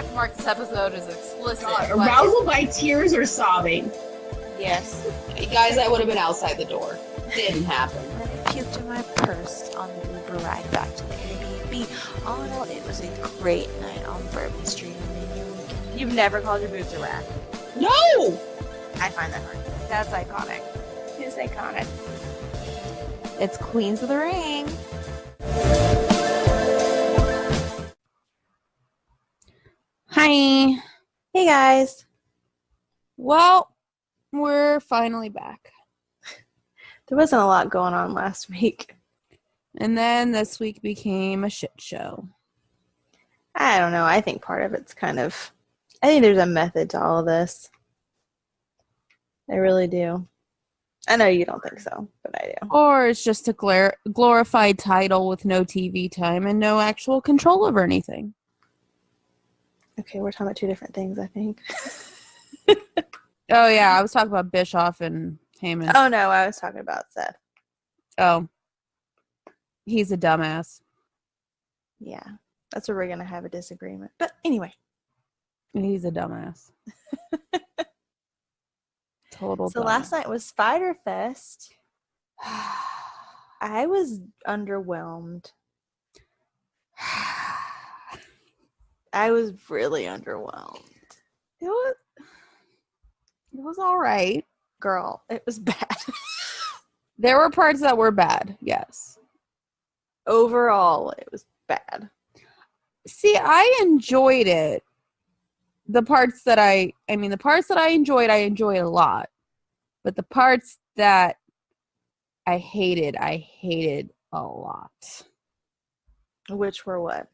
have to mark this episode as explicit. Arousal by tears or sobbing? Yes. Guys, I would have been outside the door. Didn't happen. I puked in my purse on the Uber ride back to the Airbnb. All in all, it was a great night on Bourbon Street. You've never called your boobs a rat. No! I find that hard. That's iconic. It's iconic. It's Queens of the Ring. Hi. Hey guys. Well, we're finally back. There wasn't a lot going on last week. And then this week became a shit show. I don't know. I think part of it's I think there's a method to all of this. I really do. I know you don't think so, but I do. Or it's just a glorified title with no TV time and no actual control over anything. Okay, we're talking about two different things, I think. Oh, yeah. I was talking about Bischoff and Heyman. Oh, no. I was talking about Seth. Oh. He's a dumbass. Yeah. That's where we're going to have a disagreement. But anyway. He's a dumbass. Total So dumbass. last night was Fyter Fest. I was underwhelmed. I was really underwhelmed. It was all right. Girl, it was bad. There were parts that were bad, yes. Overall, it was bad. See, I enjoyed it. The parts that I enjoyed a lot. But the parts that I hated a lot. Which were what?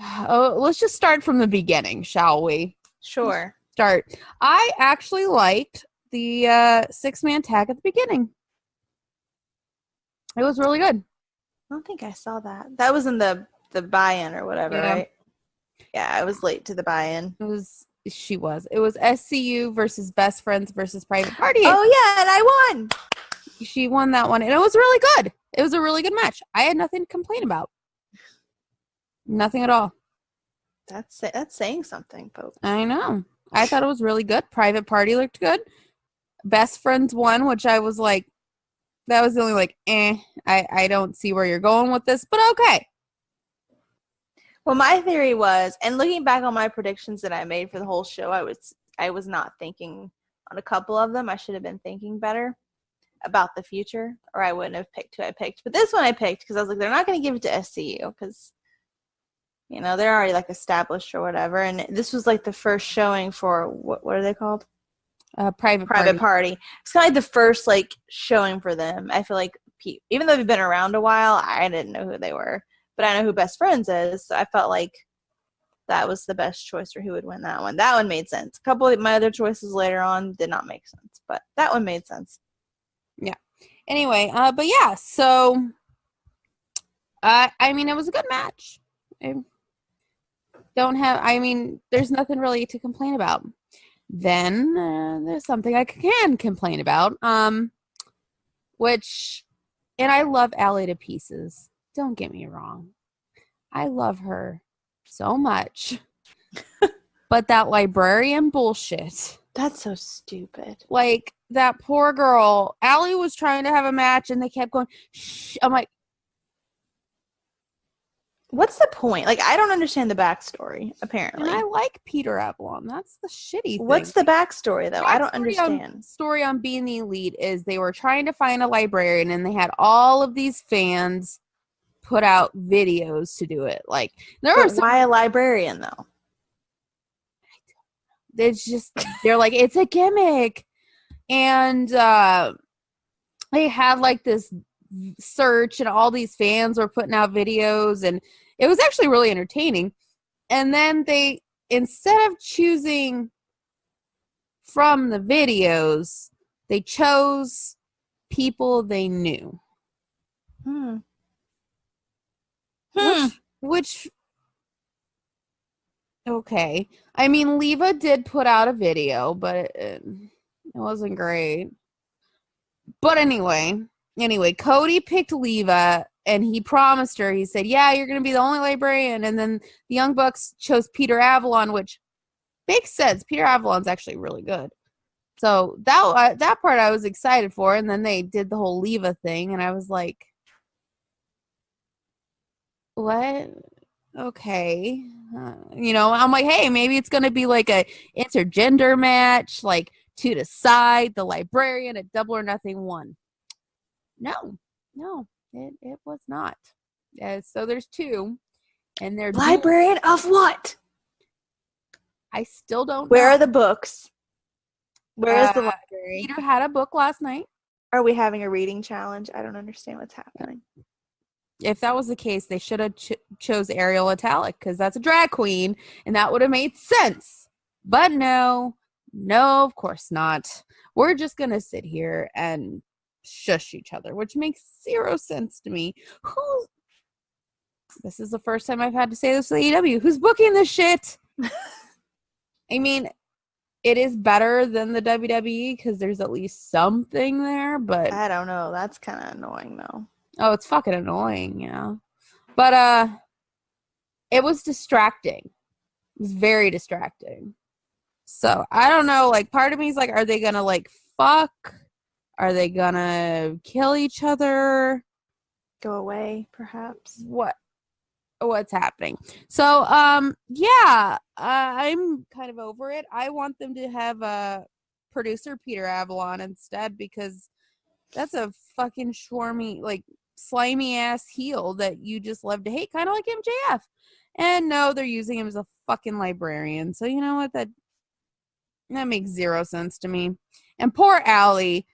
Oh, let's just start from the beginning, shall we? Sure. I actually liked the 6-man tag at the beginning. It was really good. I don't think I saw that. That was in the buy-in or whatever, Yeah. right? Yeah, I was late to the buy-in. It was SCU versus Best Friends versus Private Party. Oh, yeah, and I won! She won that one, and it was really good. It was a really good match. I had nothing to complain about. Nothing at all. That's saying something, folks. I know. I thought it was really good. Private Party looked good. Best Friends won, which I was like, that was the only I don't see where you're going with this, but okay. Well, my theory was, and looking back on my predictions that I made for the whole show, I was not thinking on a couple of them. I should have been thinking better about the future, or I wouldn't have picked who I picked. But this one I picked because I was like, they're not going to give it to SCU because, they're already established or whatever. And this was the first showing for what are they called? Private Party. It's kind of the first showing for them. I feel like even though they've been around a while, I didn't know who they were, but I know who Best Friends is. So I felt like that was the best choice for who would win that one. That one made sense. A couple of my other choices later on did not make sense, but that one made sense. Yeah. Anyway, but yeah, so it was a good match. There's nothing really to complain about. Then there's something I can complain about, and I love Allie to pieces. Don't get me wrong. I love her so much. But that librarian bullshit. That's so stupid. That poor girl. Allie was trying to have a match and they kept going, shh. I'm like, what's the point? I don't understand the backstory, apparently. and I like Peter Avalon. That's the shitty thing. What's the backstory, though? I don't understand. Story on Being the Elite is they were trying to find a librarian and they had all of these fans put out videos to do it. Why a librarian, though? They're like, it's a gimmick. And they had this search and all these fans were putting out videos and it was actually really entertaining. And then they, instead of choosing from the videos, they chose people they knew. Which okay. Leva did put out a video, but it wasn't great. But anyway, Cody picked Leva, and he promised her, he said, yeah, you're going to be the only librarian. And then the Young Bucks chose Peter Avalon, which makes sense. Peter Avalon's actually really good. So that part I was excited for. And then they did the whole Leva thing. And I was like, what? Okay. I'm like, hey, maybe it's going to be like a intergender match, like to decide the librarian at Double or Nothing 1. No, it was not. So there's 2, and they're Librarian of what? I still don't know. Where are the books? Where is the library? Peter had a book last night. Are we having a reading challenge? I don't understand what's happening. If that was the case, they should have chose Ariel Italic, because that's a drag queen, and that would have made sense. But no, of course not. We're just going to sit here and shush each other, which makes 0 sense to me. This is the first time I've had to say this to AEW. Who's booking this shit? I mean, it is better than the WWE because there's at least something there, but I don't know. That's kind of annoying, though. Oh, it's fucking annoying, yeah. But it was distracting. It was very distracting. So I don't know. Like, part of me is like, are they gonna like fuck? Are they gonna kill each other? Go away, perhaps. What's happening? So yeah, I'm kind of over it. I want them to have producer Peter Avalon instead, because that's a fucking shwarmy, like slimy ass heel that you just love to hate, kind of like MJF. And no, they're using him as a fucking librarian. So you know what? That makes 0 sense to me. And poor Allie,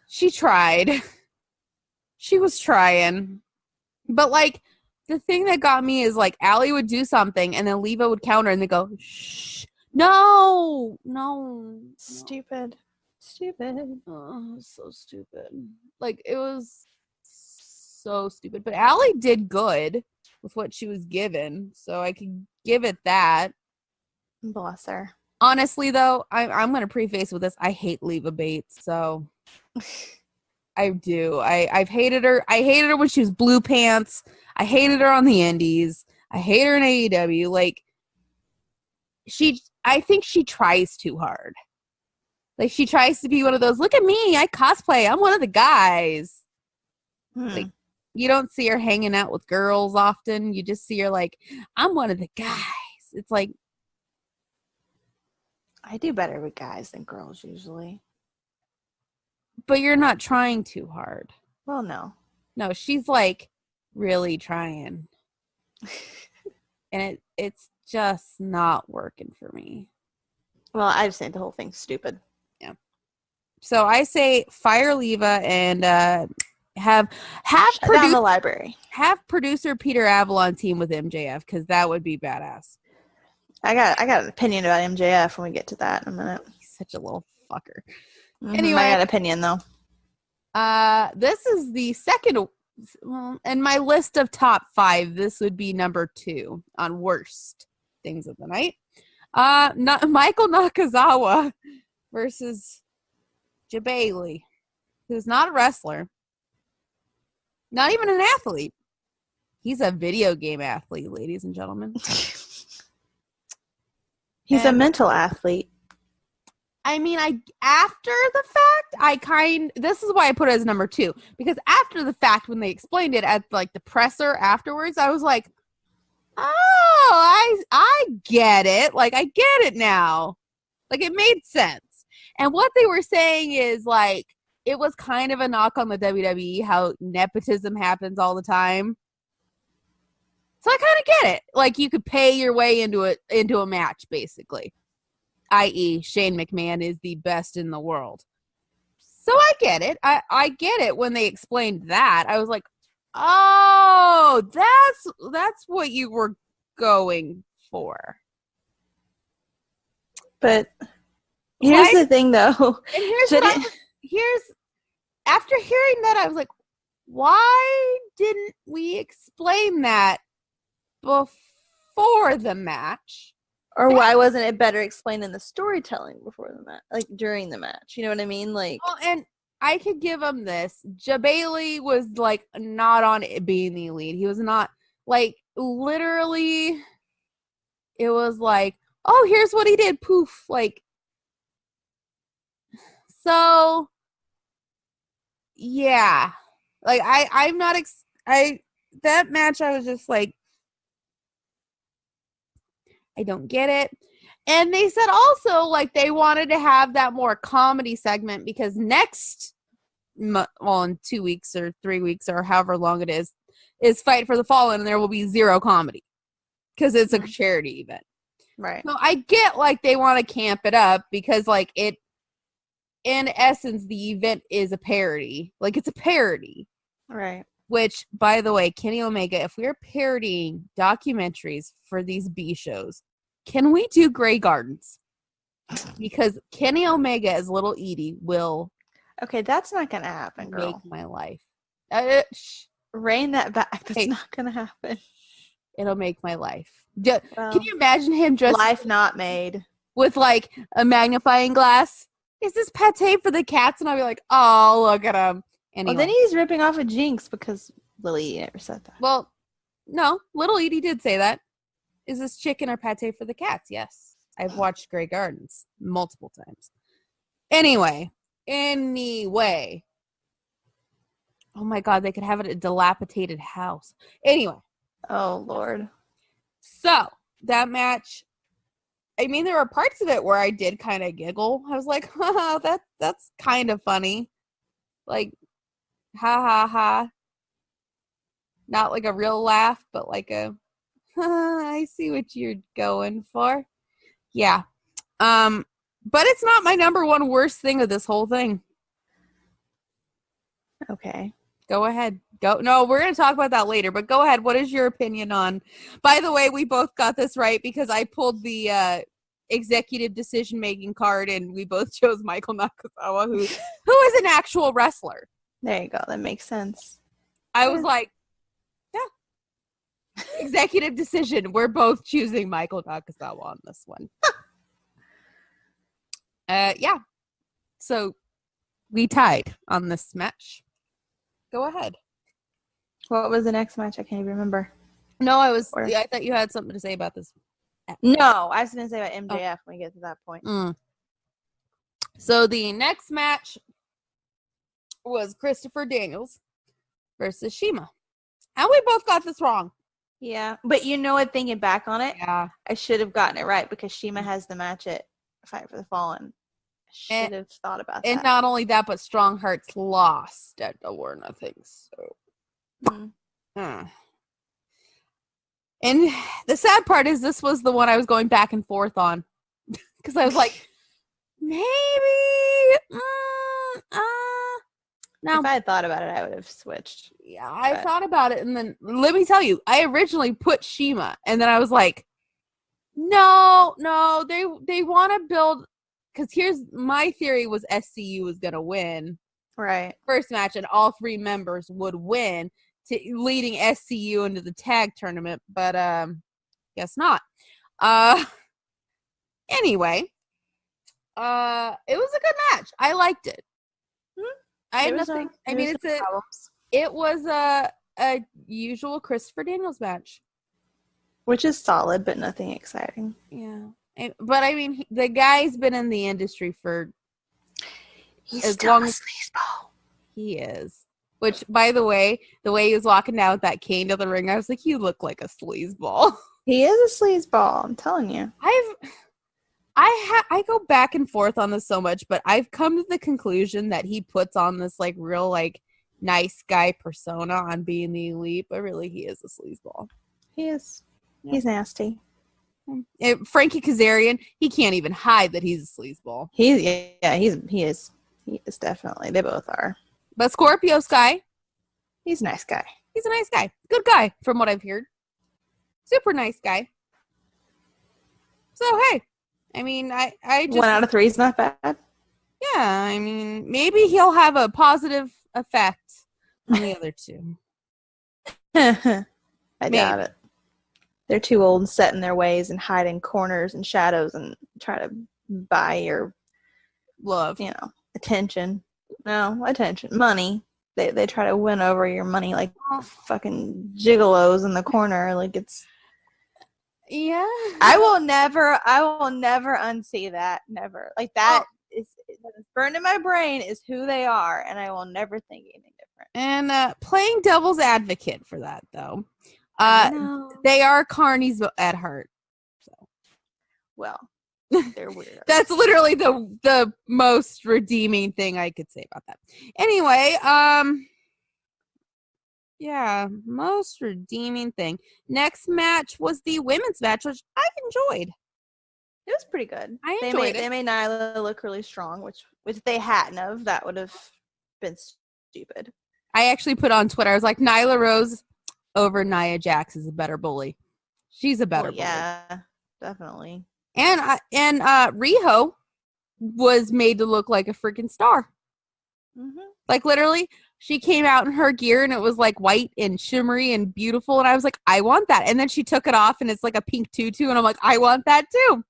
she tried. She was trying. But like, the thing that got me is like Allie would do something and then Leva would counter and they go, shh, no. Stupid. Oh, so stupid. Like, it was so stupid. But Allie did good with what she was given, so I could give it that. Bless her. Honestly, though, I'm going to preface with this. I hate Leva Bates, so I do. I've hated her. I hated her when she was Blue Pants. I hated her on the Indies. I hate her in AEW. Like, I think she tries too hard. Like, she tries to be one of those, look at me, I cosplay, I'm one of the guys. Like, you don't see her hanging out with girls often. You just see her like, I'm one of the guys. It's like, I do better with guys than girls usually. but you're not trying too hard. Well, no. No, she's like really trying. And it's just not working for me. Well, I just think the whole thing's stupid. Yeah. So I say fire Leva and have down the library. Have producer Peter Avalon team with MJF, because that would be badass. I got an opinion about MJF when we get to that in a minute. He's such a little fucker. Anyway, I got an opinion though. This is the second. Well, in my list of top 5, this would be number 2 on worst things of the night. Michael Nakazawa versus Bailey, who's not a wrestler, not even an athlete. He's a video game athlete, ladies and gentlemen. He's a mental athlete. I mean, after the fact, this is why I put it as number 2, because after the fact, when they explained it at like the presser afterwards, I was like, oh, I get it. Like, I get it now. Like, it made sense. And what they were saying is like, it was kind of a knock on the WWE, how nepotism happens all the time. So I kind of get it. Like, you could pay your way into a match, basically. I.e., Shane McMahon is the best in the world. So I get it. I get it when they explained that. I was like, oh, that's what you were going for. But here's the thing, though. And here's after hearing that, I was like, why didn't we explain that before the match? Or why wasn't it better explained in the storytelling before the match, like during the match? You know what I mean? Like, well, and I could give him this. Bailey was like not on it being the elite. He was not like literally. It was like, oh, here's what he did. Poof. Like, so yeah. Like I'm not that match. I was just like, I don't get it. And they said also like they wanted to have that more comedy segment because next, well, in 2 weeks or 3 weeks or however long it is Fight for the Fallen, and there will be zero comedy because it's a charity event. Right. So I get like they want to camp it up because like it, in essence, the event is a parody. Like it's a parody. Right. Which, by the way, Kenny Omega, if we're parodying documentaries for these B shows, can we do Grey Gardens? Because Kenny Omega as Little Edie will Okay, that's not gonna happen, girl. make my life. Rein that back. That's Hey. not gonna happen. It'll make my life. Well, Can you imagine him just life not made. with like a magnifying glass? Is this pate for the cats? And I'll be like, oh, look at him. Anyway. Well, then he's ripping off a Jinx because Lily never said that. Well, no, Little Edie did say that. Is this chicken or pate for the cats? Yes. I've watched Grey Gardens multiple times. Anyway. Oh my God, they could have it at a dilapidated house. Anyway. Oh, Lord. So, that match, I mean, there were parts of it where I did kind of giggle. I was like, haha, that's kind of funny. Like, ha ha ha. Not like a real laugh, but like a, I see what you're going for. Yeah. But it's not my number one worst thing of this whole thing. Okay. Go ahead. Go. No, we're going to talk about that later, but go ahead. What is your opinion on, by the way, we both got this right because I pulled the executive decision-making card and we both chose Michael Nakazawa, who is an actual wrestler. There you go. That makes sense. I was like, yeah. Executive decision. We're both choosing Michael Nakazawa on this one. Yeah. So we tied on this match. Go ahead. What was the next match? I can't even remember. No, I thought you had something to say about this. No, I was going to say about MJF when we get to that point. So the next match was Christopher Daniels versus Shima. And we both got this wrong. Yeah. But you know what? Thinking back on it, Yeah. I should have gotten it right because Shima has the match at Fight for the Fallen. I should have thought about that. And not only that, but Strong Hearts lost at Double or Nothing. So. And the sad part is this was the one I was going back and forth on. Because I was like, maybe. No. If I had thought about it, I would have switched. Yeah, I thought about it. And then, let me tell you, I originally put Shima. And then I was like, no, they want to build. Because here's my theory was SCU was going to win. Right. First match, and all three members would win, leading SCU into the tag tournament. But guess not. Anyway, it was a good match. I liked it. I had nothing. I mean, it was a usual Christopher Daniels match, which is solid, but nothing exciting. Yeah. But I mean, the guy's been in the industry for he's as still long a as sleazeball. He is. Which, by the way he was walking down with that cane to the ring, I was like, you look like a sleazeball. He is a sleazeball. I'm telling you. I go back and forth on this so much, but I've come to the conclusion that he puts on this like real like nice guy persona on being the elite, but really he is a sleazeball. He is. Yeah. He's nasty. Frankie Kazarian, he can't even hide that he's a sleazeball. He is. He is definitely. They both are. But Scorpio Sky, he's a nice guy. He's a nice guy. Good guy, from what I've heard. Super nice guy. So, hey. I mean, I just... 1 out of 3 is not bad. Yeah, I mean, maybe he'll have a positive effect on the other two. I doubt it. They're too old and set in their ways and hide in corners and shadows and try to buy your love, attention. No, attention. Money. They try to win over your money like fucking gigolos in the corner. Like it's Yeah. I will never unsee that. Never. Like that is burned in my brain is who they are, and I will never think anything different. And playing devil's advocate for that, though. No. They are carnies at heart. So. Well, they're weird. That's literally the most redeeming thing I could say about that. Anyway, yeah, most redeeming thing. Next match was the women's match, which I enjoyed. It was pretty good. I enjoyed it. They made Nyla look really strong, which if they hadn't have, that would have been stupid. I actually put on Twitter, I was like, Nyla Rose over Nia Jax is a better bully. She's a better bully. Yeah, definitely. And Riho was made to look like a freaking star. Mm-hmm. Like literally, she came out in her gear and it was like white and shimmery and beautiful. And I was like, I want that. And then she took it off and it's like a pink tutu. And I'm like, I want that too.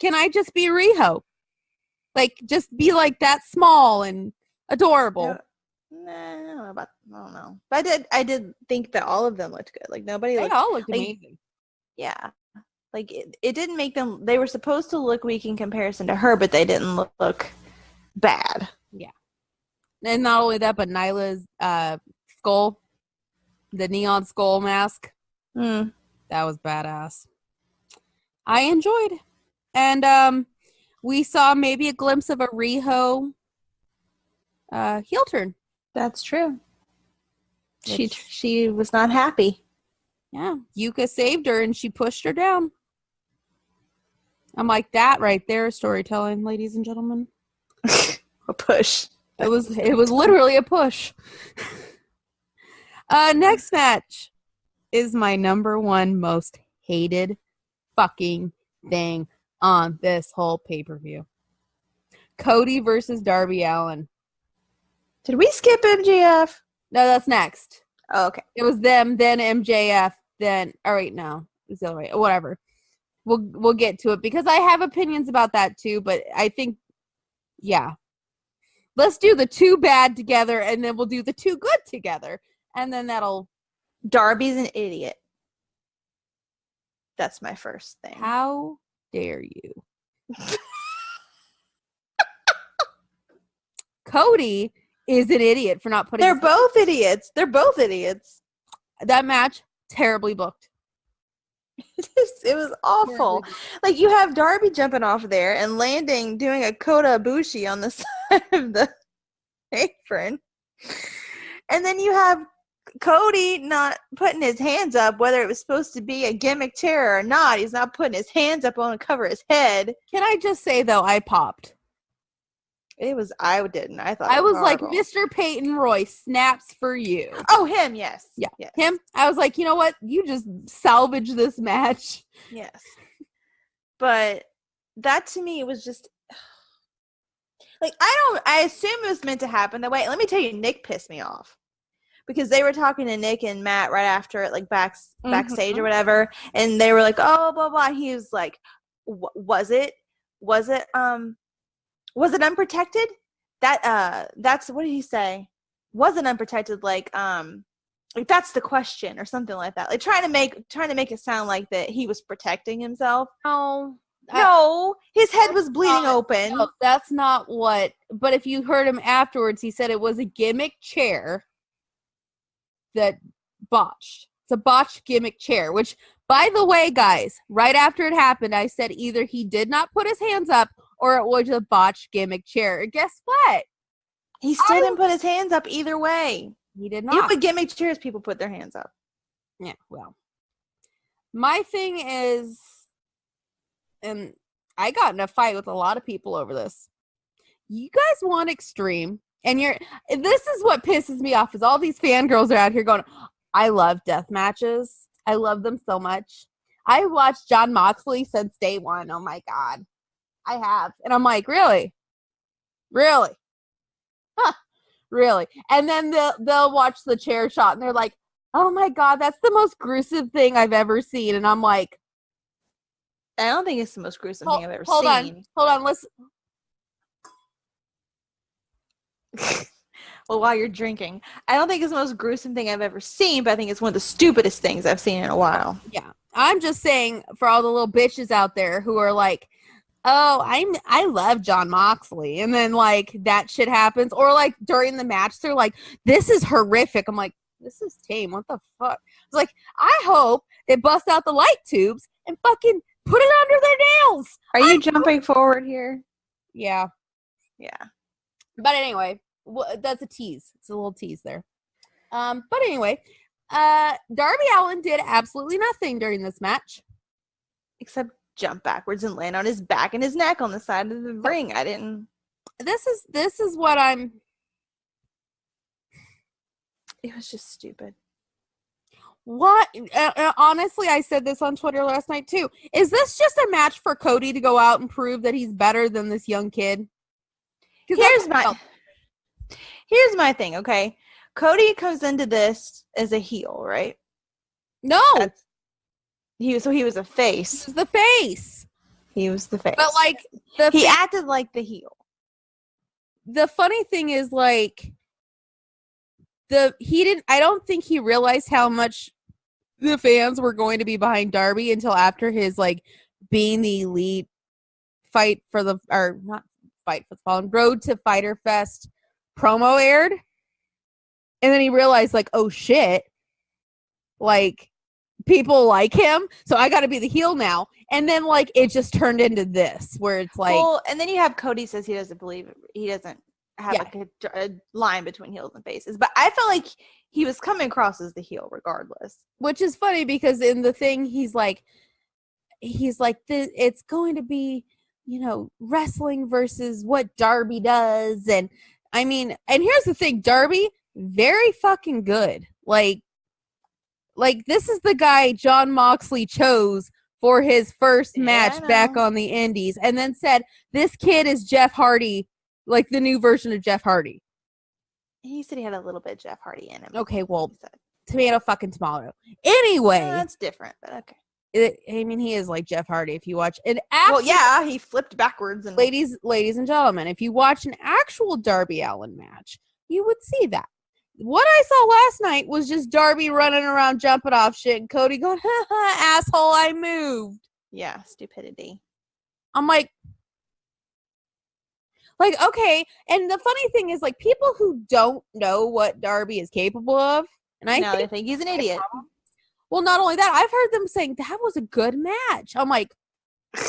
Can I just be Riho? Like, just be like that small and adorable. Nah, I don't know. But I did think that all of them looked good. Like nobody They looked. all looked like, amazing. Yeah. Like it didn't make them. They were supposed to look weak in comparison to her, but they didn't look bad. Yeah. And not only that, but Nyla's skull, the neon skull mask, that was badass. I enjoyed. And we saw maybe a glimpse of a Riho heel turn. That's true. She was not happy. Yeah. Yuka saved her and she pushed her down. I'm like, that right there is storytelling, ladies and gentlemen. A push. It was literally a push. Next match is my number one most hated fucking thing on this whole pay-per-view. Cody versus Darby Allin. Did we skip MJF? No, that's next. Oh, okay. It was them, then MJF, then no. It's the other way. Whatever. We'll get to it because I have opinions about that too, but I think yeah. Let's do the two bad together and then we'll do the two good together. And then that'll Darby's an idiot. That's my first thing. How dare you? Cody is an idiot for not putting They're both idiots. They're both idiots. That match terribly booked. It was awful. Like you have Darby jumping off there and landing, doing a Kota Ibushi on the side of the apron. And then you have Cody not putting his hands up, whether it was supposed to be a gimmick chair or not. He's not putting his hands up on to cover his head. Can I just say though, I popped. I didn't. I thought I was horrible. like, Mr. Peyton Royce snaps for you. Oh, him, yes. Yeah, yes. him. I was like, you know what? You just salvage this match. Yes. But that to me was just like I assume it was meant to happen that way. Let me tell you, Nick pissed me off. Because they were talking to Nick and Matt right after it, like backstage or whatever, and they were like, "Oh, blah blah." He was like, "Was it unprotected?" That's what did he say? Was it unprotected? Like that's the question or something like that. Like trying to make it sound like that he was protecting himself. No, his head was bleeding open. No, that's not what. But if you heard him afterwards, he said it was a gimmick chair that botched. It's a botched gimmick chair, which, by the way, guys, right after it happened, I said either he did not put his hands up or it was a botched gimmick chair. And guess what? He still didn't put his hands up either way. He did not. Even with gimmick chairs, people put their hands up. Yeah, well. My thing is, and I got in a fight with a lot of people over this. You guys want extreme. And this is what pisses me off is all these fangirls are out here going, I love death matches. I love them so much. I watched Jon Moxley since day one. Oh my God. I have. And I'm like, really? Really? Huh. Really? And then they'll watch the chair shot and they're like, oh my God, that's the most gruesome thing I've ever seen. And I'm like, I don't think it's the most gruesome thing I've ever seen. Hold on. Listen. Well, while you're drinking. I don't think it's the most gruesome thing I've ever seen, but I think it's one of the stupidest things I've seen in a while. Yeah. I'm just saying for all the little bitches out there who are like, oh, I love Jon Moxley. And then like that shit happens. Or like during the match, they're like, this is horrific. I'm like, this is tame. What the fuck? It's like, I hope they bust out the light tubes and fucking put it under their nails. Are you jumping forward here? Yeah. Yeah. But anyway, that's a tease. It's a little tease there. But anyway, Darby Allin did absolutely nothing during this match. Except jump backwards and land on his back and his neck on the side of the ring. I didn't. This is what I'm. It was just stupid. What? Honestly, I said this on Twitter last night too. Is this just a match for Cody to go out and prove that he's better than this young kid? Here's my thing, okay? Cody comes into this as a heel, right? No. He was a face. He was the face. He was the face. But like he acted like the heel. The funny thing is like I don't think he realized how much the fans were going to be behind Darby until after his like being the elite Road to Fyter Fest promo aired. And then he realized like, oh shit, like people like him, so I got to be the heel now. And then like it just turned into this where it's like, well, and then you have Cody says he doesn't believe it. He doesn't have like a line between heels and faces, but I felt like he was coming across as the heel regardless, which is funny because in the thing he's like it's going to be, you know, wrestling versus what Darby does. And I mean, and here's the thing, Darby, very fucking good. Like this is the guy Jon Moxley chose for his first match back on the indies and then said, this kid is Jeff Hardy, like the new version of Jeff Hardy. He said he had a little bit of Jeff Hardy in him. Okay, well, tomato fucking tomato. Anyway. That's different, but okay. I mean, he is like Jeff Hardy if you watch it. Well, yeah, he flipped backwards. And ladies and gentlemen, if you watch an actual Darby Allin match, you would see that. What I saw last night was just Darby running around jumping off shit and Cody going, ha ha, asshole, I moved. Yeah, stupidity. I'm like, okay. And the funny thing is, like, people who don't know what Darby is capable of, and they think he's an idiot. Well, not only that, I've heard them saying that was a good match. I'm like, what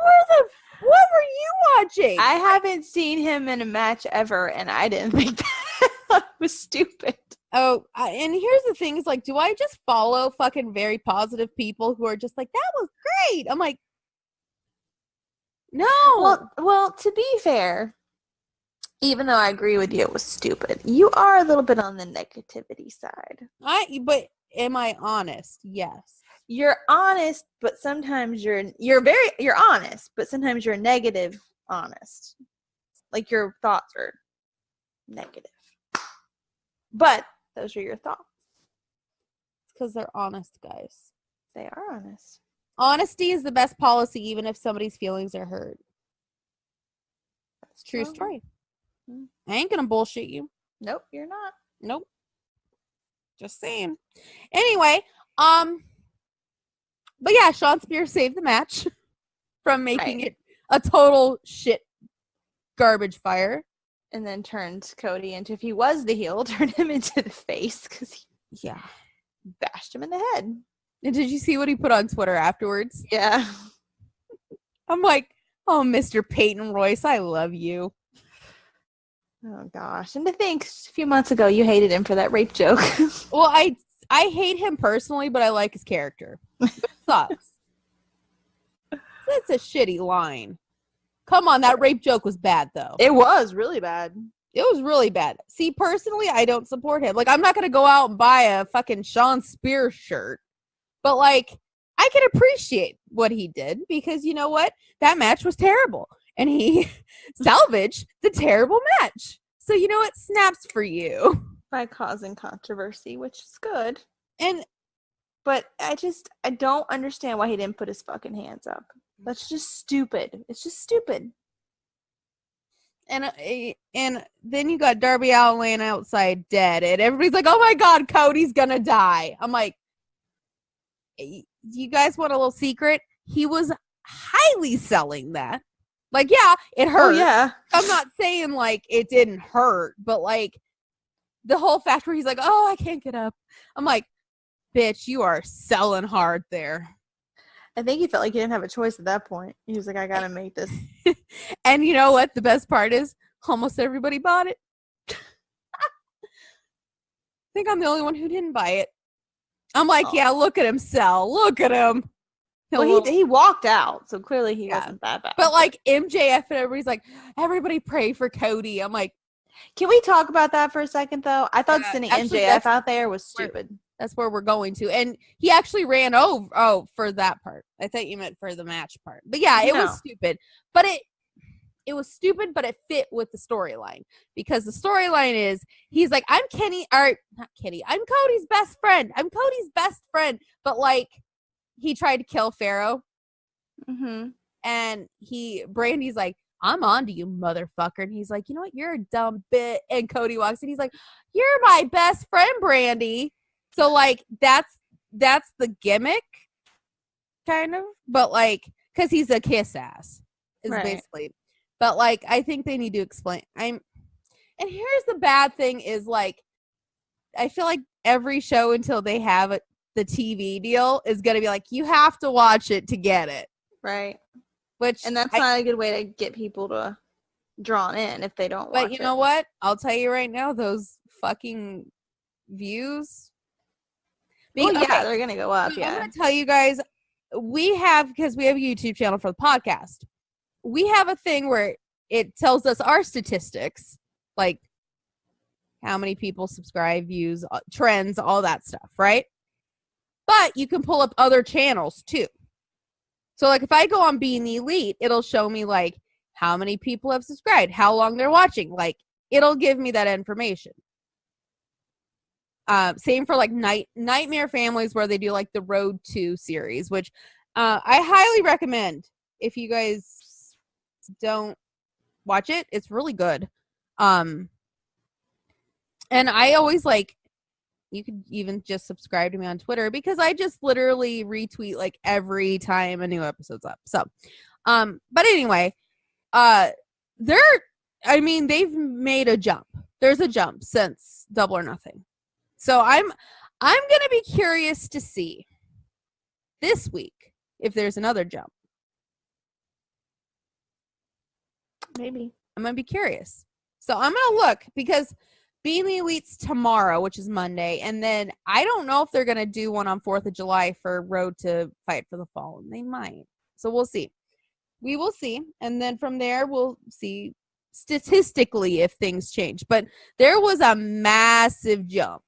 were you watching? I haven't seen him in a match ever, and I didn't think that was stupid. Oh, and here's the thing: is like, do I just follow fucking very positive people who are just like, that was great? I'm like, no. Well, to be fair, even though I agree with you, it was stupid. You are a little bit on the negativity side. But am I honest? Yes. You're honest, but sometimes you're honest, but sometimes you're negative honest. Like your thoughts are negative. But those are your thoughts. Because they're honest, guys. They are honest. Honesty is the best policy, even if somebody's feelings are hurt. That's true story. I ain't gonna bullshit you. Nope, you're not. Nope. Just saying. Anyway, but yeah, Shawn Spears saved the match from making it a total shit garbage fire. And then turned Cody into, if he was the heel, turned him into the face because he bashed him in the head. And did you see what he put on Twitter afterwards? Yeah. I'm like, oh, Mr. Peyton Royce, I love you. Oh, gosh. And to think, a few months ago, you hated him for that rape joke. Well, I hate him personally, but I like his character. It sucks. That's a shitty line. Come on, that rape joke was bad, though. It was really bad. It was really bad. See, personally, I don't support him. Like, I'm not going to go out and buy a fucking Shawn Spears shirt. But, like, I can appreciate what he did because, you know what? That match was terrible. And he salvaged the terrible match. So, you know what? Snaps for you. By causing controversy, which is good. And But I don't understand why he didn't put his fucking hands up. That's just stupid. It's just stupid. And then you got Darby Allin laying outside dead, and everybody's like, "Oh my God, Cody's gonna die." I'm like, you guys want a little secret? He was highly selling that. Like, yeah, it hurt. Oh yeah. I'm not saying like it didn't hurt, but like the whole fact where he's like, "Oh, I can't get up." I'm like, bitch, you are selling hard there. I think he felt like he didn't have a choice at that point. He was like, I gotta make this. And you know what? The best part is almost everybody bought it. I think I'm the only one who didn't buy it. I'm like, yeah, look at him sell. Look at him. Well, he walked out, so clearly he wasn't that bad. But like MJF and everybody's like, everybody pray for Cody. I'm like, can we talk about that for a second though? I thought Yeah, sending actually, MJF out there was stupid. that's where we're going to. And he actually ran over. Oh, for that part. I thought you meant for the match part. But yeah, it was stupid. But it was stupid, but it fit with the storyline. Because the storyline is, he's like, I'm not Kenny. I'm Cody's best friend. I'm Cody's best friend. But like, he tried to kill Pharaoh. Mm-hmm. And Brandy's like, I'm on to you, motherfucker. And he's like, you know what? You're a dumb bit. And Cody walks in. He's like, you're my best friend, Brandy. So like, that's the gimmick, kind of. But like, because he's a kiss ass, is basically. But like, I think they need to explain. And here's the bad thing is like, I feel like every show until they have the TV deal is going to be like, you have to watch it to get it. Right. And that's not a good way to get people to drawn in if they don't watch it. But you know what? I'll tell you right now, those fucking views. They're going to go up, I'm going to tell you guys, because we have a YouTube channel for the podcast. We have a thing where it tells us our statistics, like how many people subscribe, views, trends, all that stuff, right? But you can pull up other channels too. So like if I go on Being the Elite, it'll show me like how many people have subscribed, how long they're watching. Like it'll give me that information. Same for like Nightmare Families, where they do like the Road to series, which I highly recommend if you guys don't watch it. It's really good. And I always like, you could even just subscribe to me on Twitter because I just literally retweet like every time a new episode's up. So, but anyway, they've made a jump. There's a jump since Double or Nothing. So I'm going to be curious to see this week if there's another jump. Maybe. I'm going to be curious. So I'm going to look because Being the Elite's tomorrow, which is Monday, and then I don't know if they're going to do one on 4th of July for Road to Fight for the Fallen. They might. So we'll see. We will see. And then from there, we'll see statistically if things change. But there was a massive jump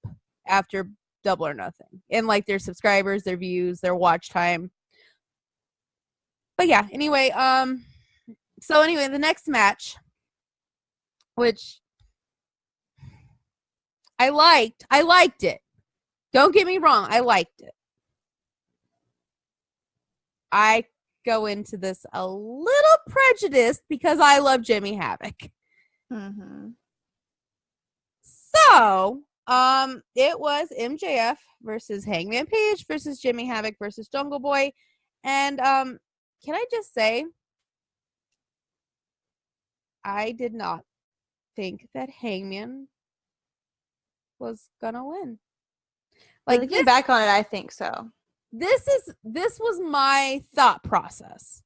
after Double or Nothing in like their subscribers, their views, their watch time. But yeah, anyway, so anyway, the next match, which I liked it. Don't get me wrong, I liked it. I go into this a little prejudiced because I love Jimmy Havoc. Mm-hmm. So, it was MJF versus Hangman Page versus Jimmy Havoc versus Jungle Boy. And, can I just say, I did not think that Hangman was gonna win. Like, looking back on it, I think so. This was my thought process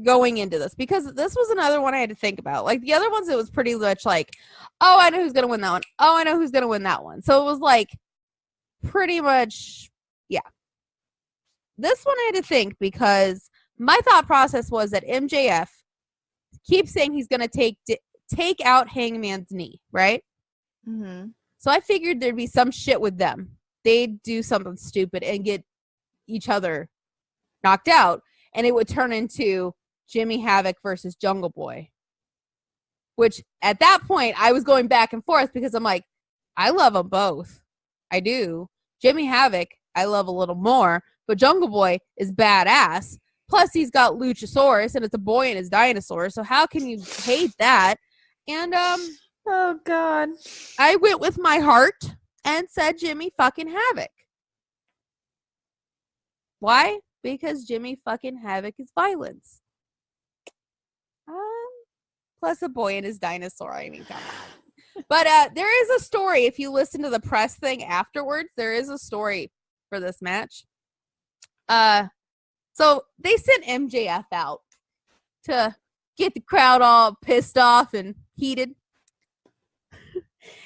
going into this, because this was another one I had to think about. Like the other ones, it was pretty much like, oh, I know who's gonna win that one. Oh, I know who's gonna win that one. So it was like pretty much, yeah. This one I had to think, because my thought process was that MJF keeps saying he's gonna take out Hangman's knee, right? Mm-hmm. So I figured there'd be some shit with them. They'd do something stupid and get each other knocked out, and it would turn into Jimmy Havoc versus Jungle Boy. Which, at that point, I was going back and forth because I'm like, I love them both. I do. Jimmy Havoc, I love a little more, but Jungle Boy is badass. Plus, he's got Luchasaurus, and it's a boy and his dinosaur. So how can you hate that? And Oh God. I went with my heart and said Jimmy fucking Havoc. Why? Because Jimmy fucking Havoc is violence. Plus a boy and his dinosaur. I mean, come on. But there is a story. If you listen to the press thing afterwards, there is a story for this match. So they sent MJF out to get the crowd all pissed off and heated.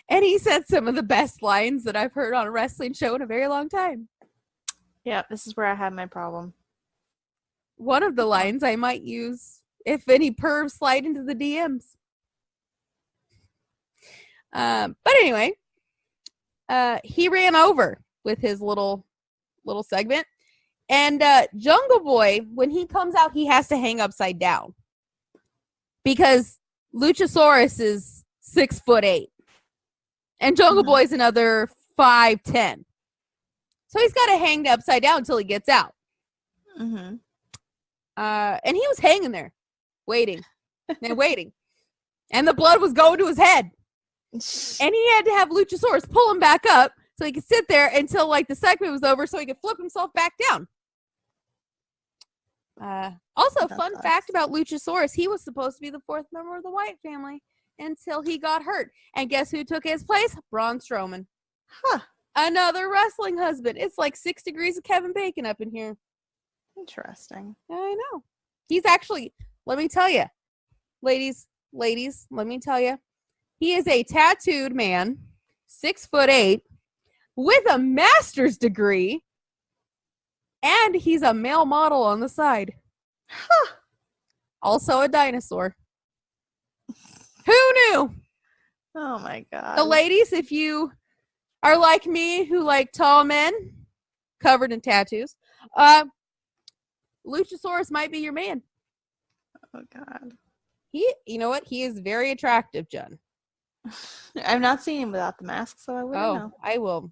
And he said some of the best lines that I've heard on a wrestling show in a very long time. Yeah, this is where I had my problem. One of the lines I might use if any pervs slide into the DMs. But anyway, he ran over with his little segment. And Jungle Boy, when he comes out, he has to hang upside down. Because Luchasaurus is 6'8". And Jungle Boy's another 5'10". So he's got to hang upside down until he gets out. Mm-hmm. And he was hanging there, waiting and waiting. And the blood was going to his head. And he had to have Luchasaurus pull him back up so he could sit there until like the segment was over so he could flip himself back down. Also, fun fact about Luchasaurus, he was supposed to be the fourth member of the Wyatt family until he got hurt. And guess who took his place? Braun Strowman. Huh. Another wrestling husband. It's like 6 degrees of Kevin Bacon up in here. Interesting. I know. He's actually, let me tell you, ladies, let me tell you, he is a tattooed man, 6'8", with a master's degree, and he's a male model on the side. Huh. Also a dinosaur. Who knew? Oh my God. The ladies, if you are like me who like tall men covered in tattoos, Luchasaurus might be your man. Oh God. You know what? He is very attractive, Jen. I've not seen him without the mask, so I wouldn't know. I will.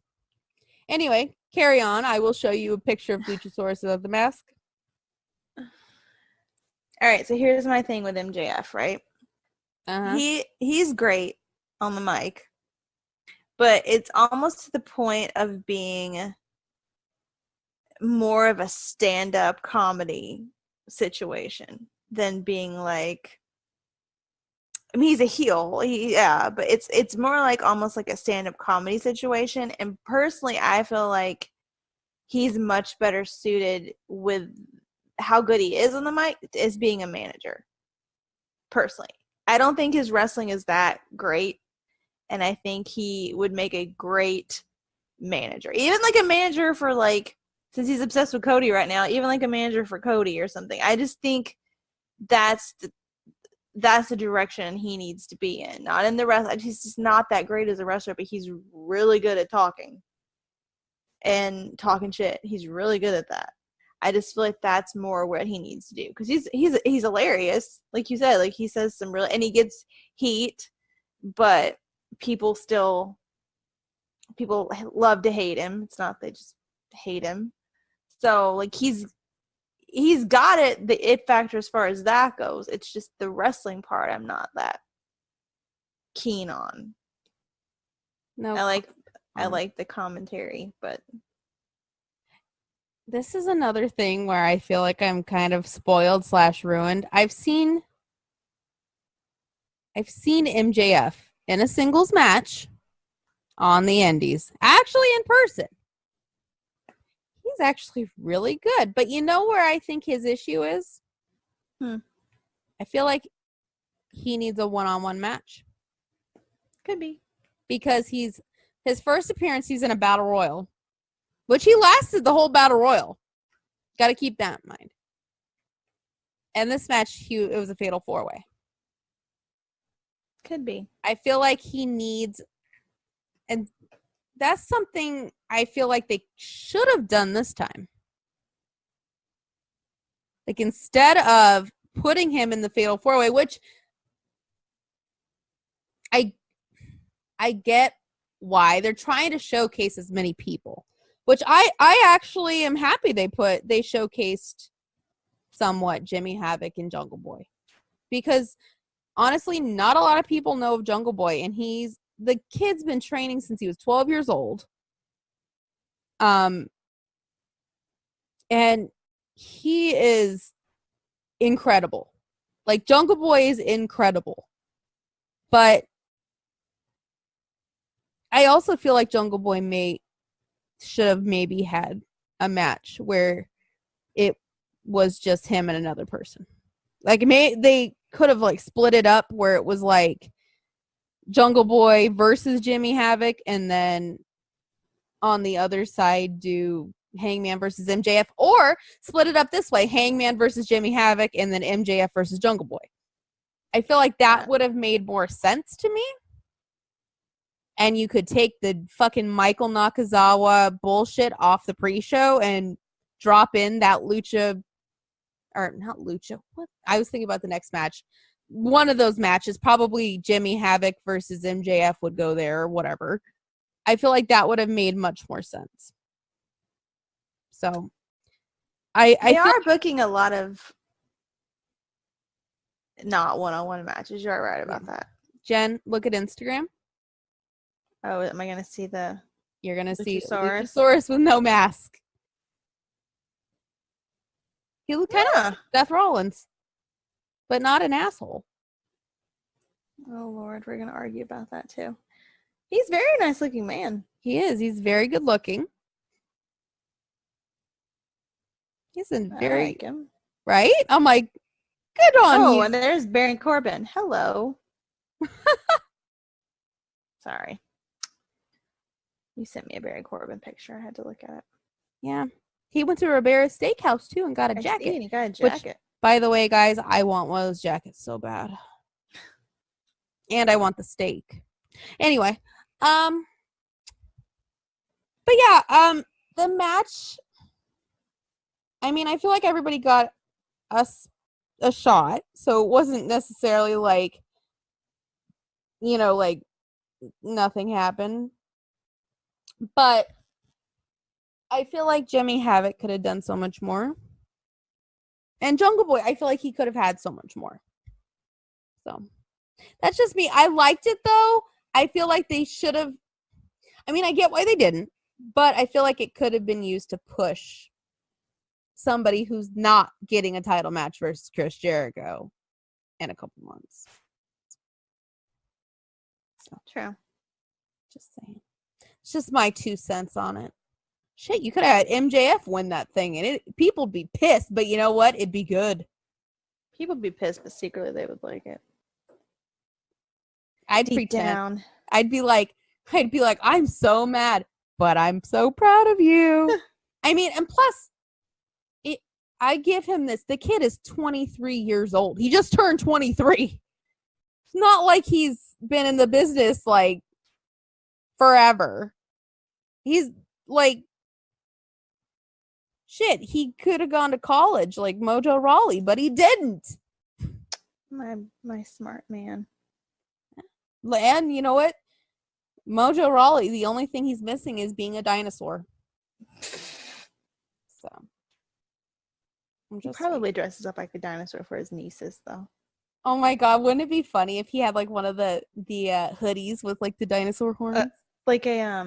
Anyway, carry on. I will show you a picture of Luchasaurus without the mask. All right, so here's my thing with MJF, right? Uh-huh. He's great on the mic, but it's almost to the point of being more of a stand-up comedy situation than being like, I mean, he's a heel, but it's more like almost like a stand-up comedy situation. And personally, I feel like he's much better suited with how good he is on the mic as being a manager. Personally, I don't think his wrestling is that great, and I think he would make a great manager, even like a manager for like, since he's obsessed with Cody right now, even like a manager for Cody or something. I just think that's the direction he needs to be in. Not in the wrestling. He's just not that great as a wrestler, but he's really good at talking and talking shit. He's really good at that. I just feel like that's more what he needs to do, because he's hilarious, like you said. Like, he says some really, and he gets heat, but people love to hate him. It's not they just hate him. So like he's got it, the it factor as far as that goes. It's just the wrestling part I'm not that keen on. No, I like the commentary, but this is another thing where I feel like I'm kind of spoiled / ruined. I've seen MJF in a singles match on the Indies, actually in person. He's actually really good. But you know where I think his issue is? I feel like he needs a one-on-one match. could be. Because his first appearance, he's in a battle royal, which he lasted the whole battle royal. Got to keep that in mind. And this match, it was a fatal 4-way. Could be. I feel like he needs, and that's something I feel like they should have done this time. Like, instead of putting him in the fatal 4-way, which I get why they're trying to showcase as many people, which I actually am happy they showcased somewhat Jimmy Havoc and Jungle Boy. Because honestly, not a lot of people know of Jungle Boy, and the kid's been training since he was 12 years old. And he is incredible. Like, Jungle Boy is incredible. But I also feel like Jungle Boy should have maybe had a match where it was just him and another person. Like, they could have like split it up where it was like Jungle Boy versus Jimmy Havoc, and then on the other side do Hangman versus MJF, or split it up this way: Hangman versus Jimmy Havoc, and then MJF versus Jungle Boy. I feel like that would have made more sense to me. And you could take the fucking Michael Nakazawa bullshit off the pre-show and drop in that Lucha, or not Lucha. What? I was thinking about the next match. One of those matches, probably Jimmy Havoc versus MJF would go there or whatever. I feel like that would have made much more sense. So, they are booking a lot of not one-on-one matches. You're right about that. Jen, look at Instagram. Oh, am I going to see the... You're going to see Luchasaurus? Luchasaurus with no mask. He looked kind of like Seth Rollins, but not an asshole. Oh, Lord. We're going to argue about that, too. He's a very nice-looking man. He is. He's very good looking. He's a very... I like him. Right? I'm like, good on you. Oh, and there's Baron Corbin. Hello. Sorry. You sent me a Baron Corbin picture. I had to look at it. Yeah. He went to Ribera's Steakhouse, too, and got a jacket. He got a jacket. Which, by the way, guys, I want one of those jackets so bad. And I want the steak. Anyway. But yeah, the match... I mean, I feel like everybody got us a shot, so it wasn't necessarily like, you know, like nothing happened. But I feel like Jimmy Havoc could have done so much more. And Jungle Boy, I feel like he could have had so much more. So that's just me. I liked it though. I feel like they should have, I mean, I get why they didn't, but I feel like it could have been used to push somebody who's not getting a title match versus Chris Jericho in a couple months. So, true. Just saying. It's just my 2 cents on it. Shit, you could have had MJF win that thing, and people'd be pissed, but you know what? It'd be good. People would be pissed, but secretly they would like it. I'd Deep pretend. down. I'd be like, I'm so mad, but I'm so proud of you. I mean, and plus, I give him this. The kid is 23 years old. He just turned 23. It's not like he's been in the business like forever. He's like, shit, he could have gone to college like Mojo Rawley, but he didn't. My smart man. And you know what? Mojo Rawley, the only thing he's missing is being a dinosaur. So. He probably dresses up like a dinosaur for his nieces, though. Oh my god, wouldn't it be funny if he had like one of the hoodies with like the dinosaur horns? Like a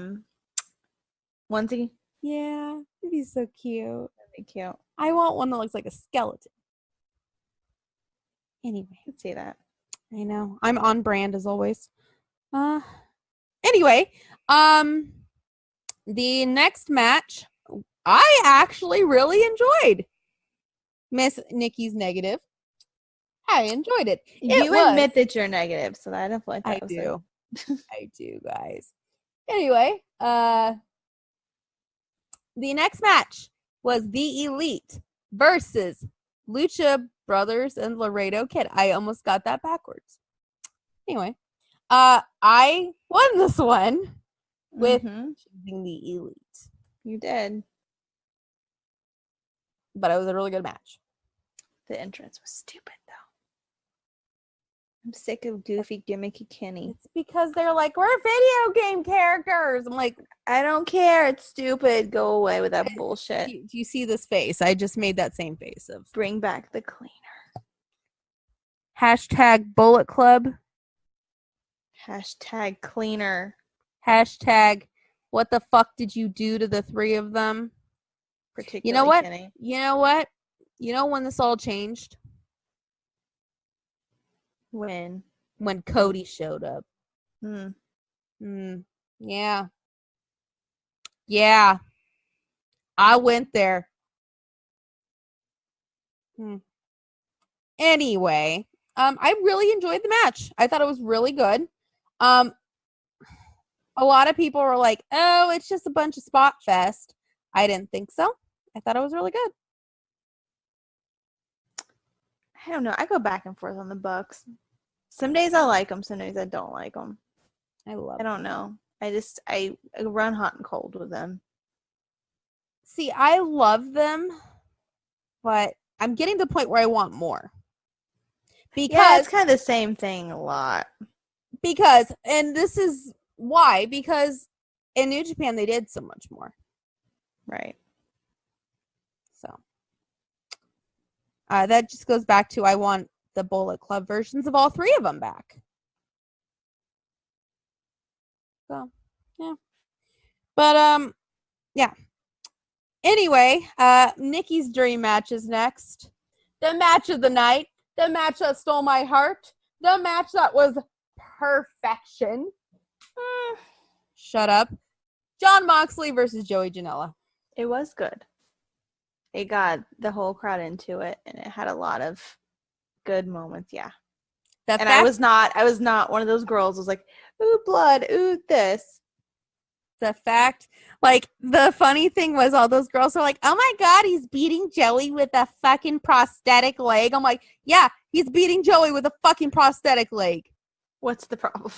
onesie? Yeah, it'd be so cute. That'd be cute. I want one that looks like a skeleton. Anyway. Let's see that. I know. I'm on brand as always. Anyway, the next match I actually really enjoyed. Miss Nikki's negative. I enjoyed it. You admit that you're negative, so I don't feel like that was do. I do, guys. Anyway, the next match was the Elite versus Lucha Brothers and Laredo Kid. I almost got that backwards. Anyway, I won this one with choosing the Elite. You did. But it was a really good match. The entrance was stupid, though. I'm sick of goofy, gimmicky Kenny. It's because they're like, we're video game characters. I'm like, I don't care. It's stupid. Go away with that bullshit. do you see this face? I just made that same face of Bring back the cleaner. hashtag Bullet Club. Hashtag cleaner. Hashtag what the fuck did you do to the three of them? Particularly You know what? Kenny. You know what? You know when this all changed? When? When Cody showed up. Hmm. Yeah. Yeah. I went there. Anyway, I really enjoyed the match. I thought it was really good. A lot of people were like, oh, it's just a bunch of spot fest. I didn't think so. I thought it was really good. I don't know. I go back and forth on the Bucks. Some days I like them. Some days I don't like them. I love I don't know. I run hot and cold with them. See, I love them, but I'm getting to the point where I want more. Yeah, Because it's kind of the same thing a lot. And this is why, because in New Japan they did so much more. Right. So that just goes back to I want the Bullet Club versions of all three of them back. So, yeah. But, yeah. Anyway, Nikki's dream match is next. The match of the night. The match that stole my heart. The match that was perfection. Shut up. Jon Moxley versus Joey Janela. It was good. It got the whole crowd into it, and it had a lot of good moments. Yeah. I was not one of those girls who was like, ooh, blood, ooh, this. The fact, like, the funny thing was all those girls were like, oh my god, he's beating Joey with a fucking prosthetic leg. I'm like, yeah, he's beating Joey with a fucking prosthetic leg. What's the problem?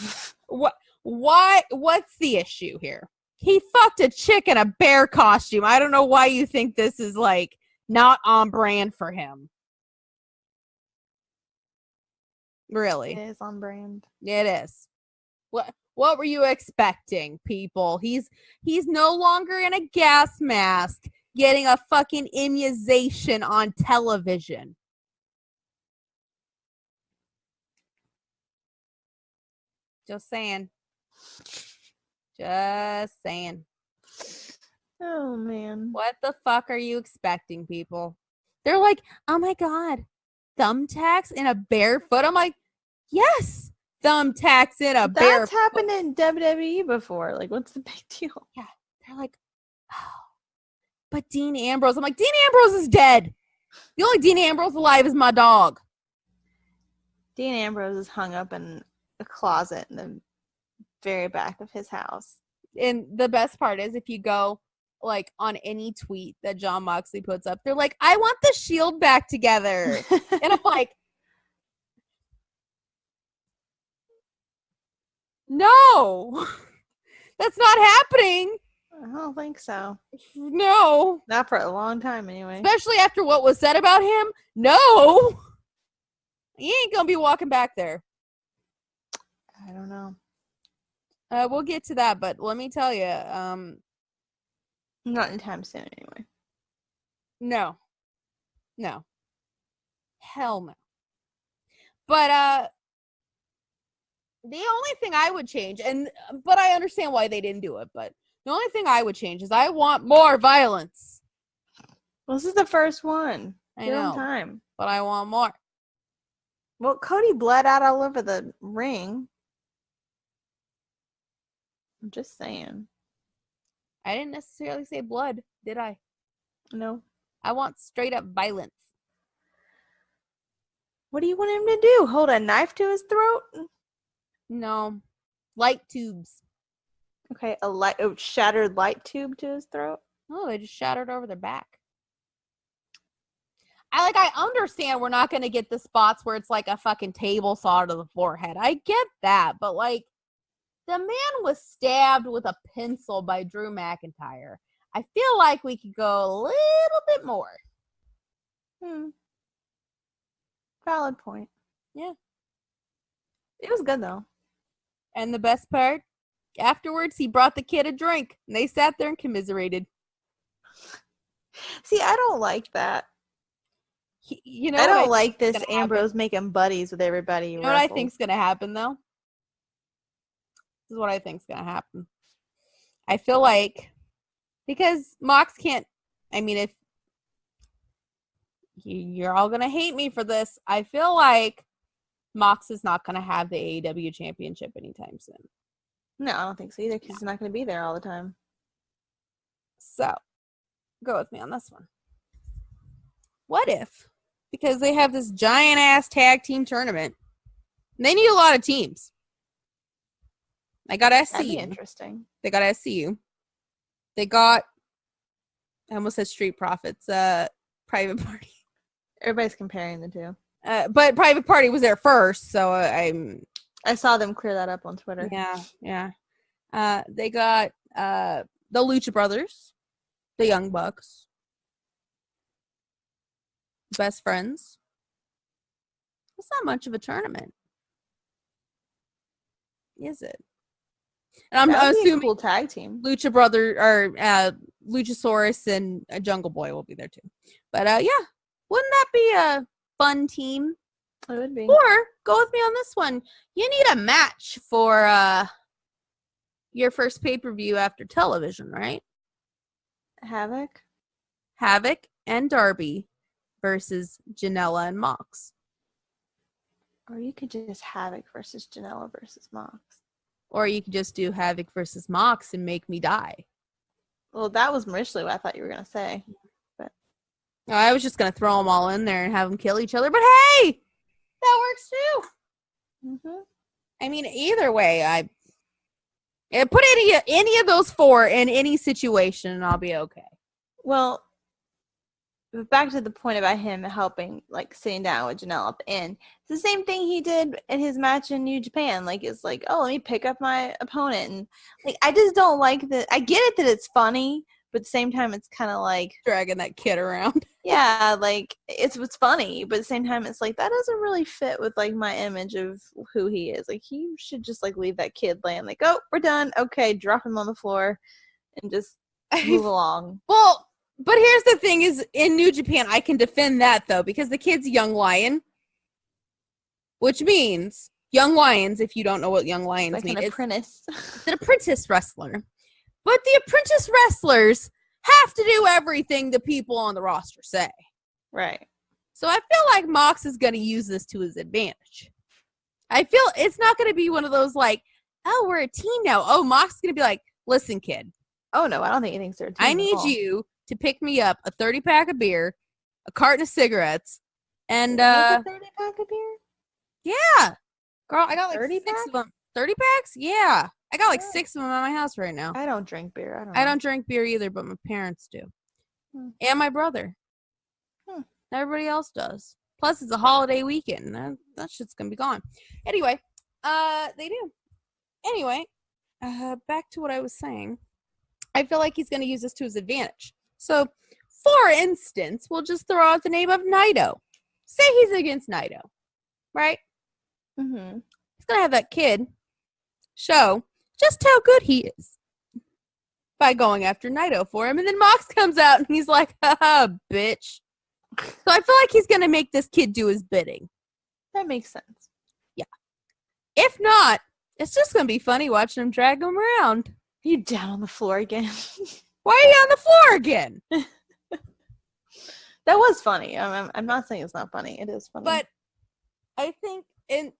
What's the issue here? He fucked a chick in a bear costume. I don't know why you think this is, like, not on brand for him. Really. It is on brand. It is. What were you expecting, people? He's no longer in a gas mask getting a fucking immunization on television. Just saying. Just saying. Oh, man. What the fuck are you expecting, people? They're like, oh my god, thumbtacks in a barefoot? I'm like, yes, thumbtacks in a barefoot. That's happened in WWE before. Like, what's the big deal? Yeah. They're like, oh, but Dean Ambrose. I'm like, Dean Ambrose is dead. The only Dean Ambrose alive is my dog. Dean Ambrose is hung up in a closet in the very back of his house. And the best part is if you go like on any tweet that Jon Moxley puts up, they're like, I want the Shield back together. And I'm like, no, that's not happening. I don't think so. No. Not for a long time anyway. Especially after what was said about him. No. He ain't gonna be walking back there. I don't know. We'll get to that, but let me tell you, Not anytime soon anyway. no. Hell no. But, the only thing I would change, but I understand why they didn't do it, but the only thing I would change is I want more violence. Well, this is the first one. I Give him know, time. but I want more. Well, Cody bled out all over the ring. I'm just saying. I didn't necessarily say blood, did I? No. I want straight up violence. What do you want him to do? Hold a knife to his throat? No. Light tubes. Okay, a shattered light tube to his throat? Oh, they just shattered over their back. I understand we're not going to get the spots where it's like a fucking table saw to the forehead. I get that, but like, the man was stabbed with a pencil by Drew McIntyre. I feel like we could go a little bit more. Valid point. Yeah. It was good though. And the best part, afterwards, he brought the kid a drink, and they sat there and commiserated. See, I don't like that. You know, I don't what like this gonna Ambrose making buddies with everybody. You know what I think's gonna happen though? This is what I think's gonna happen. I feel like because Mox can't. I mean, if you're all gonna hate me for this, I feel like Mox is not gonna have the AEW championship anytime soon. No, I don't think so either because he's not going to be there all the time. So, go with me on this one. What if, because they have this giant ass tag team tournament, they need a lot of teams. They got SCU. That'd be interesting. They got SCU. They got, I almost said Street Profits, Private Party. Everybody's comparing the two. But Private Party was there first, so I saw them clear that up on Twitter. Yeah. They got the Lucha Brothers, the Young Bucks, Best Friends. It's not much of a tournament, is it? And I'm assuming a cool tag team. Lucha Brother or Luchasaurus and Jungle Boy will be there too. But yeah, wouldn't that be a fun team? It would be. Or go with me on this one. You need a match for your first pay-per-view after television, right? Havoc and Darby versus Janela and Mox. Or you could just Havoc versus Janela versus Mox. Or you could just do Havoc versus Mox and make me die. Well, that was initially what I thought you were going to say. But No, I was just going to throw them all in there and have them kill each other. But hey, that works too. mm-hmm. I mean, either way, put any of those four in any situation and I'll be okay. Well, back to the point about him helping, like, sitting down with Janela at the end. It's the same thing he did in his match in New Japan. Like, it's like, oh, let me pick up my opponent. And, like, I just don't like that. I get it that it's funny, but at the same time, it's kind of like dragging that kid around. Yeah, like, it's funny, but at the same time, it's like, that doesn't really fit with, like, my image of who he is. Like, he should just, like, leave that kid laying, like, oh, we're done. Okay, drop him on the floor and just move along. Well, but here's the thing is, in New Japan, I can defend that, though, because the kid's a young lion, which means young lions, if you don't know what young lions like mean, an apprentice. It's an apprentice wrestler. But the apprentice wrestlers have to do everything the people on the roster say. Right. So I feel like Mox is going to use this to his advantage. I feel it's not going to be one of those like, oh, we're a team now. Oh, Mox is going to be like, listen, kid. Oh, no, I don't think he thinks they're a team. I need you to pick me up a 30-pack of beer, a carton of cigarettes, and a 30-pack of beer? Yeah. Girl, I got like 30 6 of them. 30 packs? Yeah. I got like 6 of them at my house right now. I don't drink beer. I don't drink beer either, but my parents do. And my brother. Everybody else does. Plus, it's a holiday weekend. That shit's going to be gone. Anyway, they do. Anyway, back to what I was saying. I feel like he's going to use this to his advantage. So, for instance, we'll just throw out the name of Naito. Say he's against Naito, right? Mm-hmm. He's going to have that kid show just how good he is by going after Naito for him. And then Mox comes out and he's like, haha, bitch. So I feel like he's going to make this kid do his bidding. That makes sense. Yeah. If not, it's just going to be funny watching him drag him around. Are you down on the floor again? Why are you on the floor again? That was funny. I'm not saying it's not funny. It is funny. But I think, and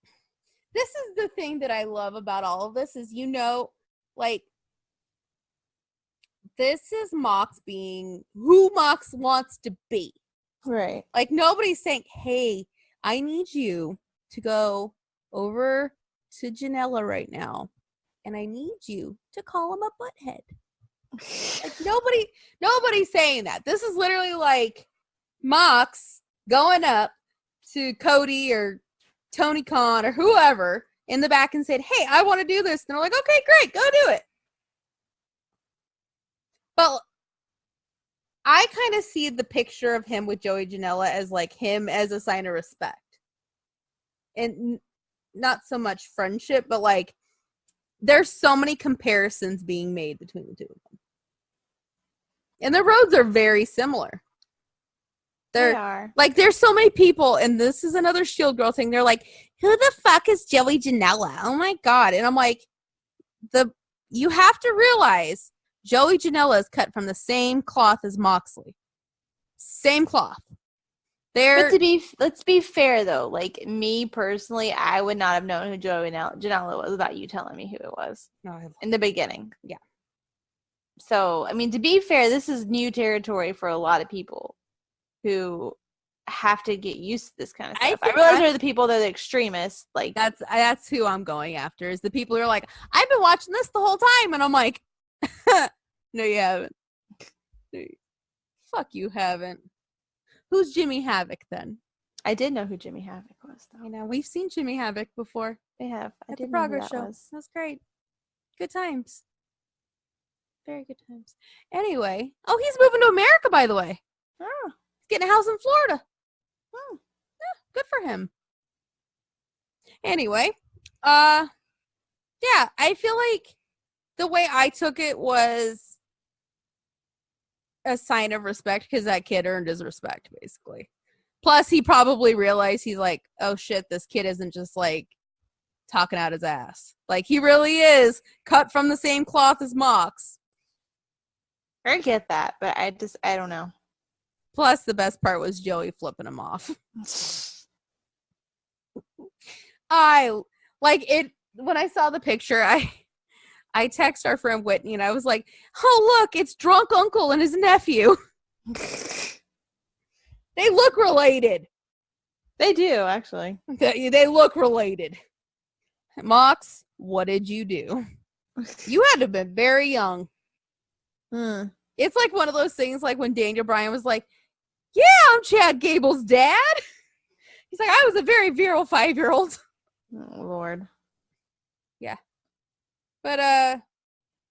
this is the thing that I love about all of this is, like, this is Mox being who Mox wants to be. Right. Like, nobody's saying, hey, I need you to go over to Janela right now, and I need you to call him a butthead. Like, nobody's saying that. This is literally like Mox going up to Cody or Tony Khan or whoever in the back and said, hey, I want to do this. And they're like, okay, great, go do it. But I kind of see the picture of him with Joey Janela as like him as a sign of respect. And not so much friendship, but like there's so many comparisons being made between the two of them. And the roads are very similar. They are. Like, there's so many people, and this is another Shield Girl thing. They're like, who the fuck is Joey Janela? Oh my God. And I'm like, you have to realize Joey Janela is cut from the same cloth as Moxley. Same cloth. But let's be fair though. Like me personally, I would not have known who Joey Janela was without you telling me who it was in the beginning. Yeah. So I mean, to be fair, this is new territory for a lot of people who have to get used to this kind of stuff. I realize they're the people that are the extremists. Like that's who I'm going after. Is the people who are like, I've been watching this the whole time, and I'm like, no, you haven't. Fuck, you haven't. Who's Jimmy Havoc then? I did know who Jimmy Havoc was, though. I know we've seen Jimmy Havoc before. They have at the Progress show. That was great. Good times. Very good times. Anyway, he's moving to America, by the way. Oh, he's getting a house in Florida. Oh, yeah, good for him. Anyway, yeah, I feel like the way I took it was a sign of respect because that kid earned his respect, basically. Plus, he probably realized he's like, oh shit, this kid isn't just like talking out his ass. Like, he really is cut from the same cloth as Mox. I get that, but I don't know. Plus, the best part was Joey flipping him off. I like it when I saw the picture. I text our friend Whitney and I was like, oh, look, it's drunk uncle and his nephew. They look related. They do, actually. They look related. Mox, what did you do? You had to have been very young. It's like one of those things like when Daniel Bryan was like, yeah, I'm Chad Gable's dad. He's like, I was a very virile 5-year-old. Oh, Lord. Yeah. But,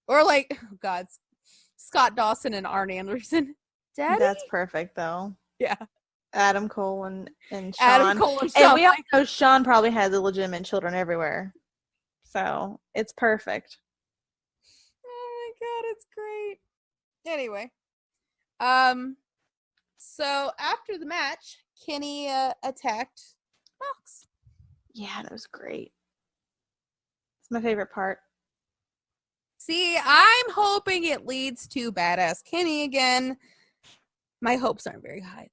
or like, oh God, Scott Dawson and Arn Anderson. Daddy? That's perfect, though. Yeah. Adam Cole and Shawn. Adam Cole and Shawn. And we all know Shawn probably has illegitimate children everywhere. So, it's perfect. Oh my God, it's great. Anyway. So, after the match, Kenny attacked Mox. Yeah, that was great. It's my favorite part. See, I'm hoping it leads to Badass Kenny again. My hopes aren't very high,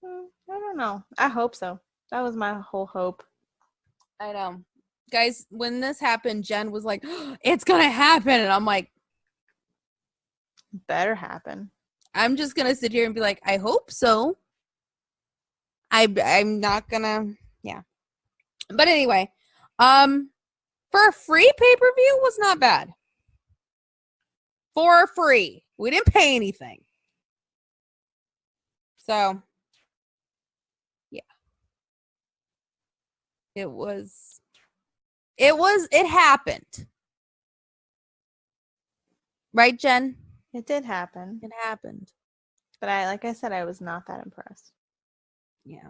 though. I don't know. I hope so. That was my whole hope. I know. Guys, when this happened, Jen was like, oh, it's going to happen. And I'm like, better happen. I'm just going to sit here and be like, I hope so. I'm not going to, yeah. But anyway, for a free pay-per-view was not bad. For free. We didn't pay anything. So, yeah. It happened. Right, Jen? It did happen. It happened. But like I said, I was not that impressed. Yeah.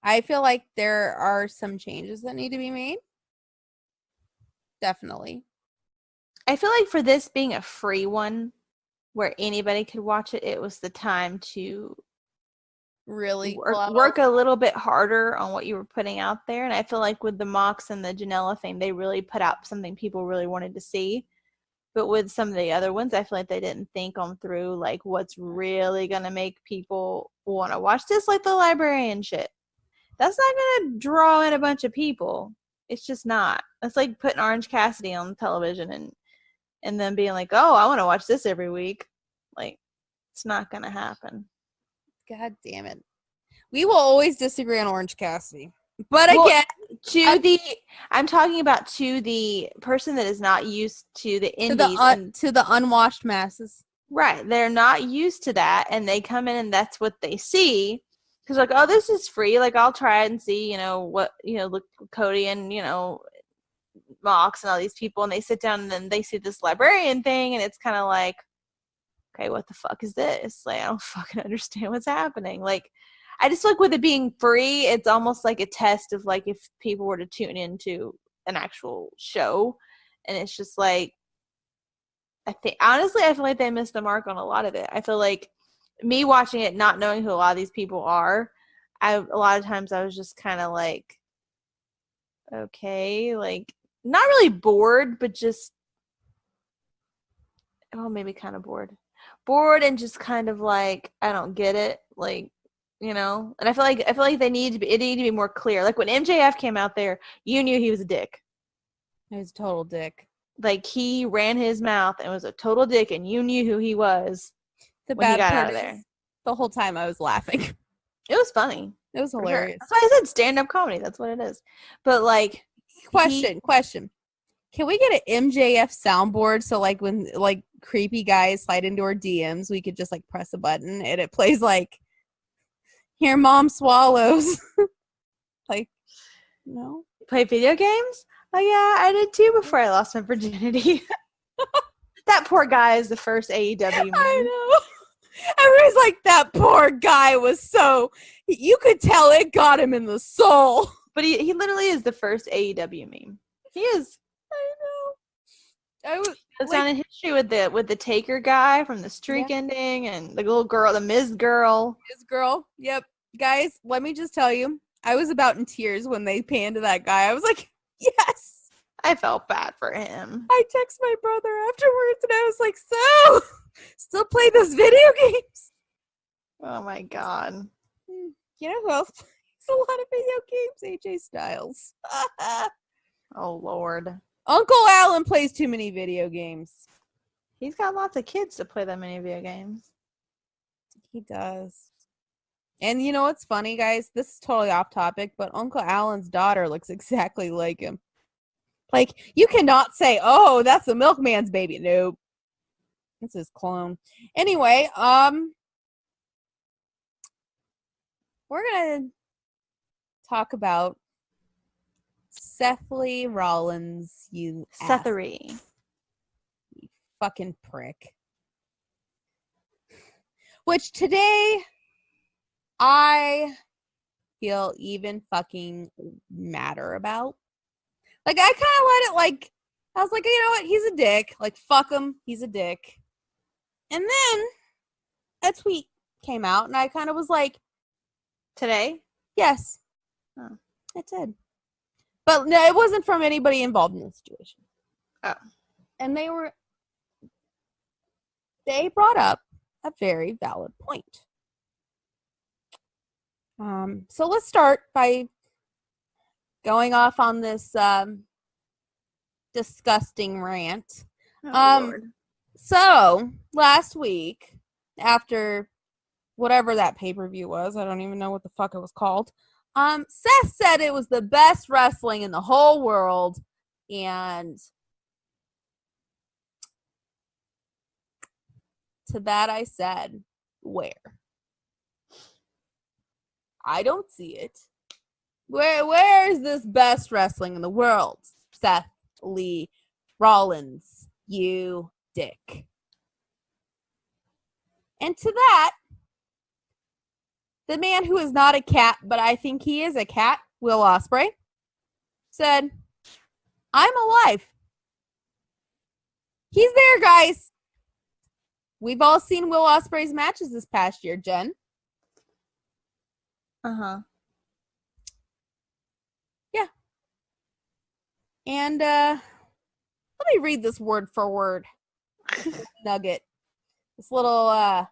I feel like there are some changes that need to be made. Definitely. I feel like for this being a free one where anybody could watch it, it was the time to really work a little bit harder on what you were putting out there. And I feel like with the Mox and the Janela thing, they really put out something people really wanted to see. But with some of the other ones, I feel like they didn't think on through like what's really going to make people want to watch this, like the librarian shit. That's not going to draw in a bunch of people. It's just not. It's like putting Orange Cassidy on television and then being like, oh, I want to watch this every week. Like, it's not going to happen. God damn it. We will always disagree on Orange Cassidy. But again, I'm talking about to the person that is not used to the indies. To the unwashed masses. Right. They're not used to that, and they come in and that's what they see. Because like, oh, this is free. Like, I'll try it and see, look, Cody and, Mox and all these people, and they sit down and then they see this librarian thing, and it's kind of like, okay, what the fuck is this? Like, I don't fucking understand what's happening. Like, I just feel like with it being free, it's almost like a test of like if people were to tune into an actual show, and it's just like I feel like they missed the mark on a lot of it. I feel like me watching it, not knowing who a lot of these people are, a lot of times I was just kind of like, okay, like not really bored, but just maybe kind of bored and just kind of like I don't get it, like, you know. And I feel like it needed to be more clear. Like when MJF came out there, you knew he was a dick. He was a total dick. Like he ran his mouth and was a total dick, and you knew who he was. The when he bad got part out of is, there, the whole time I was laughing. it was funny. It was For hilarious. sure. That's why I said stand-up comedy. That's what it is. But like, Question. Can we get an MJF soundboard so like when like creepy guys slide into our DMs, we could just like press a button and it plays like "Here Mom Swallows." Like, no. play video games? Oh yeah, I did too before I lost my virginity. That poor guy is the first AEW meme. I know. Everybody's like, that poor guy was so. You could tell it got him in the soul. But he literally is the first AEW meme. He is. I know. Goes down in history with the Taker guy from the streak ending, and the little girl, the Miz girl. His girl. Yep. Guys, let me just tell you, I was about in tears when they panned to that guy. I was like, yes. I felt bad for him. I texted my brother afterwards and I was like, so, still play those video games? Oh my god. You know who else plays a lot of video games? AJ Styles. Oh lord. Uncle Alan plays too many video games. He's got lots of kids to play that many video games. He does. And you know what's funny, guys? This is totally off topic, but Uncle Alan's daughter looks exactly like him. Like, you cannot say, oh, that's the milkman's baby. Nope. It's his clone. Anyway, we're going to talk about Seth Rollins, you Sethery. You fucking prick. Which today, I feel even fucking madder about. Like, I kind of let it, like, I was like, you know what? He's a dick. Like, fuck him. He's a dick. And then a tweet came out, and I kind of was like, Today? yes. Oh. It did. But no, it wasn't from anybody involved in the situation. Oh. And they brought up a very valid point. So let's start by going off on this disgusting rant. Lord. So last week, after whatever that pay-per-view was, I don't even know what the fuck it was called. Seth said it was the best wrestling in the whole world, and to that I said, where? I don't see it. Where is this best wrestling in the world? Seth Rollins, you dick. And to that, the man who is not a cat, but I think he is a cat, Will Ospreay, said, I'm alive. He's there, guys. We've all seen Will Ospreay's matches this past year, Jen. Uh-huh. Yeah. And let me read this word for word. Nugget. This little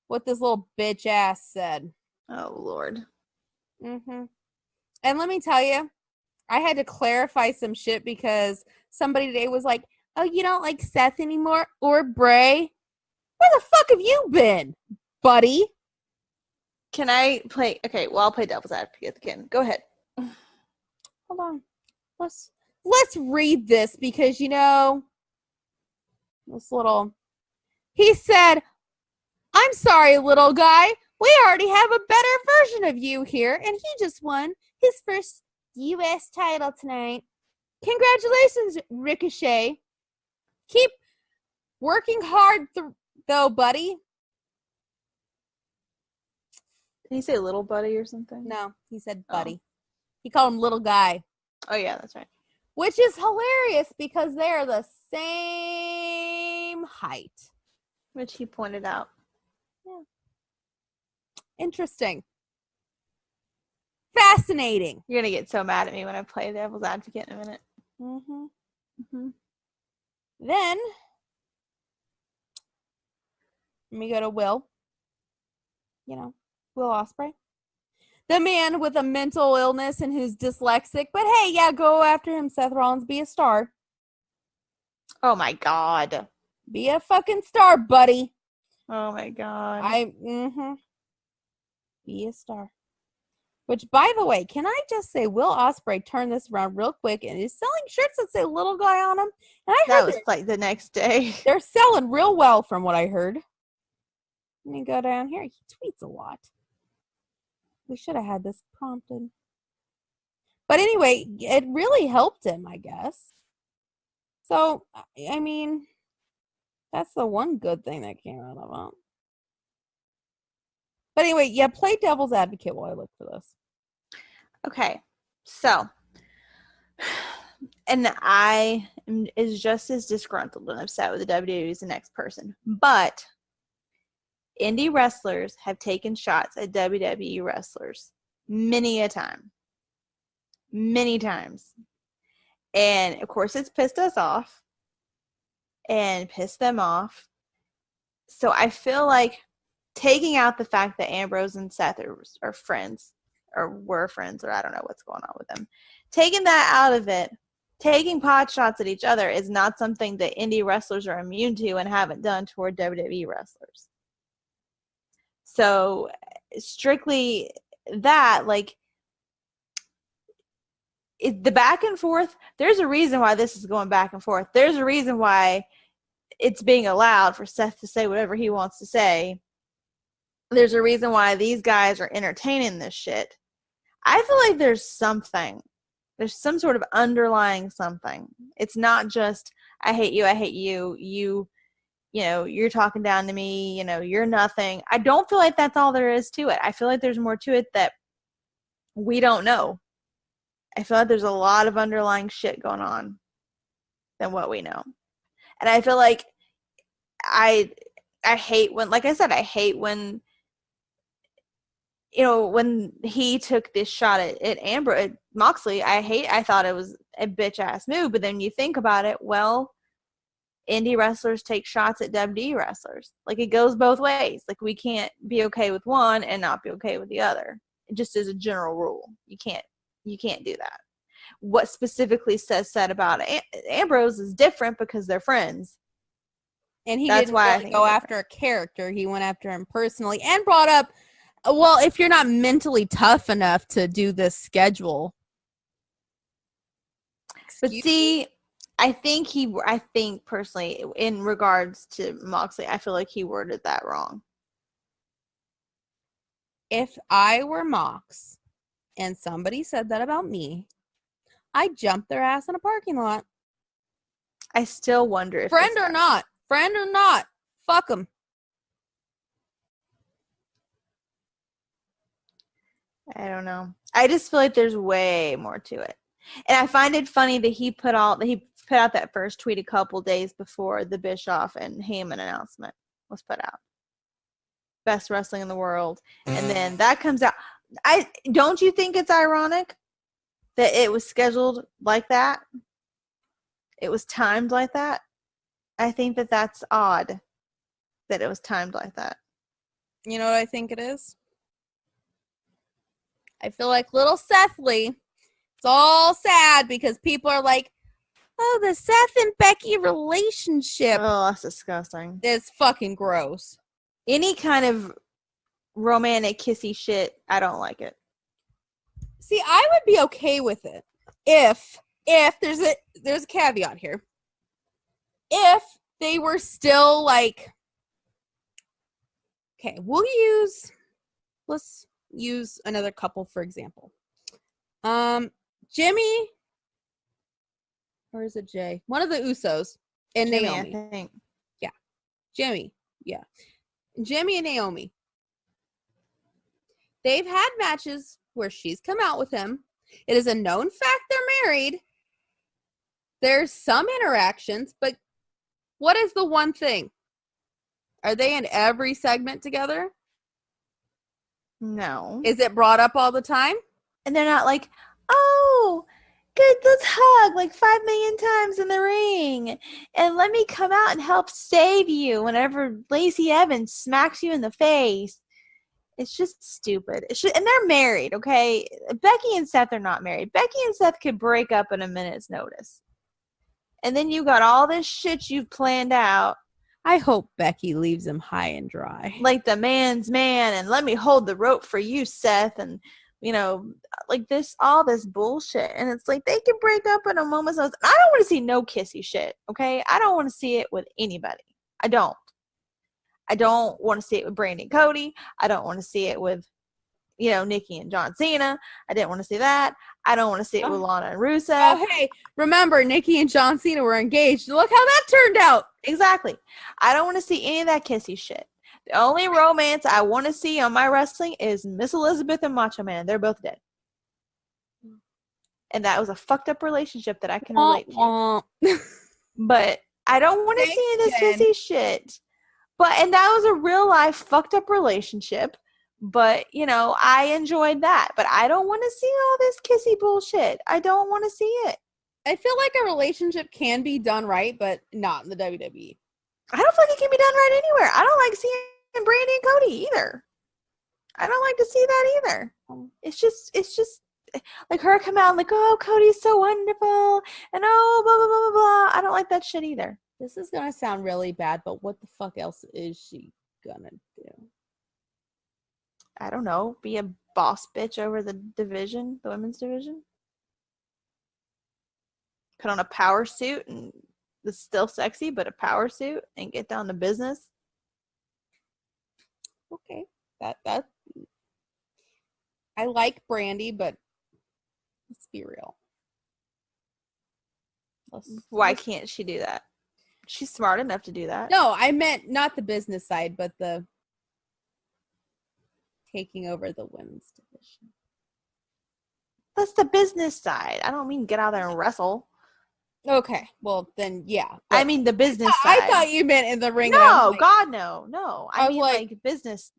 what this little bitch ass said. Oh Lord. Mm-hmm. And let me tell you, I had to clarify some shit because somebody today was like, oh, you don't like Seth anymore or Bray? Where the fuck have you been, buddy? Can I play? Okay, well, I'll play devil's advocate again. Go ahead. Hold on. Let's read this because, you know, this little... He said, I'm sorry, little guy. We already have a better version of you here, and he just won his first U.S. title tonight. Congratulations, Ricochet. Keep working hard, though, buddy. Did he say little buddy or something? No, he said Oh. buddy. He called him little guy, Oh yeah, that's right. which is hilarious because they're the same height. Which he pointed out. Interesting. Fascinating. You're gonna get so mad at me when I play devil's advocate in a minute. Mm-hmm. Mm-hmm. Then, let me go to Will. Will Ospreay. The man with a mental illness and who's dyslexic. But hey, yeah, go after him, Seth Rollins. Be a star. Oh my god. Be a fucking star, buddy. Oh my god. Be a star. Which, by the way, can I just say, Will Ospreay turned this around real quick and is selling shirts that say little guy on them. And I that heard was like the next day. they're selling real well from what I heard. Let me go down here. He tweets a lot. We should have had this prompted. But anyway, it really helped him, I guess. So, I mean, that's the one good thing that came out of it. But anyway, yeah, play devil's advocate while I look for this. Okay, so, and I is just as disgruntled and upset with the WWE as the next person, but indie wrestlers have taken shots at WWE wrestlers many times, and of course it's pissed us off and pissed them off. So I feel like taking out the fact that Ambrose and Seth are friends, or were friends, or I don't know what's going on with them. Taking that out of it, taking pot shots at each other is not something that indie wrestlers are immune to and haven't done toward WWE wrestlers. So strictly that, like, the back and forth, there's a reason why this is going back and forth. There's a reason why it's being allowed for Seth to say whatever he wants to say. There's a reason why these guys are entertaining this shit. I feel like there's something. There's some sort of underlying something. It's not just, I hate you, you're talking down to me, you're nothing. I don't feel like that's all there is to it. I feel like there's more to it that we don't know. I feel like there's a lot of underlying shit going on than what we know. And I feel like I hate when, like I said, I hate when, when he took this shot at Moxley, I thought it was a bitch ass move. But then you think about it, well, indie wrestlers take shots at WWE wrestlers. Like, it goes both ways. Like, we can't be okay with one and not be okay with the other. It just is a general rule. You can't do that. What specifically said about Ambrose is different because they're friends. And he That's didn't why I really think go it's after a character. He went after him personally and brought up, well, if you're not mentally tough enough to do this schedule. But see, I think personally, in regards to Moxley, I feel like he worded that wrong. If I were Mox and somebody said that about me, I'd jump their ass in a parking lot. I still wonder if Friend or not, fuck them. I don't know. I just feel like there's way more to it. And I find it funny that he put out that first tweet a couple days before the Bischoff and Heyman announcement was put out. Best wrestling in the world. And then that comes out. Don't you think it's ironic that it was scheduled like that? It was timed like that? I think that that's odd that it was timed like that. You know what I think it is? I feel like little Seth Lee, it's all sad because people are like, oh, the Seth and Becky relationship Oh, that's disgusting. is fucking gross. Any kind of romantic kissy shit, I don't like it. See, I would be okay with it if there's a caveat here. If they were still like, okay, let's use another couple for example. Jimmy, or is it Jay? One of the Usos and Jimmy, Naomi. I think. Jimmy, yeah. Jimmy and Naomi. they've had matches where she's come out with him. It is a known fact they're married. There's some interactions, but what is the one thing? Are they in every segment together? No. Is it brought up all the time? And they're not like, oh, good, let's hug like 5 million times in the ring. And let me come out and help save you whenever Lacey Evans smacks you in the face. It's just stupid. And they're married, okay? Becky and Seth are not married. Becky and Seth could break up in a minute's notice. And then you got all this shit you've planned out. I hope Becky leaves him high and dry. Like the man's man, and let me hold the rope for you, Seth, and you know, like this, all this bullshit. And it's like they can break up in a moment's notice. I don't want to see no kissy shit, okay? I don't want to see it with anybody. I don't want to see it with Brandy and Cody. I don't want to see it with, you know, Nikki and John Cena. I didn't want to see that. I don't want to see it with Lana and Rusev. Oh, hey, remember, Nikki and John Cena were engaged. Look how that turned out. Exactly. I don't want to see any of that kissy shit. The only romance I want to see on my wrestling is Miss Elizabeth and Macho Man. They're both dead. And that was a fucked up relationship that I can relate to. But I don't want to see this kissy shit. And that was a real life fucked up relationship. But, you know, I enjoyed that. But I don't want to see all this kissy bullshit. I don't want to see it. I feel like a relationship can be done right, but not in the WWE. I don't feel like it can be done right anywhere. I don't like seeing Brandy and Cody either. I don't like to see that either. It's just like her come out and like, oh, Cody's so wonderful. And oh, blah, blah, blah, blah, blah. I don't like that shit either. This is going to sound really bad, but what the fuck else is she going to do? I don't know. Be a boss bitch over the division, the women's division. Put on a power suit and it's still sexy, but a power suit and get down to business. Okay. That I like Brandy, but let's be real. Why can't she do that? She's smart enough to do that. No, I meant not the business side, but the taking over the women's division. That's the business side. I don't mean get out there and wrestle. Okay, well then, yeah. I mean the business side. I thought you meant in the ring. No, like, God, no. I mean like business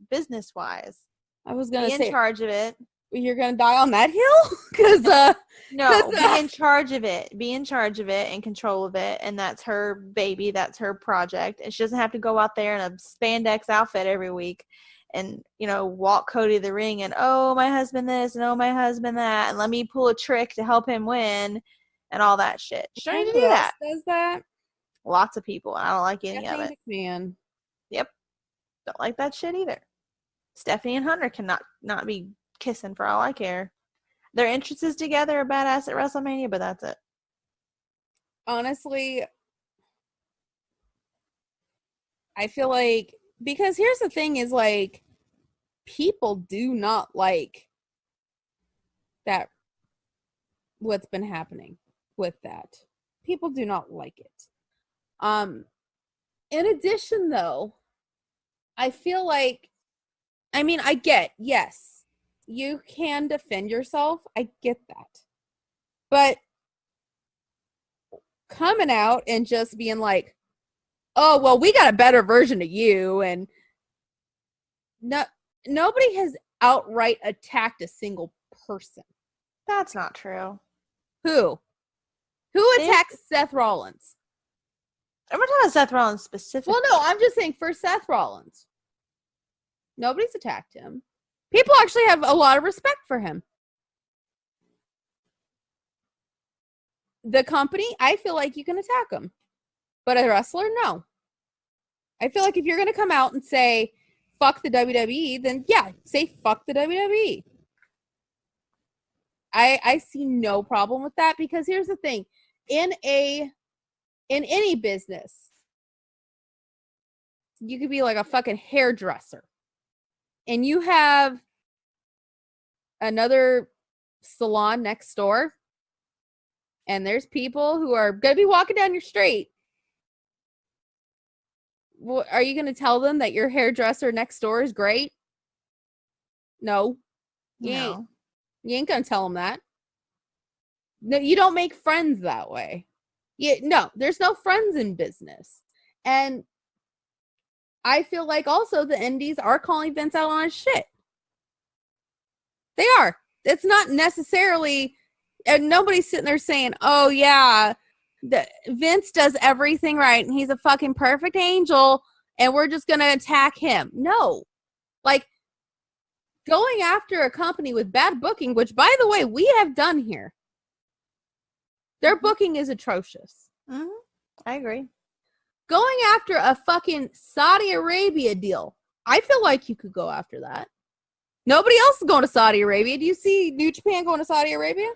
wise. I was gonna be say in charge of it. You're gonna die on that hill, because no, be in charge of it. Be in charge of it and control of it, and that's her baby. That's her project, and she doesn't have to go out there in a spandex outfit every week, and you know walk Cody to the ring and oh my husband this and oh my husband that, and let me pull a trick to help him win. And all that shit. She don't need to do that. Does that? Lots of people. I don't like any of it. Man. Yep. Don't like that shit either. Stephanie and Hunter cannot not be kissing for all I care. Their entrances together are badass at WrestleMania, but that's it. Honestly, I feel like, because here's the thing is like, people do not like that, what's been happening with that. People do not like it. In addition, though, I feel like, I mean, I get, yes, you can defend yourself. I get that. But coming out and just being like, oh, well, we got a better version of you, and nobody has outright attacked a single person. That's not true. Who attacked Seth Rollins? I'm not talking about Seth Rollins specifically. Well, no, I'm just saying for Seth Rollins. Nobody's attacked him. People actually have a lot of respect for him. The company, I feel like you can attack him. But a wrestler, no. I feel like if you're going to come out and say, fuck the WWE, then yeah, say fuck the WWE. I see no problem with that, because here's the thing. In any business, you could be like a fucking hairdresser, and you have another salon next door, and there's people who are going to be walking down your street. Well, are you going to tell them that your hairdresser next door is great? No. No. You ain't gonna tell him that. No, you don't make friends that way. No, there's no friends in business. And I feel like also the indies are calling Vince out on his shit. They are. It's not necessarily, and nobody's sitting there saying, oh yeah, Vince does everything right and he's a fucking perfect angel and we're just going to attack him. No. Like, going after a company with bad booking, which by the way, we have done here. Their booking is atrocious. Mm-hmm. I agree. Going after a fucking Saudi Arabia deal, I feel like you could go after that. Nobody else is going to Saudi Arabia. Do you see New Japan going to Saudi Arabia?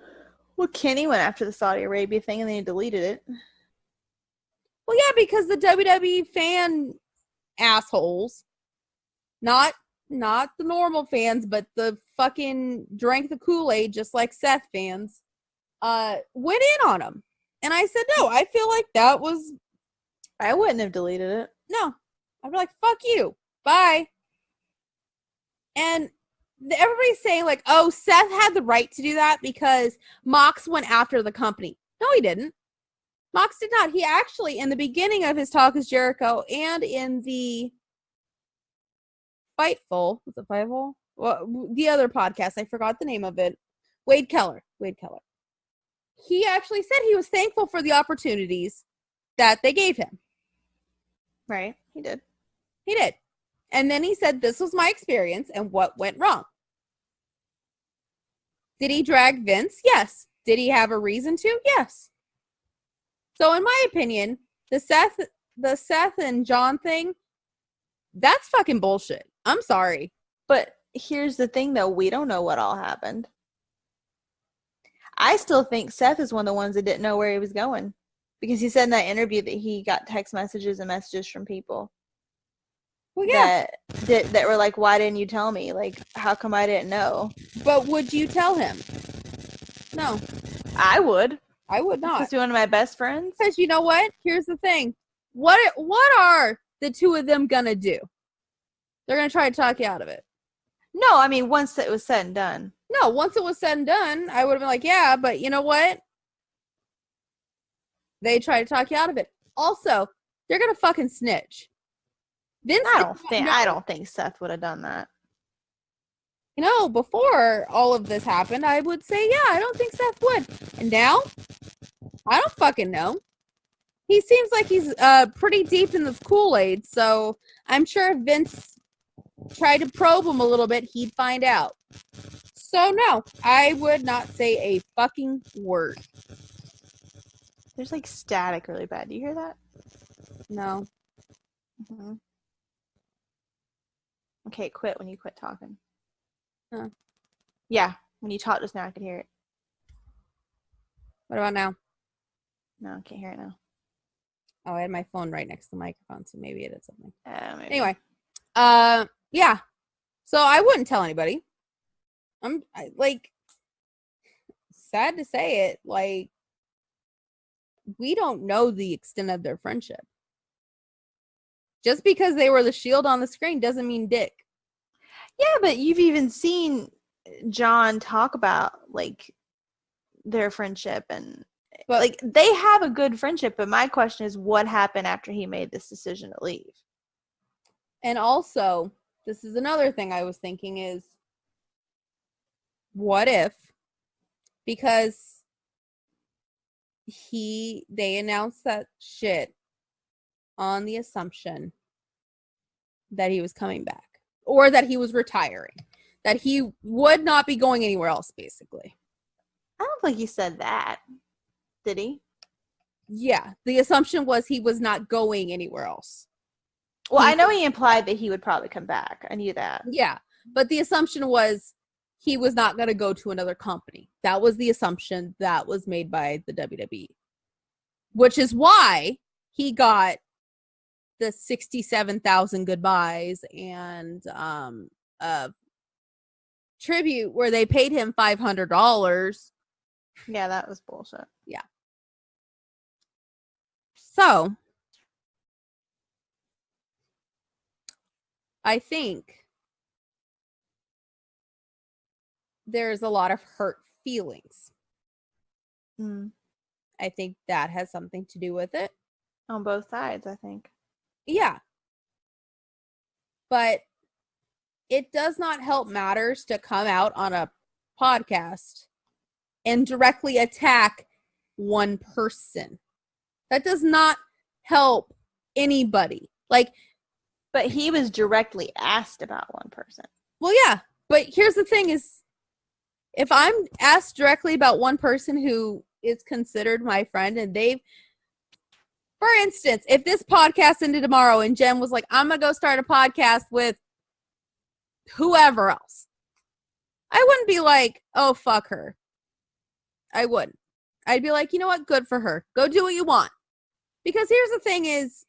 Well, Kenny went after the Saudi Arabia thing and then he deleted it. Well, yeah, because the WWE fan assholes, not the normal fans, but the fucking drank the Kool-Aid just like Seth fans, went in on him. And I said, no, I feel like that was... I wouldn't have deleted it. No. I'd be like, fuck you. Bye. And everybody's saying like, oh, Seth had the right to do that because Mox went after the company. No, he didn't. Mox did not. He actually, in the beginning of his Talk is Jericho and in the Fightful, was it Fightful? Well, the other podcast, I forgot the name of it. Wade Keller. He actually said he was thankful for the opportunities that they gave him. Right. He did. He did. And then he said, this was my experience and what went wrong. Did he drag Vince? Yes. Did he have a reason to? Yes. So in my opinion, the Seth and John thing, that's fucking bullshit. I'm sorry. But here's the thing, though. We don't know what all happened. I still think Seth is one of the ones that didn't know where he was going. Because he said in that interview that he got text messages and messages from people. Well, yeah. That were like, why didn't you tell me? Like, how come I didn't know? But would you tell him? No. I would. I would not. He's one of my best friends. Because you know what? Here's the thing. What are the two of them gonna do? They're gonna try to talk you out of it. No, I mean, once it was said and done. No, once it was said and done, I would have been like, yeah, but you know what? They try to talk you out of it. Also, they're gonna fucking snitch. Vince, I don't think Seth would have done that. You know, before all of this happened, I would say, yeah, I don't think Seth would. And now, I don't fucking know. He seems like he's pretty deep in the Kool-Aid, so I'm sure if Vince tried to probe him a little bit, he'd find out. So no, I would not say a fucking word. There's like static really bad. Do you hear that? No. Mm-hmm. Okay, quit when you quit talking. Huh. Yeah, when you talked just now, I could hear it. What about now? No, I can't hear it now. Oh, I had my phone right next to the microphone, so maybe it is something. Maybe. Anyway, yeah. So I wouldn't tell anybody. Sad to say it, like, we don't know the extent of their friendship. Just because they were the Shield on the screen doesn't mean dick. Yeah, but you've even seen John talk about, like, their friendship and, but like, they have a good friendship, but my question is, what happened after he made this decision to leave? And also, this is another thing I was thinking is, what if, because they announced that shit on the assumption that he was coming back or that he was retiring, that he would not be going anywhere else, basically. I don't think he said that. Did he? Yeah, the assumption was he was not going anywhere else. Well, I know he implied that he would probably come back. I knew that. Yeah, but the assumption was he was not going to go to another company. That was the assumption that was made by the WWE, which is why he got the 67,000 goodbyes and tribute where they paid him $500. Yeah, that was bullshit. Yeah. So, I think there's a lot of hurt feelings. Mm. I think that has something to do with it. On both sides, I think. Yeah. But it does not help matters to come out on a podcast and directly attack one person. That does not help anybody. Like, but he was directly asked about one person. Well, yeah. But here's the thing is, if I'm asked directly about one person who is considered my friend and they've, for instance, if this podcast ended tomorrow and Jen was like, I'm going to go start a podcast with whoever else, I wouldn't be like, oh, fuck her. I wouldn't. I'd be like, you know what? Good for her. Go do what you want. Because here's the thing is,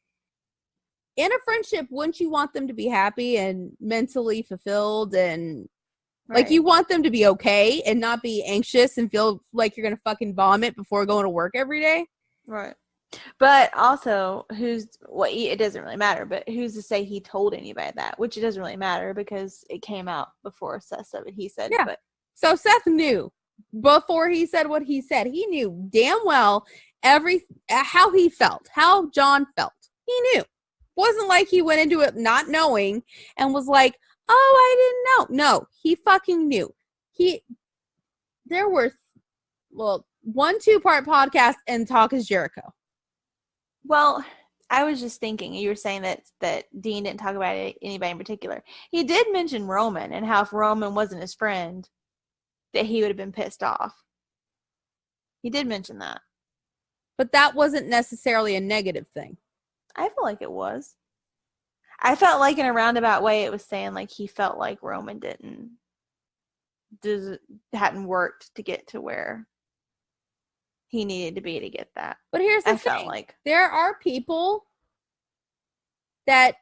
in a friendship, wouldn't you want them to be happy and mentally fulfilled and like you want them to be okay and not be anxious and feel like you're going to fucking vomit before going to work every day? Right. But also, it doesn't really matter, but who's to say he told anybody that? Which it doesn't really matter because it came out before Seth said what he said. Yeah. But so Seth knew before he said what he said. He knew damn well how he felt, how Jon felt. He knew. Wasn't like he went into it not knowing and was like, oh, I didn't know. No, he fucking knew. There were, 1-2-part podcast and Talk is Jericho. Well, I was just thinking, you were saying that Dean didn't talk about anybody in particular. He did mention Roman and how if Roman wasn't his friend, that he would have been pissed off. He did mention that. But that wasn't necessarily a negative thing. I feel like it was. I felt like in a roundabout way it was saying like he felt like Roman hadn't worked to get to where he needed to be to get that. But here's the thing. Felt like there are people that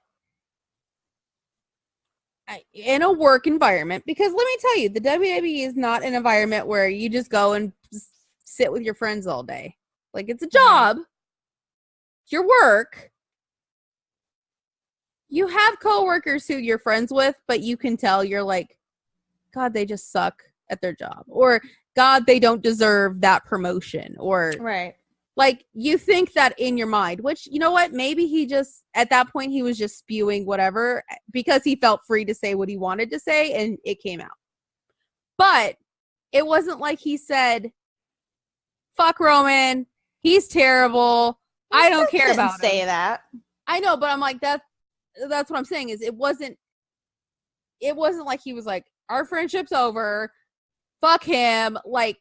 in a work environment, because let me tell you, the WWE is not an environment where you just go and sit with your friends all day. Like, it's a job. It's your work. You have coworkers who you're friends with, but you can tell you're like, God, they just suck at their job. Or, God, they don't deserve that promotion. Or, right. Like, you think that in your mind, which, you know what? Maybe he just, at that point, he was just spewing whatever because he felt free to say what he wanted to say, and it came out. But it wasn't like he said, fuck Roman. He's terrible. I don't care about him. Say that. I know, but I'm like, that's what I'm saying is it wasn't like he was like, our friendship's over. Fuck him. Like,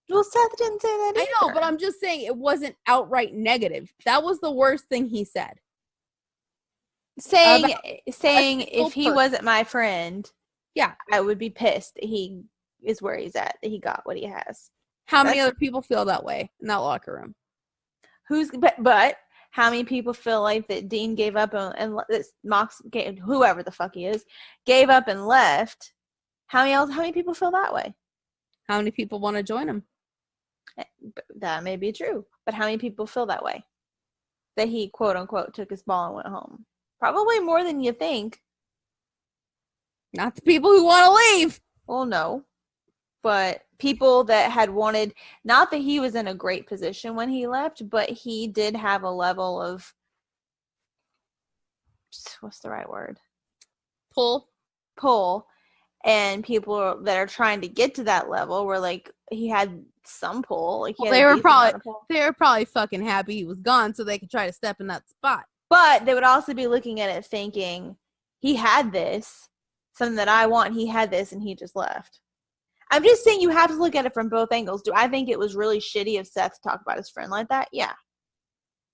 well, Seth didn't say that either. I know, but I'm just saying it wasn't outright negative. That was the worst thing he said. Saying if he wasn't my friend, yeah, I would be pissed that he is where he's at, that he got what he has. How many other people feel that way in that locker room? But how many people feel like that Dean gave up and Moxley, whoever the fuck he is, gave up and left? How many people feel that way? How many people want to join him? That may be true, but how many people feel that way? That he quote unquote took his ball and went home. Probably more than you think. Not the people who want to leave. Well, no. But people that had wanted, not that he was in a great position when he left, but he did have a level of, what's the right word? Pull. And people that are trying to get to that level were like, he had some pull. Like they were probably fucking happy he was gone so they could try to step in that spot. But they would also be looking at it thinking, he had this, something that I want, he had this, and he just left. I'm just saying you have to look at it from both angles. Do I think it was really shitty of Seth to talk about his friend like that? Yeah.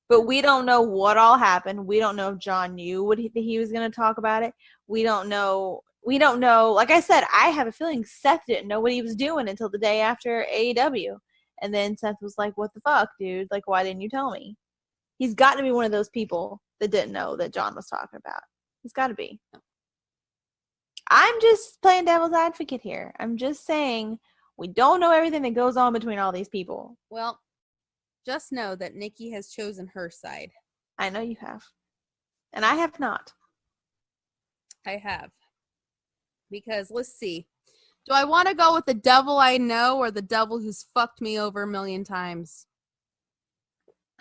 But we don't know what all happened. We don't know if Jon knew what he was going to talk about it. We don't know. Like I said, I have a feeling Seth didn't know what he was doing until the day after AEW. And then Seth was like, what the fuck, dude? Like, why didn't you tell me? He's got to be one of those people that didn't know that Jon was talking about. He's got to be. I'm just playing devil's advocate here. I'm just saying we don't know everything that goes on between all these people. Well, just know that Nikki has chosen her side. I know you have. And I have not. I have. Because, let's see. Do I want to go with the devil I know or the devil who's fucked me over a million times?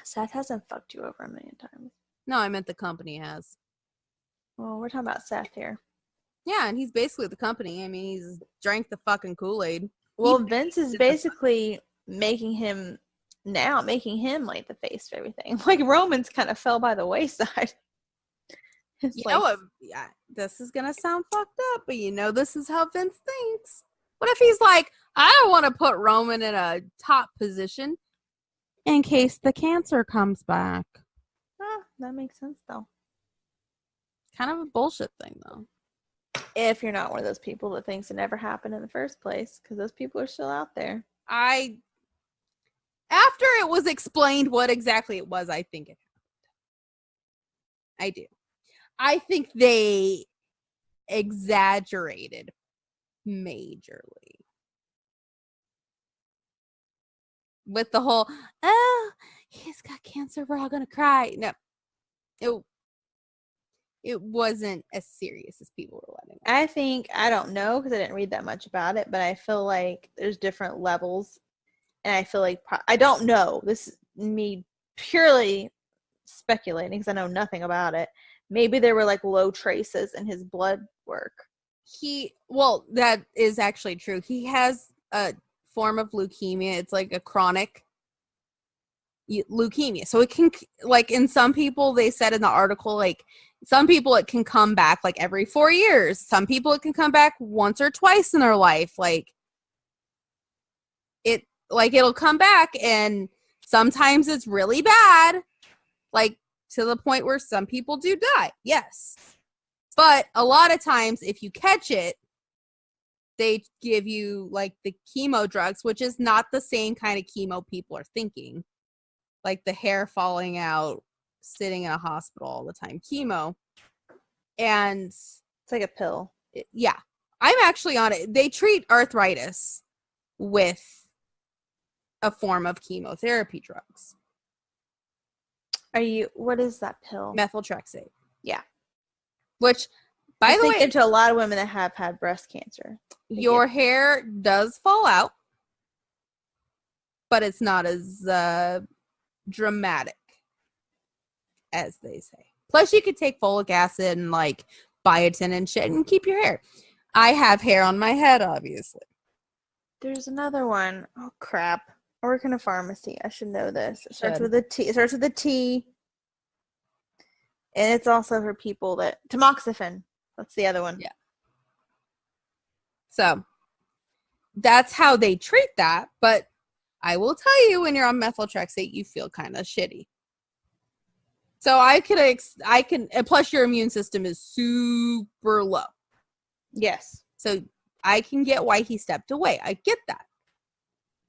Seth hasn't fucked you over a million times. No, I meant the company has. Well, we're talking about Seth here. Yeah, and he's basically the company. I mean, he's drank the fucking Kool-Aid. Well, Vince is basically making him like the face of everything. Like Roman's kind of fell by the wayside. It's You like, know what? Yeah, this is gonna sound fucked up, but this is how Vince thinks. What if he's like, I don't want to put Roman in a top position in case the cancer comes back. that makes sense though. Kind of a bullshit thing, though. If you're not one of those people that thinks it never happened in the first place, because those people are still out there. After it was explained what exactly it was, I think it happened. I do. I think they exaggerated majorly. With the whole, oh, he's got cancer, we're all gonna cry. No. It wasn't as serious as people were letting on. I don't know because I didn't read that much about it, but I feel like there's different levels. And I feel like, I don't know. This is me purely speculating because I know nothing about it. Maybe there were like low traces in his blood work. That is actually true. He has a form of leukemia. It's like a chronic leukemia. So it can, like in some people, they said in the article, like some people it can come back like every 4 years. Some people it can come back once or twice in their life. It'll come back and sometimes it's really bad. Like to the point where some people do die. Yes. But a lot of times if you catch it, they give you like the chemo drugs, which is not the same kind of chemo people are thinking. Like the hair falling out, sitting in a hospital all the time, chemo. And it's like a pill. Yeah. I'm actually on it. They treat arthritis with a form of chemotherapy drugs. What is that pill? Methotrexate. Yeah. Which, by the way, to a lot of women that have had breast cancer. Your hair does fall out, but it's not as dramatic as they say. Plus, you could take folic acid and like biotin and shit and keep your hair. I have hair on my head, obviously. There's another one. Oh crap! I work in a pharmacy. I should know this. It starts with a T. It starts with a T. And it's also for people that tamoxifen. That's the other one. Yeah. So that's how they treat that. But I will tell you, when you're on methotrexate, you feel kind of shitty. So I can, and plus your immune system is super low. Yes. So I can get why he stepped away. I get that.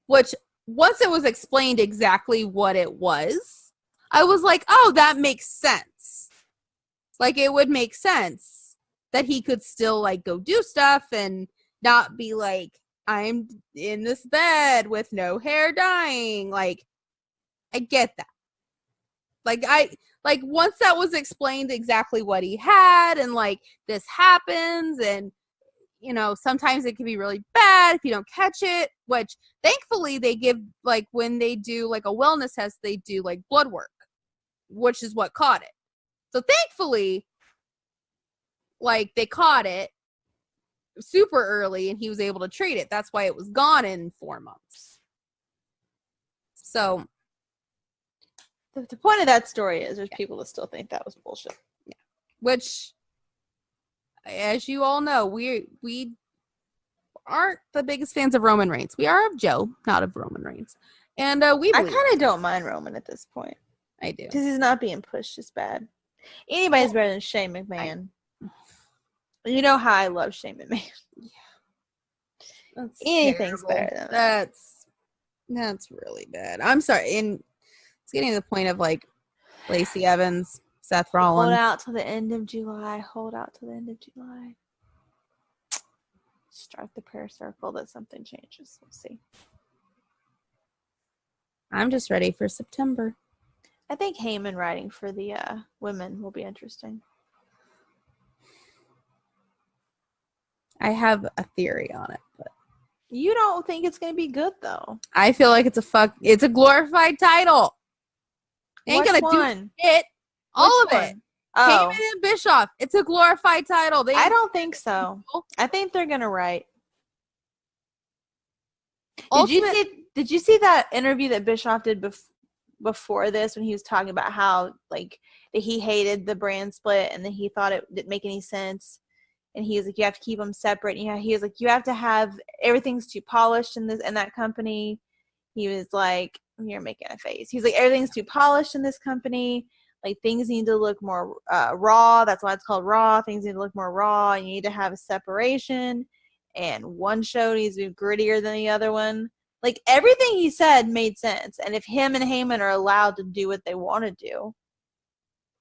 Which, once it was explained exactly what it was, I was like, oh, that makes sense. Like, it would make sense that he could still, like, go do stuff and not be like, I'm in this bed with no hair dying. Like, I get that. Like, once that was explained exactly what he had and, like, this happens and, you know, sometimes it can be really bad if you don't catch it, which thankfully they give, like, when they do, like, a wellness test, they do, like, blood work, which is what caught it. So thankfully, like, they caught it super early and he was able to treat it. That's why it was gone in 4 months. So the point of that story is there's people that still think that was bullshit. Yeah. Which, as you all know, we aren't the biggest fans of Roman Reigns. We are of Joe, not of Roman Reigns. And I kind of don't mind Roman at this point. I do. Because he's not being pushed as bad. Anybody's better than Shane McMahon. You know how I love Shane McMahon. That's Anything's terrible. better than that. That's really bad. I'm sorry. And it's getting to the point of, like, Lacey Evans, Seth Rollins. Hold out till the end of July. Start the prayer circle that something changes. We'll see. I'm just ready for September. I think Heyman writing for the women will be interesting. I have a theory on it, but You don't think it's gonna be good though? I feel like it's a glorified title. Ain't Which gonna one? do it. All Which of it. one? Oh, Heyman and Bischoff. It's a glorified title. I don't think so. I think they're gonna write. Did you see that interview that Bischoff did before this when he was talking about how like that he hated the brand split and that he thought it didn't make any sense, and he was like, you have to keep them separate. And he was like, you have to have everything's too polished in that company. He was like, you're making a face. He's like, everything's too polished in this company. Like things need to look more raw. That's why it's called Raw. Things need to look more raw. You need to have a separation, and one show needs to be grittier than the other one. Like everything he said made sense. And if him and Heyman are allowed to do what they want to do,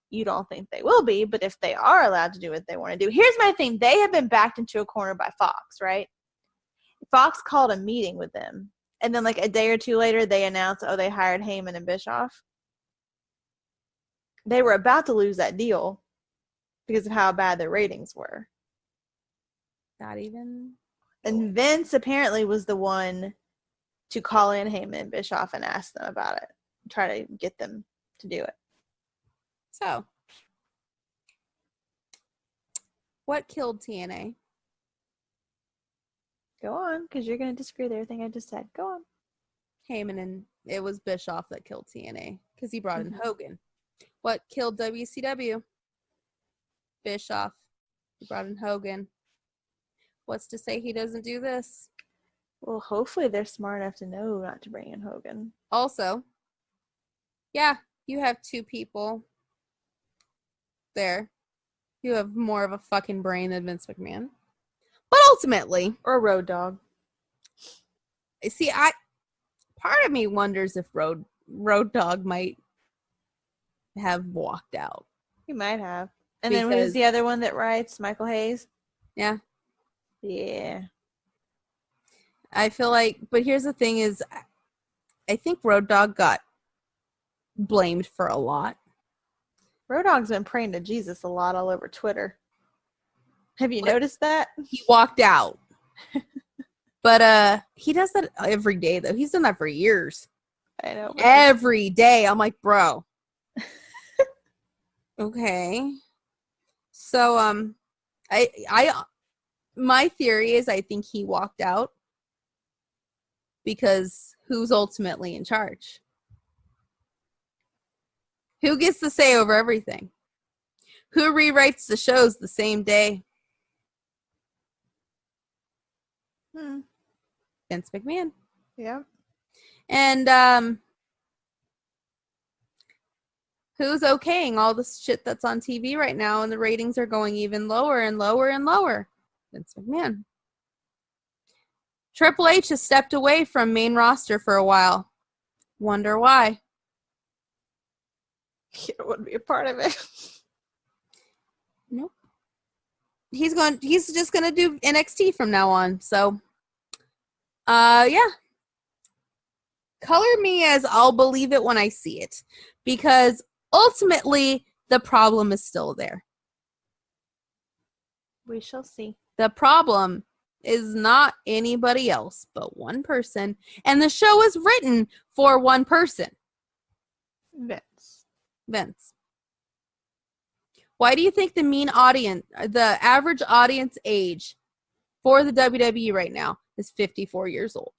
you don't think they will be, but if they are allowed to do what they want to do, here's my thing. They have been backed into a corner by Fox, right? Fox called a meeting with them. And then like a day or two later, they announced, oh, they hired Heyman and Bischoff. They were about to lose that deal because of how bad their ratings were. Not even. And Vince apparently was the one to call in Heyman and Bischoff and ask them about it. Try to get them to do it. So, what killed TNA? Go on, because you're going to disagree with everything I just said. Go on. Heyman, and it was Bischoff that killed TNA because he brought in Hogan. What killed WCW? Bischoff. He brought in Hogan. What's to say he doesn't do this? Well, hopefully they're smart enough to know not to bring in Hogan. Also, yeah, you have two people there. You have more of a fucking brain than Vince McMahon. But ultimately, Or Road Dogg. see, part of me wonders if Road Dogg might have walked out. He might have. And then who's the other one that writes? Michael Hayes? Yeah. Yeah. I feel like, but here's the thing is, I think Road Dogg got blamed for a lot. Road Dogg's been praying to Jesus a lot all over Twitter. Have you noticed that? He walked out. But he does that every day, though. He's done that for years. I know. Every day. I'm like, bro. Okay. So, my theory is I think he walked out because who's ultimately in charge? Who gets the say over everything? Who rewrites the shows the same day? Vince McMahon. Yeah. And who's okaying all the shit that's on TV right now, and the ratings are going even lower and lower and lower? Vince McMahon. Triple H has stepped away from main roster for a while. Wonder why? He don't want to be a part of it. Nope. He's just gonna do NXT from now on. So, yeah. Color me as I'll believe it when I see it, because ultimately the problem is still there. We shall see. The problem is not anybody else but one person, and the show is written for one person. Vince. Why do you think the average audience age for the WWE right now is 54 years old?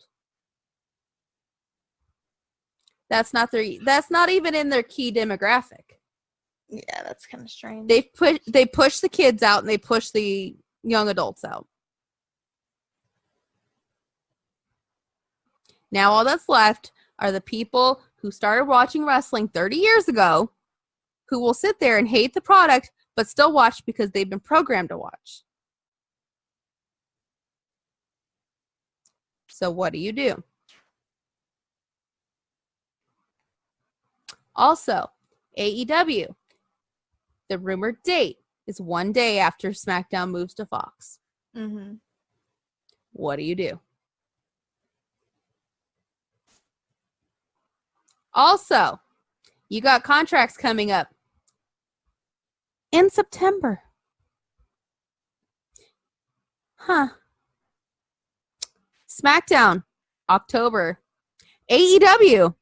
That's not even in their key demographic. Yeah, that's kind of strange. They push the kids out and they push the young adults out. Now all that's left are the people who started watching wrestling 30 years ago, who will sit there and hate the product but still watch because they've been programmed to watch. So what do? Also, AEW, the rumored date is one day after SmackDown moves to Fox. Mm-hmm. What do? Also, you got contracts coming up in September. Huh. SmackDown, October. AEW,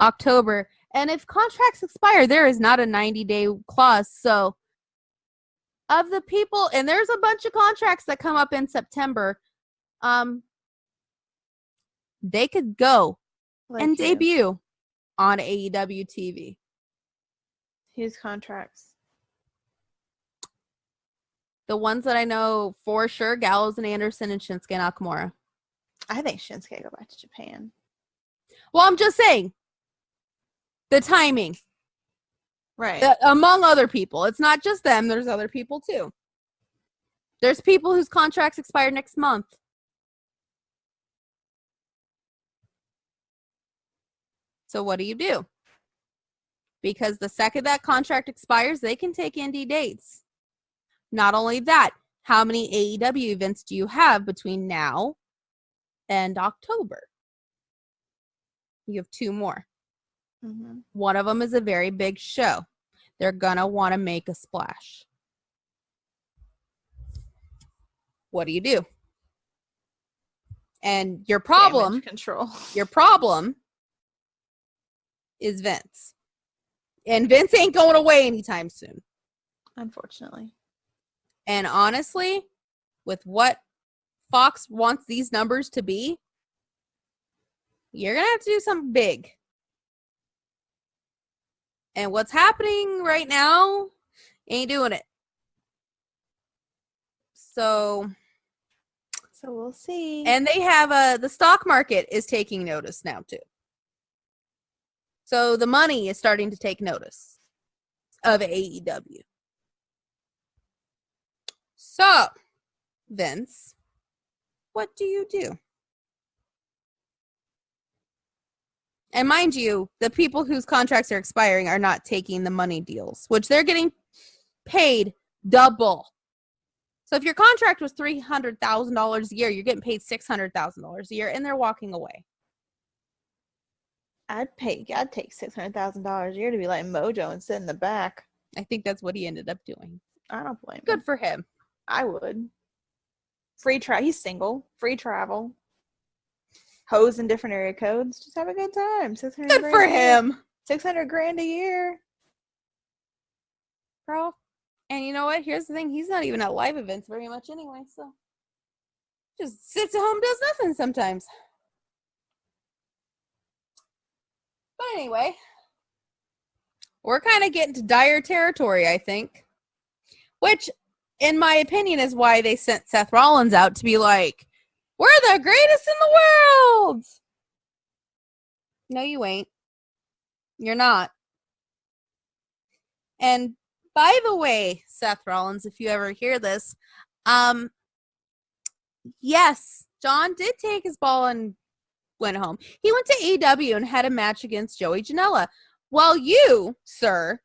October. And if contracts expire, there is not a 90-day clause. So, of the people, and there's a bunch of contracts that come up in September, they could go and debut on AEW TV. Whose contracts? The ones that I know for sure, Gallows and Anderson and Shinsuke Nakamura. I think Shinsuke go back to Japan. Well, I'm just saying the timing. Right. Among other people. It's not just them. There's other people too. There's people whose contracts expire next month. So what do you do? Because the second that contract expires, they can take indie dates. Not only that, how many AEW events do you have between now and October? You have 2 more. Mm-hmm. One of them is a very big show. They're going to want to make a splash. What do you do? And your problem, Damage control. your problem is Vince. And Vince ain't going away anytime soon. Unfortunately. And honestly, with what Fox wants these numbers to be, you're going to have to do something big. And what's happening right now ain't doing it. So we'll see. And they have the stock market is taking notice now too. So the money is starting to take notice of AEW. So, Vince, what do you do? And mind you, the people whose contracts are expiring are not taking the money deals, which they're getting paid double. So if your contract was $300,000 a year, you're getting paid $600,000 a year, and they're walking away. I'd take $600,000 a year to be like Mojo and sit in the back. I think that's what he ended up doing. I don't blame him. Good for him. I would. He's single. Free travel. Hoes in different area codes. Just have a good time. Good for him. $600,000 a year. Girl. And you know what? Here's the thing. He's not even at live events very much anyway, so just sits at home, does nothing sometimes. But anyway, we're kind of getting to dire territory, I think. Which, in my opinion, is why they sent Seth Rollins out to be like, we're the greatest in the world! No, you ain't. You're not. And by the way, Seth Rollins, if you ever hear this, yes, Jon did take his ball and went home. He went to AEW and had a match against Joey Janela. While you, sir,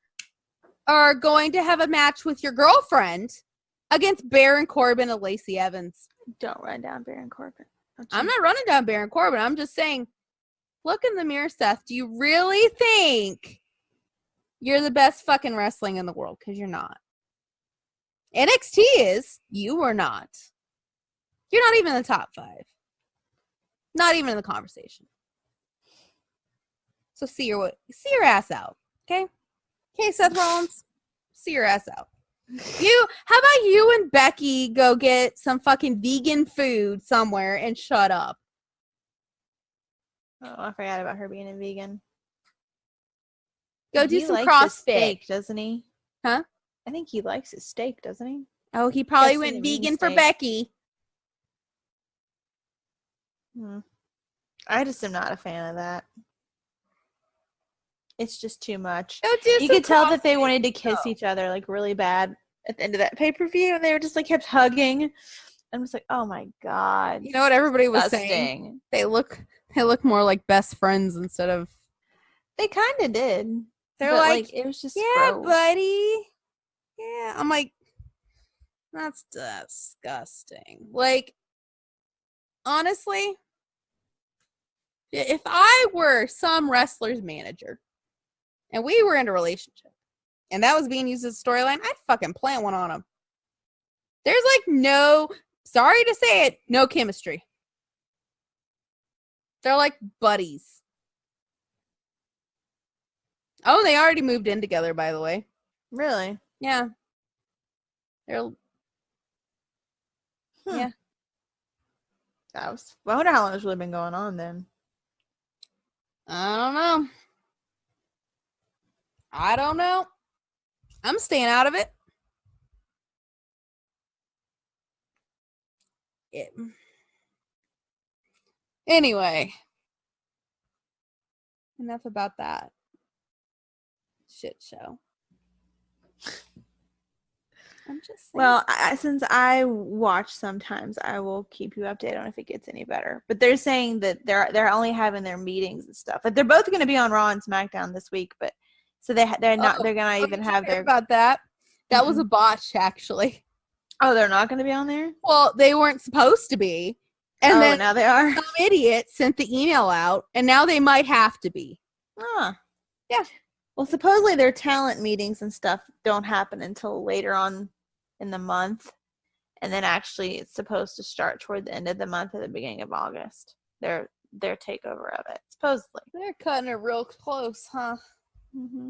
are going to have a match with your girlfriend against Baron Corbin and Lacey Evans. Don't run down Baron Corbin. I'm not running down Baron Corbin. I'm just saying, look in the mirror, Seth. Do you really think you're the best fucking wrestling in the world? Because you're not. NXT is. You are not. You're not even in the top 5. Not even in the conversation. So see your ass out. Okay? Okay, Seth Rollins? See your ass out. How about you and Becky go get some fucking vegan food somewhere and shut up? Oh, I forgot about her being a vegan. Go do He some likes his CrossFit. steak, doesn't he? Huh? I think he likes his steak, doesn't he? Oh, he probably I've went seen him vegan eating for steak. Becky. I just am not a fan of that. It's just too much. Go do You some could tell that they CrossFit. wanted to kiss each other like really bad at the end of that pay-per-view, and they were just like kept hugging. I'm just like, oh my god. You know what everybody was saying? Disgusting. They look more like best friends instead of. They kind of did. They're But, like, it was just yeah, gross. buddy. Yeah, I'm like, that's disgusting. Like, honestly, if I were some wrestler's manager and we were in a relationship and that was being used as a storyline, I'd fucking plant one on him. There's like no, sorry to say it, no chemistry. They're like buddies. Oh, they already moved in together, by the way. Really? Yeah. They're yeah. I wonder how long it's really been going on then. I don't know. I'm staying out of it. Anyway, enough about that shit show. I'm just saying. Well, since I watch sometimes, I will keep you updated on if it gets any better. But they're saying that they're only having their meetings and stuff. But they're both going to be on Raw and SmackDown this week. But so they're not going to even have their about that. That was a botch, actually. Oh, they're not going to be on there? Well, they weren't supposed to be. And then now they are. Some idiot sent the email out, and now they might have to be. Huh. Yeah. Well, supposedly their talent meetings and stuff don't happen until later on in the month. And then actually it's supposed to start toward the end of the month or the beginning of August. Their takeover of it, supposedly. They're cutting it real close, huh? Mm-hmm.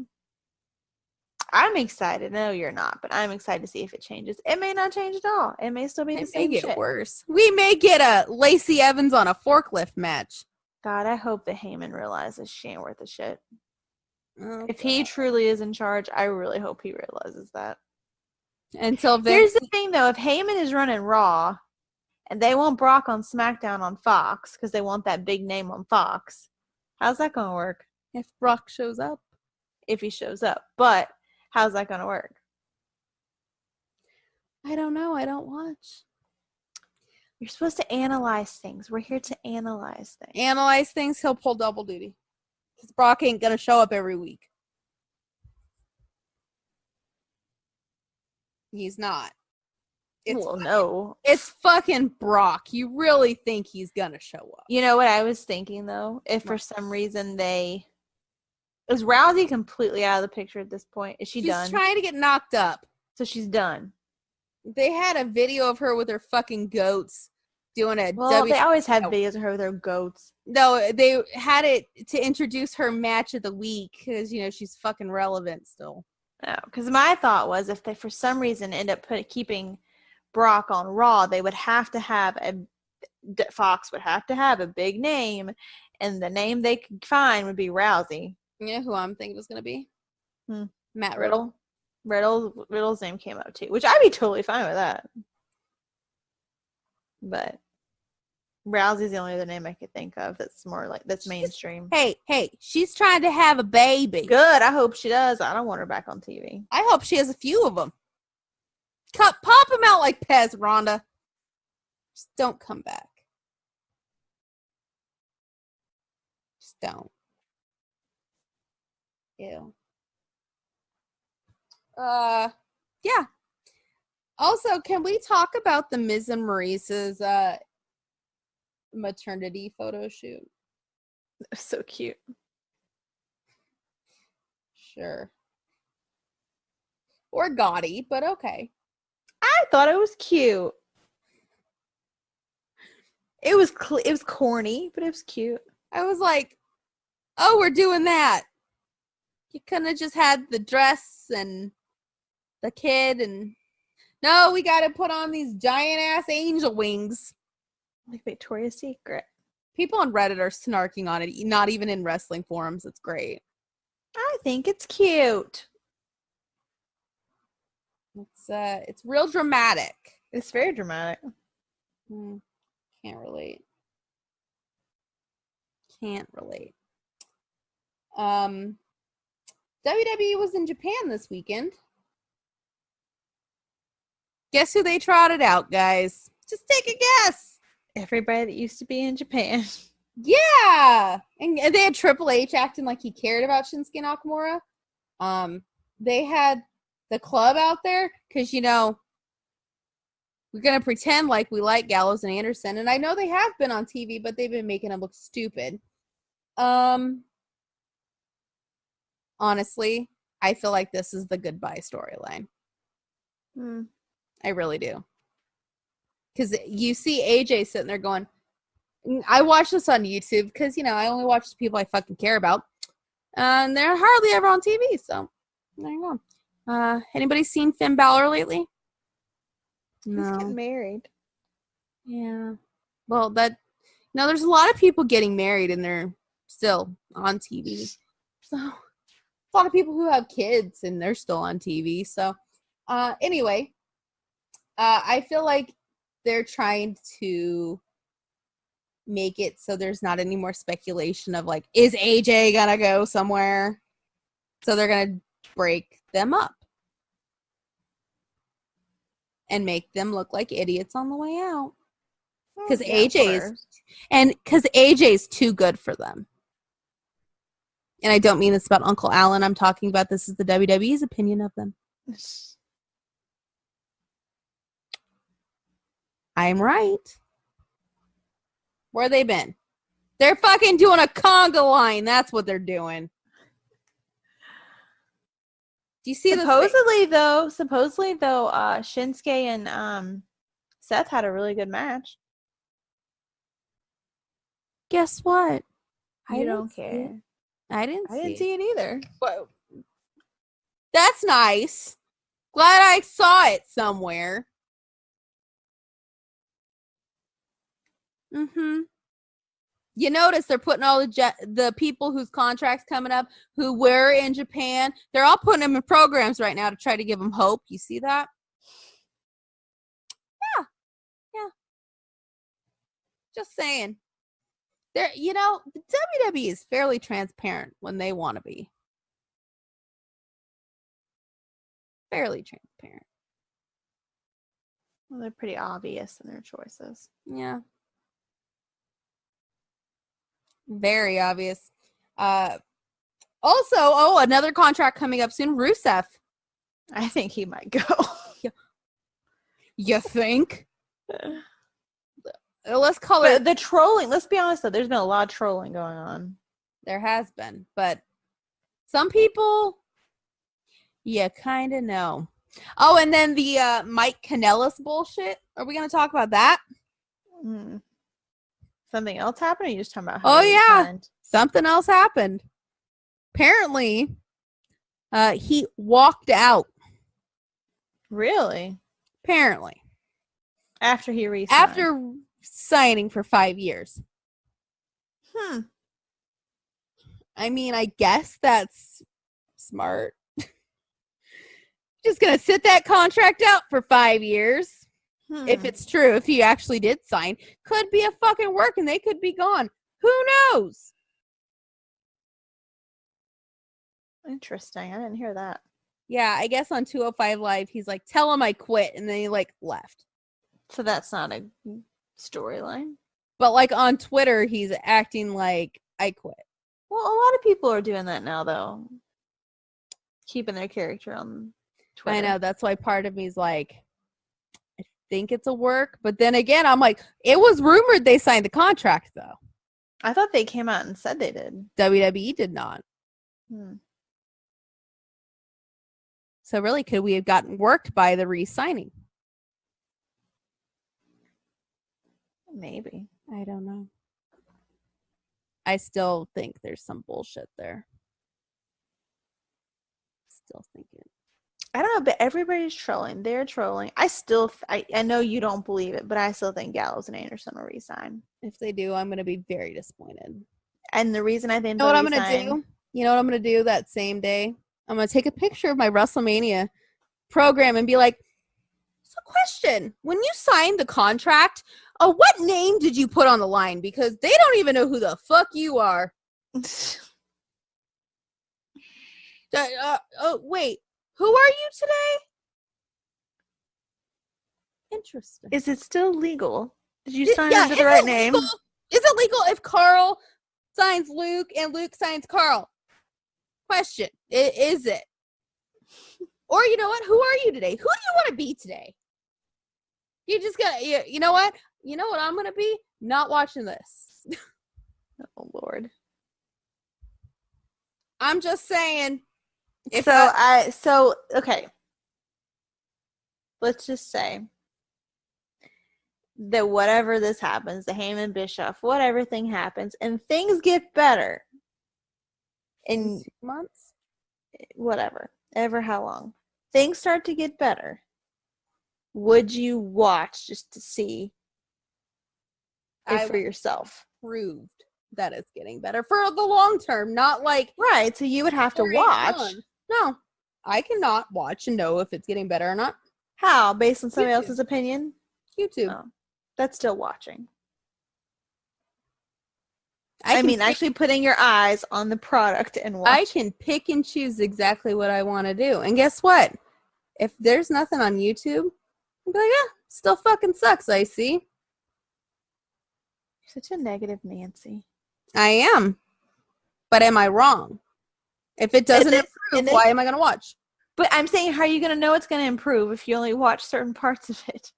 I'm excited. No, you're not, but I'm excited to see if it changes. It may not change at all. It may still be the same shit. It may get worse. We may get a Lacey Evans on a forklift match. God, I hope that Heyman realizes she ain't worth a shit. Oh, if he truly is in charge, I really hope he realizes that. Here's the thing, though. If Heyman is running Raw, and they want Brock on SmackDown on Fox, because they want that big name on Fox, how's that going to work? If Brock shows up. If he shows up. But how's that going to work? I don't know. I don't watch. You're supposed to analyze things. We're here to analyze things. Analyze things. He'll pull double duty. Because Brock ain't going to show up every week. He's not. No. It's fucking Brock. You really think he's going to show up? You know what I was thinking, though? If for some reason is Rousey completely out of the picture at this point? Is she's done? She's trying to get knocked up. So she's done. They had a video of her with her fucking goats doing a they always have videos of her with her goats. No, they had it to introduce her match of the week because, she's fucking relevant still. No, because my thought was if they for some reason end up keeping Brock on Raw, they would have to have Fox would have to have a big name, and the name they could find would be Rousey. You know who I'm thinking was going to be? Matt Riddle. Riddle's name came up too, which I'd be totally fine with that. But Rousey's the only other name I could think of that's mainstream. Hey, she's trying to have a baby. Good. I hope she does. I don't want her back on TV. I hope she has a few of them. Pop them out like Pez, Rhonda. Just don't come back. Just don't. Ew. Yeah. Also, can we talk about the Miz and Maurice's maternity photo shoot? So cute. Sure. Or gaudy, but okay. I thought it was cute. It was corny, but it was cute. I was like, oh, we're doing that. You couldn't have just had the dress and the kid and... No, we got to put on these giant-ass angel wings. Like Victoria's Secret. People on Reddit are snarking on it, not even in wrestling forums. It's great. I think it's cute. It's real dramatic. It's very dramatic. Can't relate. WWE was in Japan this weekend. Guess who they trotted out, guys? Just take a guess. Everybody that used to be in Japan. Yeah! And they had Triple H acting like he cared about Shinsuke Nakamura. They had the club out there because, we're going to pretend like we like Gallows and Anderson. And I know they have been on TV, but they've been making them look stupid. Honestly, I feel like this is the goodbye storyline. I really do. Because you see AJ sitting there going, I watch this on YouTube because, you know, I only watch the people I fucking care about. And they're hardly ever on TV, so there you go. Anybody seen Finn Balor lately? He's getting No. married. Yeah. Well, there's a lot of people getting married and they're still on TV. So, a lot of people who have kids and they're still on TV. So, anyway, I feel like they're trying to make it so there's not any more speculation of like, is AJ gonna go somewhere? So they're gonna break them up and make them look like idiots on the way out. Because AJ's too good for them. And I don't mean this about Uncle Alan. I'm talking about this is the WWE's opinion of them. I'm right. Where they been? They're fucking doing a conga line. That's what they're doing. Do you see supposedly though, Shinsuke and Seth had a really good match. Guess what? I don't care. I didn't see it either. But that's nice. Glad I saw it somewhere. Mm-hmm. You notice they're putting all the people whose contracts coming up who were in Japan, they're all putting them in programs right now to try to give them hope. You see that? Yeah. Just saying. The WWE is fairly transparent when they want to be. Fairly transparent. Well, they're pretty obvious in their choices. Yeah. Very obvious. Also, another contract coming up soon. Rusev. I think he might go. You think? Let's call it the trolling. Let's be honest though, there's been a lot of trolling going on. There has been, but some people, you kind of know. Oh, and then the Mike Kanellis bullshit. Are we going to talk about that? Something else happened? Or are you just talking about? Oh yeah, something else happened. Apparently, he walked out. Really? Apparently, after he resigned. After signing for 5 years. I mean, I guess that's smart. Just gonna sit that contract out for 5 years. If it's true, if he actually did sign, could be a fucking work and they could be gone. Who knows? Interesting. I didn't hear that. Yeah, I guess on 205 Live, he's like, tell him I quit. And then he like left. So that's not a storyline. But like on Twitter, he's acting like I quit. Well, a lot of people are doing that now, though. Keeping their character on Twitter. I know. That's why part of me is like, I think it's a work. But then again, I'm like, it was rumored they signed the contract, though. I thought they came out and said they did. WWE did not. So really, could we have gotten worked by the re-signing? Maybe. I don't know. I still think there's some bullshit there. Still think it. I don't know, but everybody's trolling. They're trolling. I know you don't believe it, but I still think Gallows and Anderson will resign. If they do, I'm going to be very disappointed. And the reason I think you know what I'm going to do? You know what I'm going to do that same day? I'm going to take a picture of my WrestleMania program and be like, so question, when you signed the contract, what name did you put on the line? Because they don't even know who the fuck you are. Wait, who are you today? Interesting. Is it still legal? Did you sign under the right name? Is it legal if Carl signs Luke and Luke signs Carl? Question. Is it? Or you know what? Who are you today? Who do you want to be today? You just got you know what? You know what I'm going to be? Not watching this. Oh, Lord. I'm just saying. Okay. Let's just say that whatever this happens, the Heyman Bischoff, whatever thing happens, and things get better in 2 months. whatever, ever how long, things start to get better, would you watch just to see it for yourself? Proved that it's getting better for the long term, not like Right, so you would have to watch. No, I cannot watch and know if it's getting better or not. How? Based on somebody YouTube. else's opinion? YouTube. Oh, that's still watching. I mean, actually putting your eyes on the product and watching. I can pick and choose exactly what I want to do. And guess what? If there's nothing on YouTube, I'll be like, yeah, still fucking sucks, I see. Such a negative Nancy. I am. But am I wrong? If it doesn't improve, why am I going to watch? But I'm saying, how are you going to know it's going to improve if you only watch certain parts of it?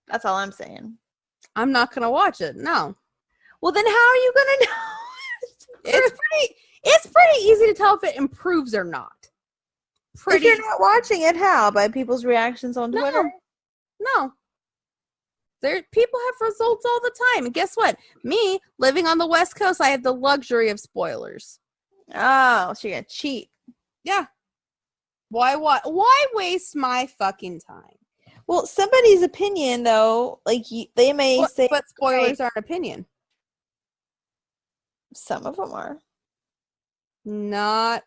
That's all I'm saying. I'm not going to watch it. No. Well, then how are you going to know? It's pretty easy to tell if it improves or not. If you're not watching it, how? By people's reactions on Twitter? No. People have results all the time. And guess what? Me, living on the West Coast, I have the luxury of spoilers. Oh, so you're going to cheat. Yeah. Why waste my fucking time? Well, somebody's opinion, though, like they may say... But spoilers aren't opinion. Some of them are. Not...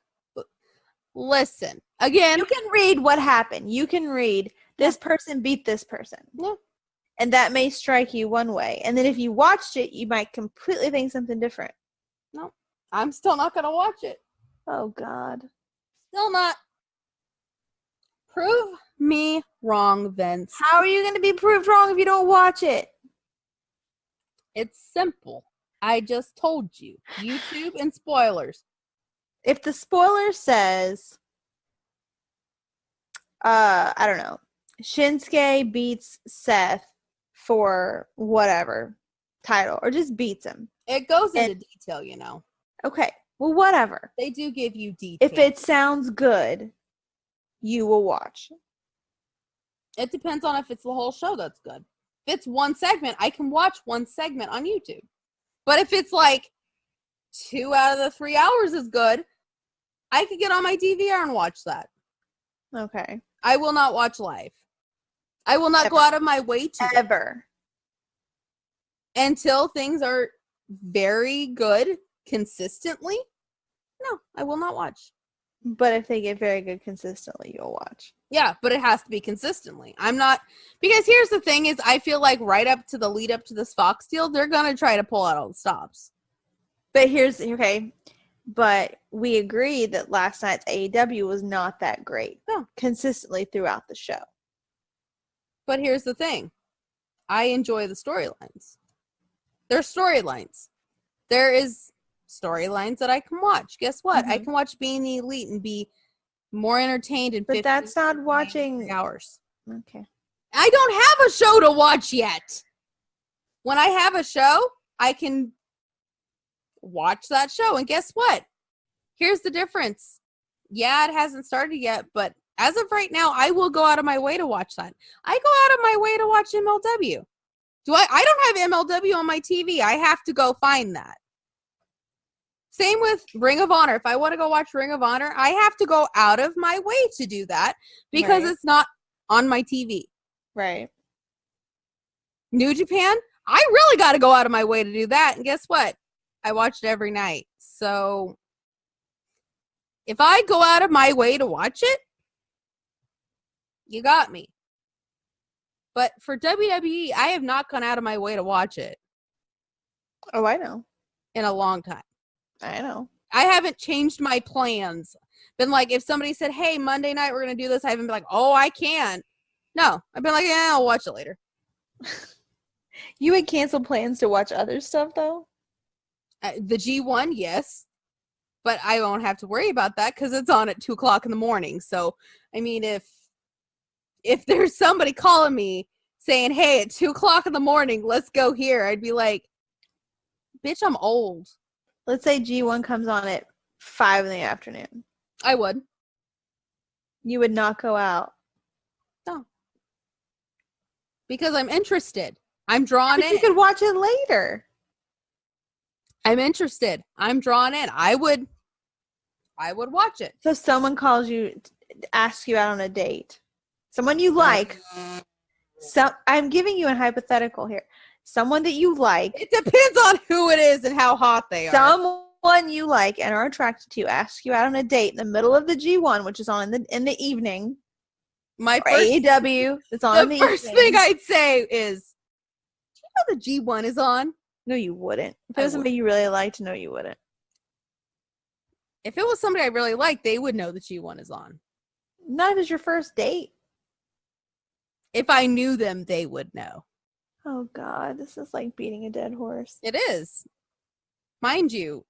Listen. Again... You can read what happened. You can read, this person beat this person. Yeah. And that may strike you one way. And then if you watched it, you might completely think something different. No. I'm still not going to watch it. Oh, God. Still not. Prove me wrong, Vince. How are you going to be proved wrong if you don't watch it? It's simple. I just told you. YouTube and spoilers. If the spoiler says, I don't know, Shinsuke beats Seth for whatever title, or just beats him. It goes into detail, you know. Okay, well, whatever. They do give you detail. If it sounds good, you will watch. It depends on if it's the whole show that's good. If it's one segment, I can watch one segment on YouTube. But if it's like 2 out of the 3 hours is good, I could get on my DVR and watch that. Okay. I will not watch live. I will not go out of my way to. Ever. Until things are very good consistently. No, I will not watch. But if they get very good consistently, you'll watch. Yeah, but it has to be consistently. I'm not, because here's the thing is, I feel like right up to the lead up to this Fox deal, they're going to try to pull out all the stops. But but we agreed that last night's AEW was not that great. No. Consistently throughout the show. But here's the thing. I enjoy the storylines. There's storylines. There is storylines that I can watch. Guess what? I can watch Being the Elite and be more entertained in 50 But that's not watching hours. Okay. I don't have a show to watch yet. When I have a show, I can watch that show. And guess what? Here's the difference. Yeah, it hasn't started yet, but as of right now, I will go out of my way to watch that. I go out of my way to watch MLW. I don't have MLW on my TV. I have to go find that. Same with Ring of Honor. If I want to go watch Ring of Honor, I have to go out of my way to do that because it's not on my TV. Right. New Japan, I really got to go out of my way to do that. And guess what? I watch it every night. So if I go out of my way to watch it, you got me. But for WWE, I have not gone out of my way to watch it. Oh, I know. In a long time. I know. I haven't changed my plans. Been like, if somebody said, hey, Monday night we're going to do this, I haven't been like, oh, I can. No. I've been like, yeah, I'll watch it later. You would cancel plans to watch other stuff, though? The G1, yes. But I won't have to worry about that because it's on at 2 o'clock in the morning. So, I mean, if there's somebody calling me saying, hey, at 2 o'clock in the morning, let's go here, I'd be like, bitch, I'm old. Let's say G1 comes on at 5 in the afternoon. I would. You would not go out. No. Because I'm interested. I'm drawn But in. you could watch it later. I'm interested. I'm drawn in. I would watch it. So if someone calls you, asks you out on a date, someone you like. So I'm giving you a hypothetical here. Someone that you like. It depends on who it is and how hot they are. Someone you like and are attracted to asks you out on a date in the middle of the G1, which is on in the evening. My or first, AEW. It's on in the the first evening. thing I'd say is, do you know the G1 is on? No, you wouldn't. If I it was somebody you really liked, no, you wouldn't. If it was somebody I really liked, they would know the G1 is on. Not if it's your first date. If I knew them, they would know. Oh God, this is like beating a dead horse. It is. Mind you,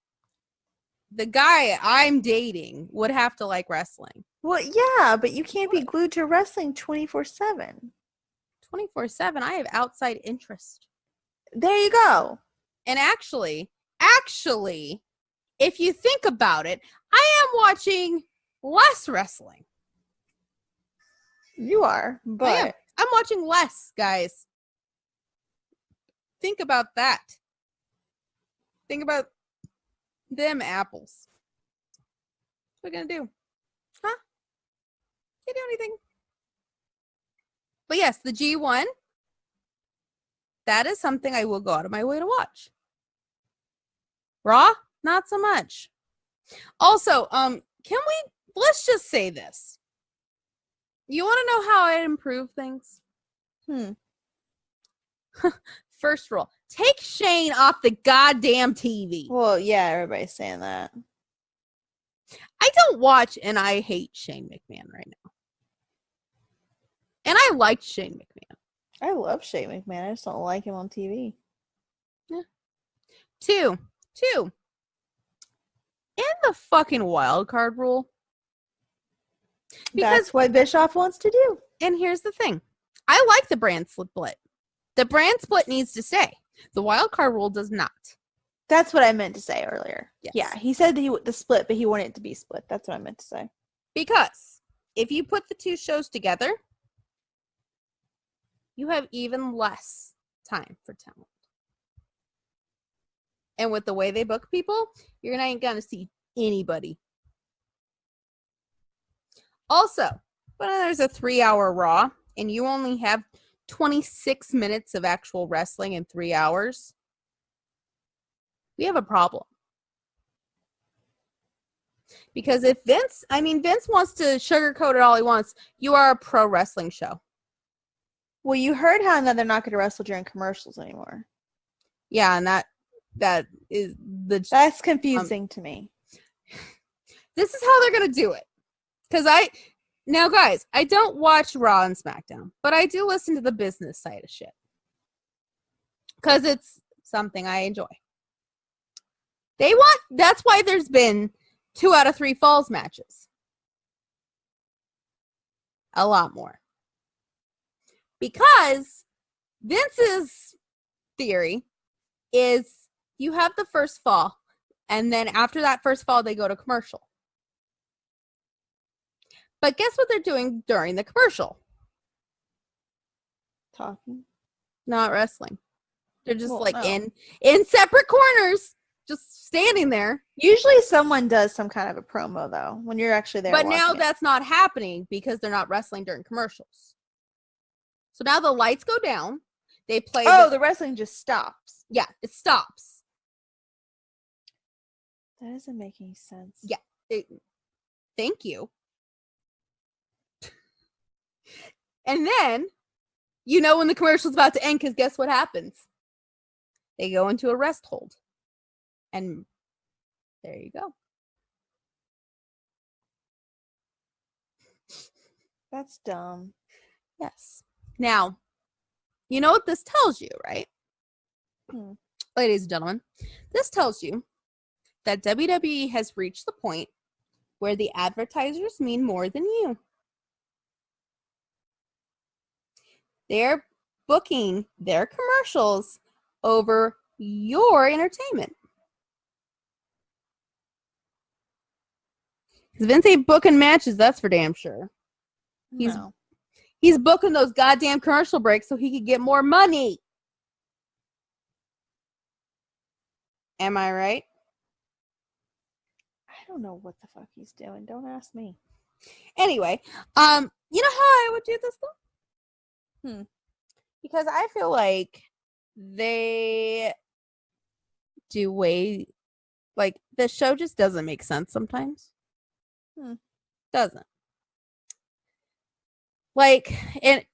the guy I'm dating would have to like wrestling. Well, yeah, but you can't be glued to wrestling 24/7. 24/7, I have outside interest. There you go. And actually, if you think about it, I am watching less wrestling. You are, but I'm watching less, guys. Think about that. Think about them apples. What are we gonna do? Huh? Can't do anything. But yes, the G1, that is something I will go out of my way to watch. Raw, not so much. Also, let's just say this. You want to know how I improve things? First rule, take Shane off the goddamn TV. well, yeah, everybody's saying that. I don't watch and I hate Shane McMahon right now. And I liked Shane McMahon. I love Shane McMahon. I just don't like him on TV. Yeah. Two. In the fucking wild card rule. Because, That's what Bischoff wants to do. and here's the thing. I like the brand split. The brand split needs to stay. The wild card rule does not. That's what I meant to say earlier. Yes. Yeah, he said that the split, but he wanted it to be split. That's what I meant to say. Because if you put the two shows together, you have even less time for talent. And with the way they book people, you're not going to see anybody. Also, but there's a 3-hour Raw, and you only have 26 minutes of actual wrestling in 3 hours. We have a problem. Because if Vince wants to sugarcoat it all he wants, you are a pro wrestling show. Well, you heard how now they're not going to wrestle during commercials anymore. Yeah, and that is That's confusing to me. This is how they're going to do it. Because guys, I don't watch Raw and SmackDown, but I do listen to the business side of shit. Because it's something I enjoy. That's why there's been 2 out of 3 falls matches. A lot more. Because Vince's theory is you have the first fall, and then after that first fall, they go to commercial. But guess what they're doing during the commercial? Talking. Not wrestling. They're just Well, in separate corners, just standing there. Usually someone does some kind of a promo, though, when you're actually there. But now watching it. that's not happening because they're not wrestling during commercials. So now the lights go down. They play. the wrestling just stops. Yeah, it stops. That doesn't make any sense. Yeah. Thank you. And then, when the commercial's about to end, because guess what happens? They go into a rest hold. And there you go. That's dumb. Yes. Now, you know what this tells you, right? Ladies and gentlemen, this tells you that WWE has reached the point where the advertisers mean more than you. They're booking their commercials over your entertainment. Because Vince ain't booking matches, that's for damn sure. No. He's booking those goddamn commercial breaks so he could get more money. Am I right? I don't know what the fuck he's doing. Don't ask me. Anyway, you know how I would do this though? Because I feel like they do way, like, the show just doesn't make sense sometimes. Doesn't. Like, and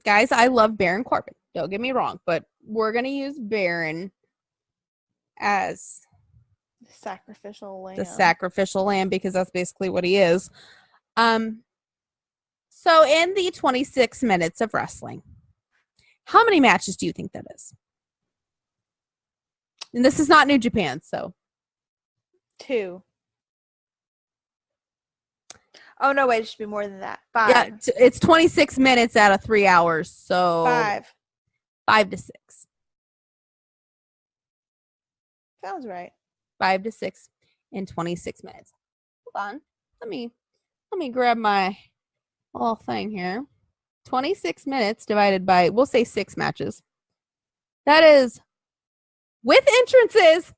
guys, I love Baron Corbin. Don't get me wrong, but we're gonna use Baron as The sacrificial lamb. the sacrificial lamb because that's basically what he is. So in the 26 minutes of wrestling, how many matches do you think that is? And this is not New Japan, so 2. Oh no, wait, it should be more than that. 5. yeah, it's 26 minutes out of 3 hours, so 5 to 6. Sounds right. 5 to 6 in 26 minutes. Hold on. Let me grab my little thing here. 26 minutes divided by, we'll say 6 matches. That is with entrances,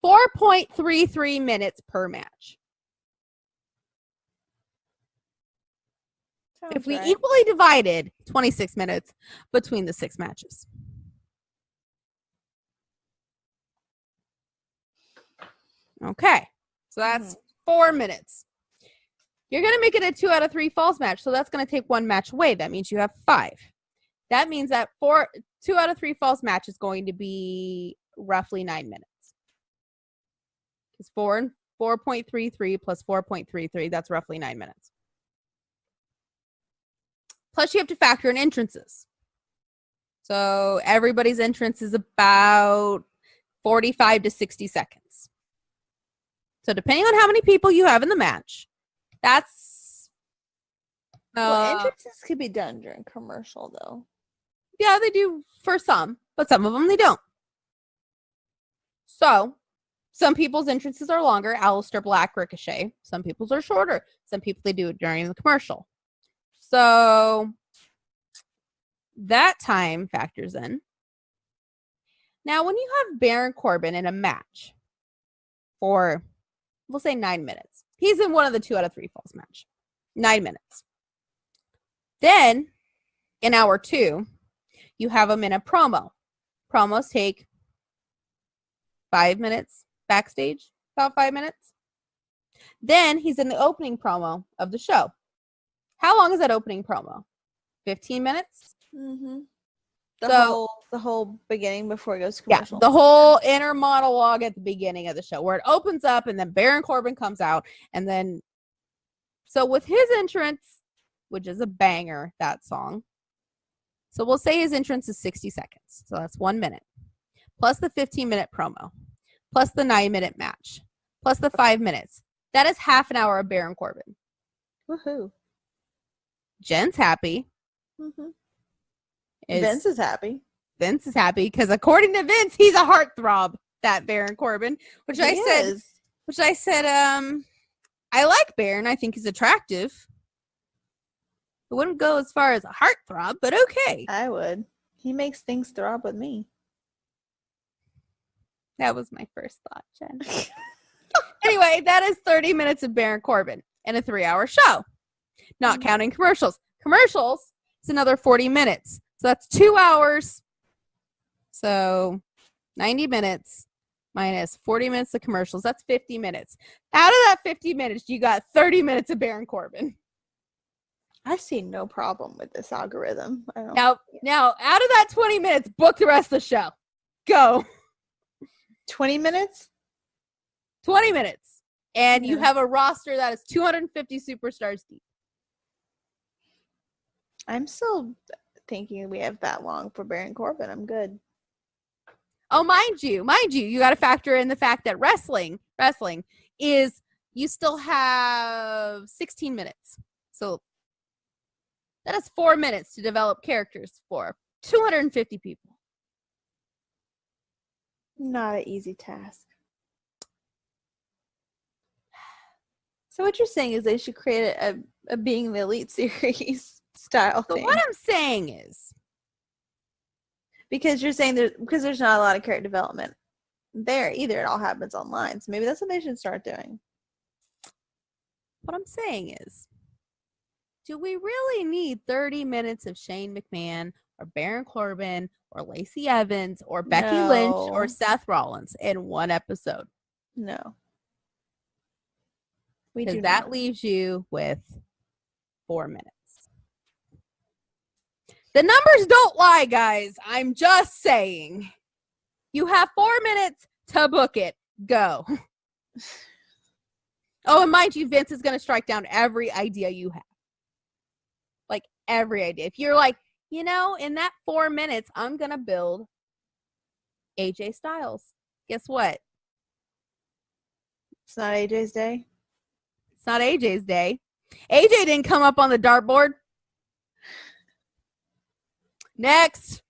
4.33 minutes per match. Sounds If we right. equally divided 26 minutes between the 6 matches. Okay, so that's 4 minutes. You're going to make it a 2 out of 3 falls match, so that's going to take 1 match away. That means you have 5. That means that 2 out of 3 falls match is going to be roughly 9 minutes. Because 4.33 plus 4.33, that's roughly 9 minutes. Plus, you have to factor in entrances. So everybody's entrance is about 45 to 60 seconds. So depending on how many people you have in the match, that's... well, entrances could be done during commercial, though. Yeah, they do for some, but some of them they don't. So, some people's entrances are longer. Aleister Black, Ricochet. Some people's are shorter. Some people, they do it during the commercial. So, that time factors in. Now, when you have Baron Corbin in a match for, we'll say 9 minutes. He's in one of the 2 out of 3 falls match. 9 minutes. Then, in hour 2, you have him in a promo. Promos take 5 minutes backstage, about 5 minutes. Then he's in the opening promo of the show. How long is that opening promo? 15 minutes? Mm-hmm. So The whole beginning before it goes to yeah, commercial. the whole inner monologue at the beginning of the show where it opens up and then Baron Corbin comes out and then so with his entrance, which is a banger, that song. So we'll say his entrance is 60 seconds. So that's 1 minute. Plus the 15-minute promo. Plus the 9-minute match. Plus the 5 minutes. That is half an hour of Baron Corbin. Woohoo. Jen's happy. Mm-hmm. Vince is happy. Vince is happy because according to Vince, he's a heartthrob, that Baron Corbin, which I said, I like Baron. I think he's attractive. I wouldn't go as far as a heartthrob, but okay. I would. He makes things throb with me. That was my first thought, Jen. Anyway, that is 30 minutes of Baron Corbin in a 3-hour show. Not counting commercials. Commercials is another 40 minutes. So that's 2 hours. So 90 minutes minus 40 minutes of commercials. That's 50 minutes. Out of that 50 minutes, you got 30 minutes of Baron Corbin. I see no problem with this algorithm. Now, out of that 20 minutes, book the rest of the show. Go. 20 minutes? 20 minutes. And you have a roster that is 250 superstars deep. I'm still thinking we have that long for Baron Corbin. I'm good. Oh, mind you, you got to factor in the fact that wrestling is, you still have 16 minutes. So that is 4 minutes to develop characters for 250 people. Not an easy task. So what you're saying is they should create a Being the Elite series style So thing. what I'm saying is, Because you're saying there's not a lot of character development there either. It all happens online. So maybe that's what they should start doing. what I'm saying is, do we really need 30 minutes of Shane McMahon or Baron Corbin or Lacey Evans or Becky Lynch or Seth Rollins in one episode? No. We Because do that not. leaves you with 4 minutes. The numbers don't lie, guys. I'm just saying. You have 4 minutes to book it. Go. Oh, and mind you, Vince is going to strike down every idea you have. Like, every idea. If you're like, in that 4 minutes, I'm going to build AJ Styles. Guess what? It's not AJ's day. It's not AJ's day. AJ didn't come up on the dartboard. Next.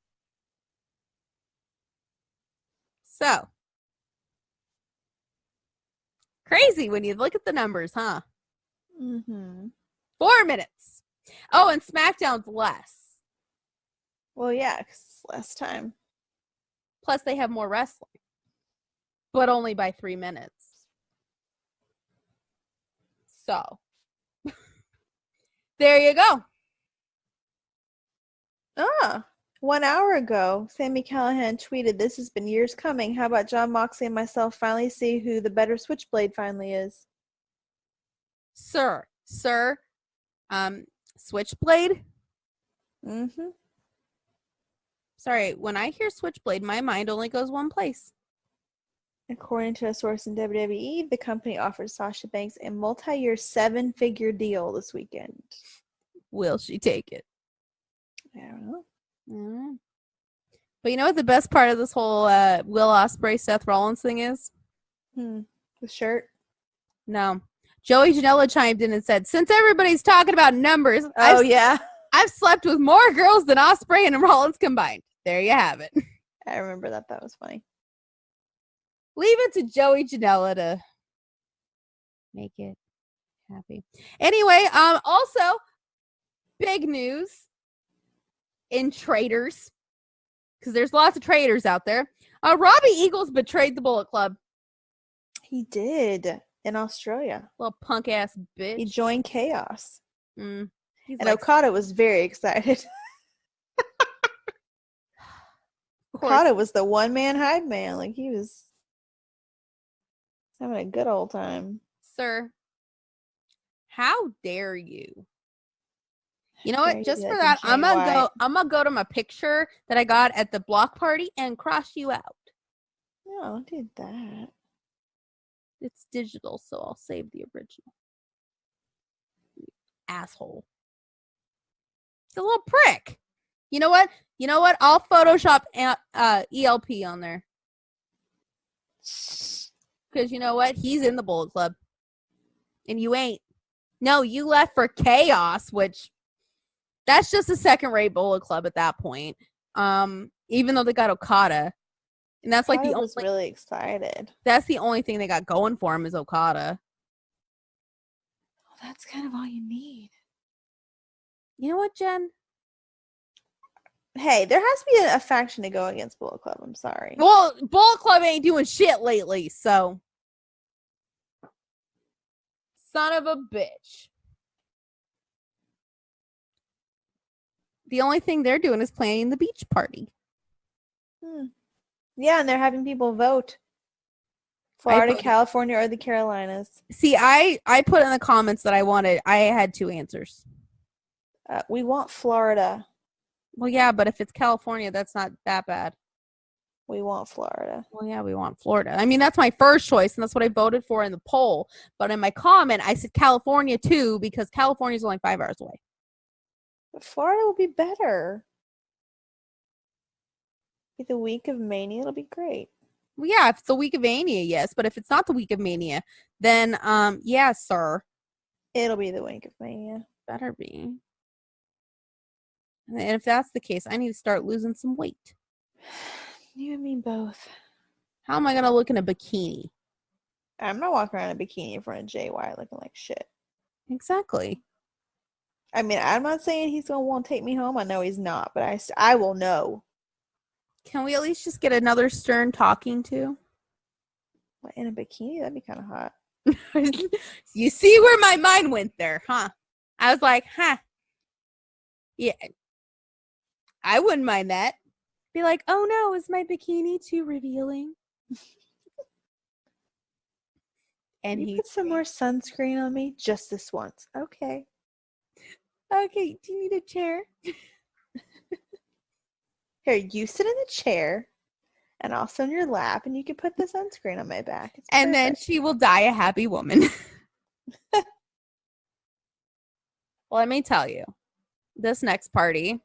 So. Crazy when you look at the numbers, huh? Mm-hmm. 4 minutes. Oh, and SmackDown's less. Well, yeah, 'cause it's less time. Plus, they have more wrestling. But only by 3 minutes. So. There you go. 1 hour ago, Sami Callihan tweeted, "This has been years coming. How about Jon Moxley and myself finally see who the better Switchblade finally is?" Sir. Switchblade? Mm-hmm. Sorry, when I hear Switchblade, my mind only goes one place. According to a source in WWE, the company offered Sasha Banks a multi-year 7-figure deal this weekend. Will she take it? I don't know. Mm. But you know what the best part of this whole Will Ospreay Seth Rollins thing is? The shirt? No. Joey Janela chimed in and said, since everybody's talking about numbers, Yeah. I've slept with more girls than Ospreay and Rollins combined. There you have it. I remember that. That was funny. Leave it to Joey Janela to make it happy. Anyway, also, big news in traders, because there's lots of traders out there. Robbie Eagles betrayed the Bullet Club. He did in Australia. Little punk ass bitch. He joined Chaos. He's And Okada was very excited. Okada was the one-man hype man. Like, he was having a good old time. Sir, how dare you? You know what? Just for that, I'm gonna go to my picture that I got at the block party and cross you out. No, don't do that. It's digital, so I'll save the original. Asshole. It's a little prick. You know what? I'll Photoshop ELP on there. Because you know what? He's in the Bullet Club. And you ain't. No, you left for Chaos, which that's just a second-rate Bullet Club at that point. Even though they got Okada. And that's like the only really excited. That's the only thing they got going for him is Okada. Well, that's kind of all you need. You know what, Jen? Hey, there has to be a faction to go against Bullet Club. I'm sorry. Well, Bullet Club ain't doing shit lately, so. Son of a bitch. The only thing they're doing is planning the beach party. Yeah, and they're having people vote. Florida, California, or the Carolinas. See, I put in the comments that I had 2 answers. We want Florida. Well, yeah, but if it's California, that's not that bad. We want Florida. Well, yeah, we want Florida. I mean, that's my first choice, and that's what I voted for in the poll. But in my comment, I said California, too, because California is only 5 hours away. But Florida will be better. Be the week of Mania, it'll be great. Well, yeah, if it's the week of Mania, yes. But if it's not the week of Mania, then, yeah, sir. It'll be the week of Mania. Better be. And if that's the case, I need to start losing some weight. You and me both. How am I going to look in a bikini? I'm not walking around in a bikini in front of JY looking like shit. Exactly. I mean, I'm not saying he's gonna want to take me home. I know he's not, but I will know. Can we at least just get another stern talking to? What, in a bikini? That'd be kind of hot. You see where my mind went there, huh? I was like, huh. Yeah. I wouldn't mind that. Be like, oh no, is my bikini too revealing? And Can you he put some more sunscreen on me just this once. Okay. Okay, do you need a chair? Here, you sit in the chair and I'll sit on your lap and you can put the sunscreen on my back. It's And then perfect. she will die a happy woman. Well, let me tell you, this next party,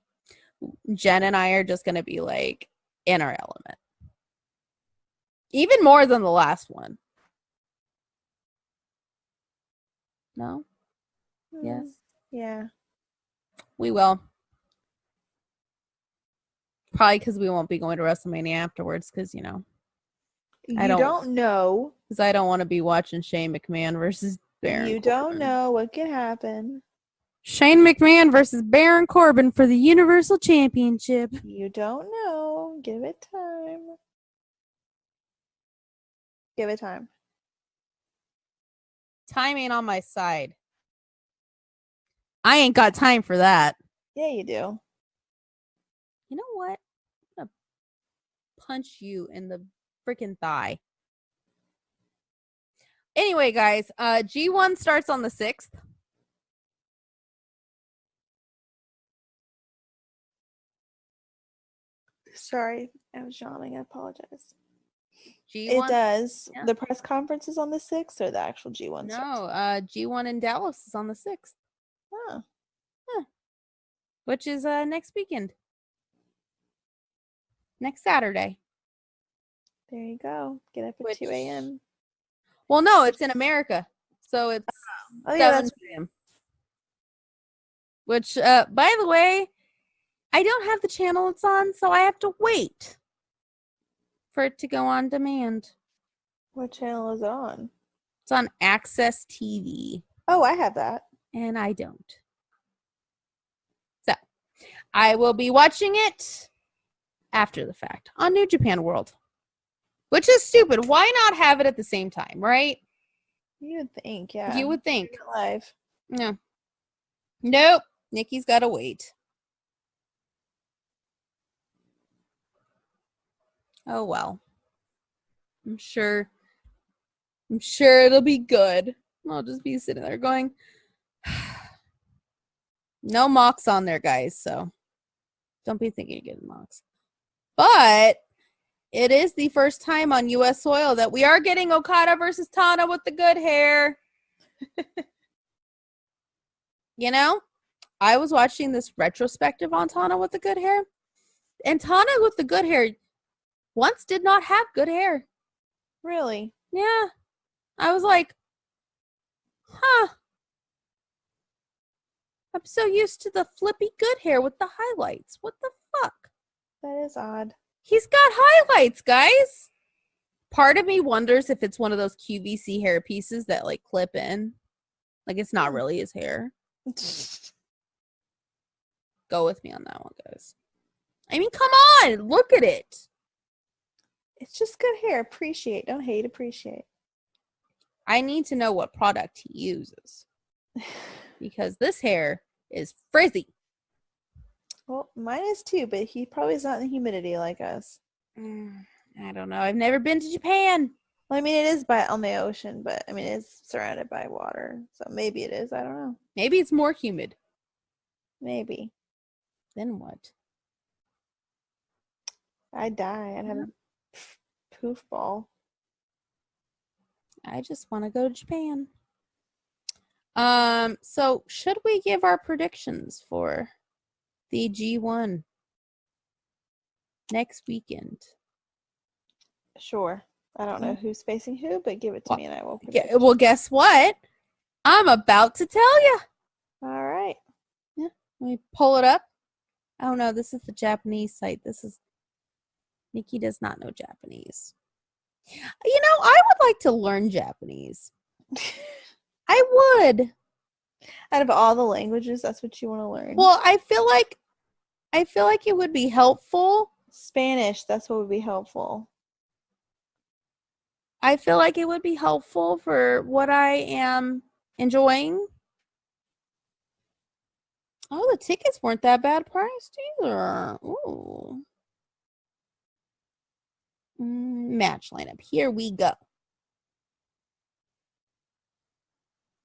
Jen and I are just going to be like in our element. Even more than the last one. No? Yes. Yeah. We will. Probably because we won't be going to WrestleMania afterwards because, you know. You don't know. Because I don't want to be watching Shane McMahon versus Baron You Corbin. don't know what could happen. Shane McMahon versus Baron Corbin for the Universal Championship. You don't know. Give it time. Give it time. Time ain't on my side. I ain't got time for that. Yeah, you do. You know what? I'm gonna punch you in the freaking thigh. Anyway, guys, G1 starts on the 6th. Sorry, I was yawning. I apologize. G1? It does. Yeah. The press conference is on the 6th or the actual G1 starts? No, G1 in Dallas is on the 6th. Oh. Which is next weekend. Next Saturday. There you go. Get up at 2 a.m. Well, no, it's in America. So it's Oh, yeah, 7 that's p.m. Which, by the way, I don't have the channel it's on, so I have to wait for it to go on demand. what channel is it on? It's on Access TV, Oh, I have that. and I don't. So, I will be watching it after the fact on New Japan World, which is stupid. Why not have it at the same time, right? You would think, yeah. You would think. Live. No. Nope. Nikki's got to wait. Oh, well. I'm sure it'll be good. I'll just be sitting there going, no Mox on there, guys, so don't be thinking of getting Mox. But it is the first time on U.S. soil that we are getting Okada versus Tana with the good hair. You know, I was watching this retrospective on Tana with the good hair, and Tana with the good hair once did not have good hair. Really? Yeah. I was like, huh. I'm so used to the flippy good hair with the highlights. What the fuck? That is odd. He's got highlights, guys. Part of me wonders if it's one of those QVC hair pieces that like clip in. Like it's not really his hair. Go with me on that one, guys. I mean, come on. Look at it. It's just good hair. Appreciate. Don't hate. Appreciate. I need to know what product he uses. Because this hair is frizzy. Well, mine is too, but he probably is not in the humidity like us. I don't know. I've never been to Japan. Well, I mean, it is on the ocean, but I mean, it's surrounded by water, so maybe it is. I don't know. Maybe it's more humid. Maybe. Then what? I'd die. I'd have a poof ball. I just want to go to Japan. So should we give our predictions for the G1 next weekend? Sure. I don't know who's facing who, but give it to me and I will predict. Yeah, well, guess what? I'm about to tell you. All right. Yeah. Let me pull it up. Oh no, this is the Japanese site. Nikki does not know Japanese. You know, I would like to learn Japanese. I would. Out of all the languages, that's what you want to learn. Well, I feel like it would be helpful. Spanish, that's what would be helpful. I feel like it would be helpful for what I am enjoying. Oh, the tickets weren't that bad priced either. Ooh. Match lineup. Here we go.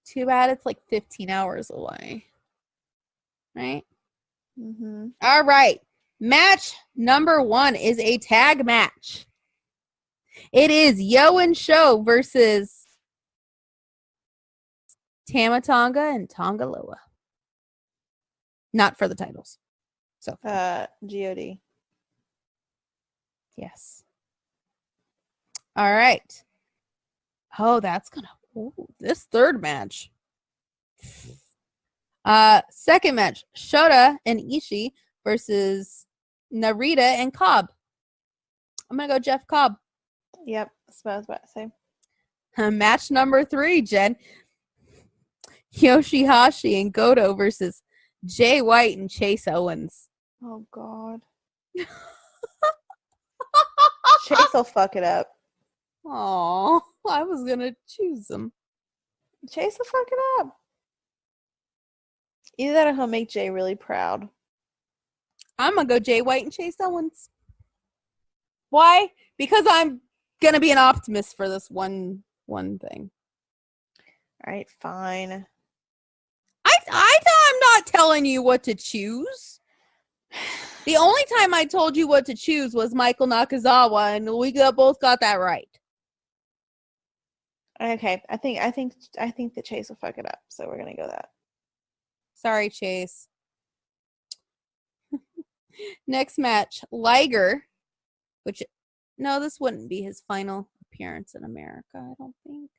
Too bad it's like 15 hours away. Right? Mm-hmm. All right. Match number 1 is a tag match. It is Yo and Show versus Tama Tonga and Tonga Loa. Not for the titles. So God. yes. All right. Oh, that's gonna. Ooh, this third match. Second match: Shota and Ishii versus Narita and Cobb. I'm gonna go Jeff Cobb. Yep, that's what I was about to say. Match number 3, Jen. Yoshihashi and Goto versus Jay White and Chase Owens. Oh God. Chase will fuck it up. Oh, I was gonna choose him. Chase will fuck it up. Either that or he'll make Jay really proud. I'm gonna go Jay White and Chase Owens. Why? Because I'm gonna be an optimist for this one thing. All right, fine. I'm not telling you what to choose. The only time I told you what to choose was Michael Nakazawa, and we both got that right. Okay, I think that Chase will fuck it up, so we're gonna go that. Sorry, Chase. Next match, Liger, no, this wouldn't be his final appearance in America, I don't think.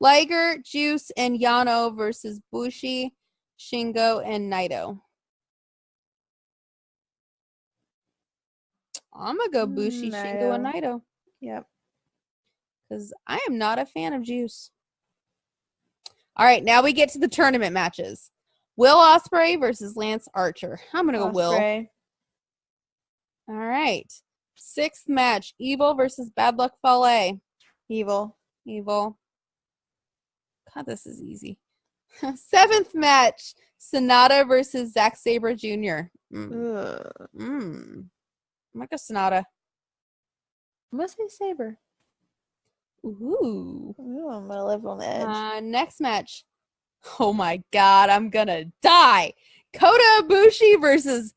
Liger, Juice, and Yano versus Bushi, Shingo, and Naito. I'm gonna go Bushi, Shingo, and Naito. Yep. Because I am not a fan of Juice. All right, now we get to the tournament matches. Will Ospreay versus Lance Archer. I'm gonna go Will. Ospreay. All right. 6th match, Evil versus Bad Luck Fale. Evil. God, this is easy. 7th match, Sonata versus Zack Sabre Jr. I'm gonna go Sonata. I'm gonna say Saber. Ooh. I'm gonna live on the edge. Next match. Oh my God, I'm gonna die. Kota Ibushi versus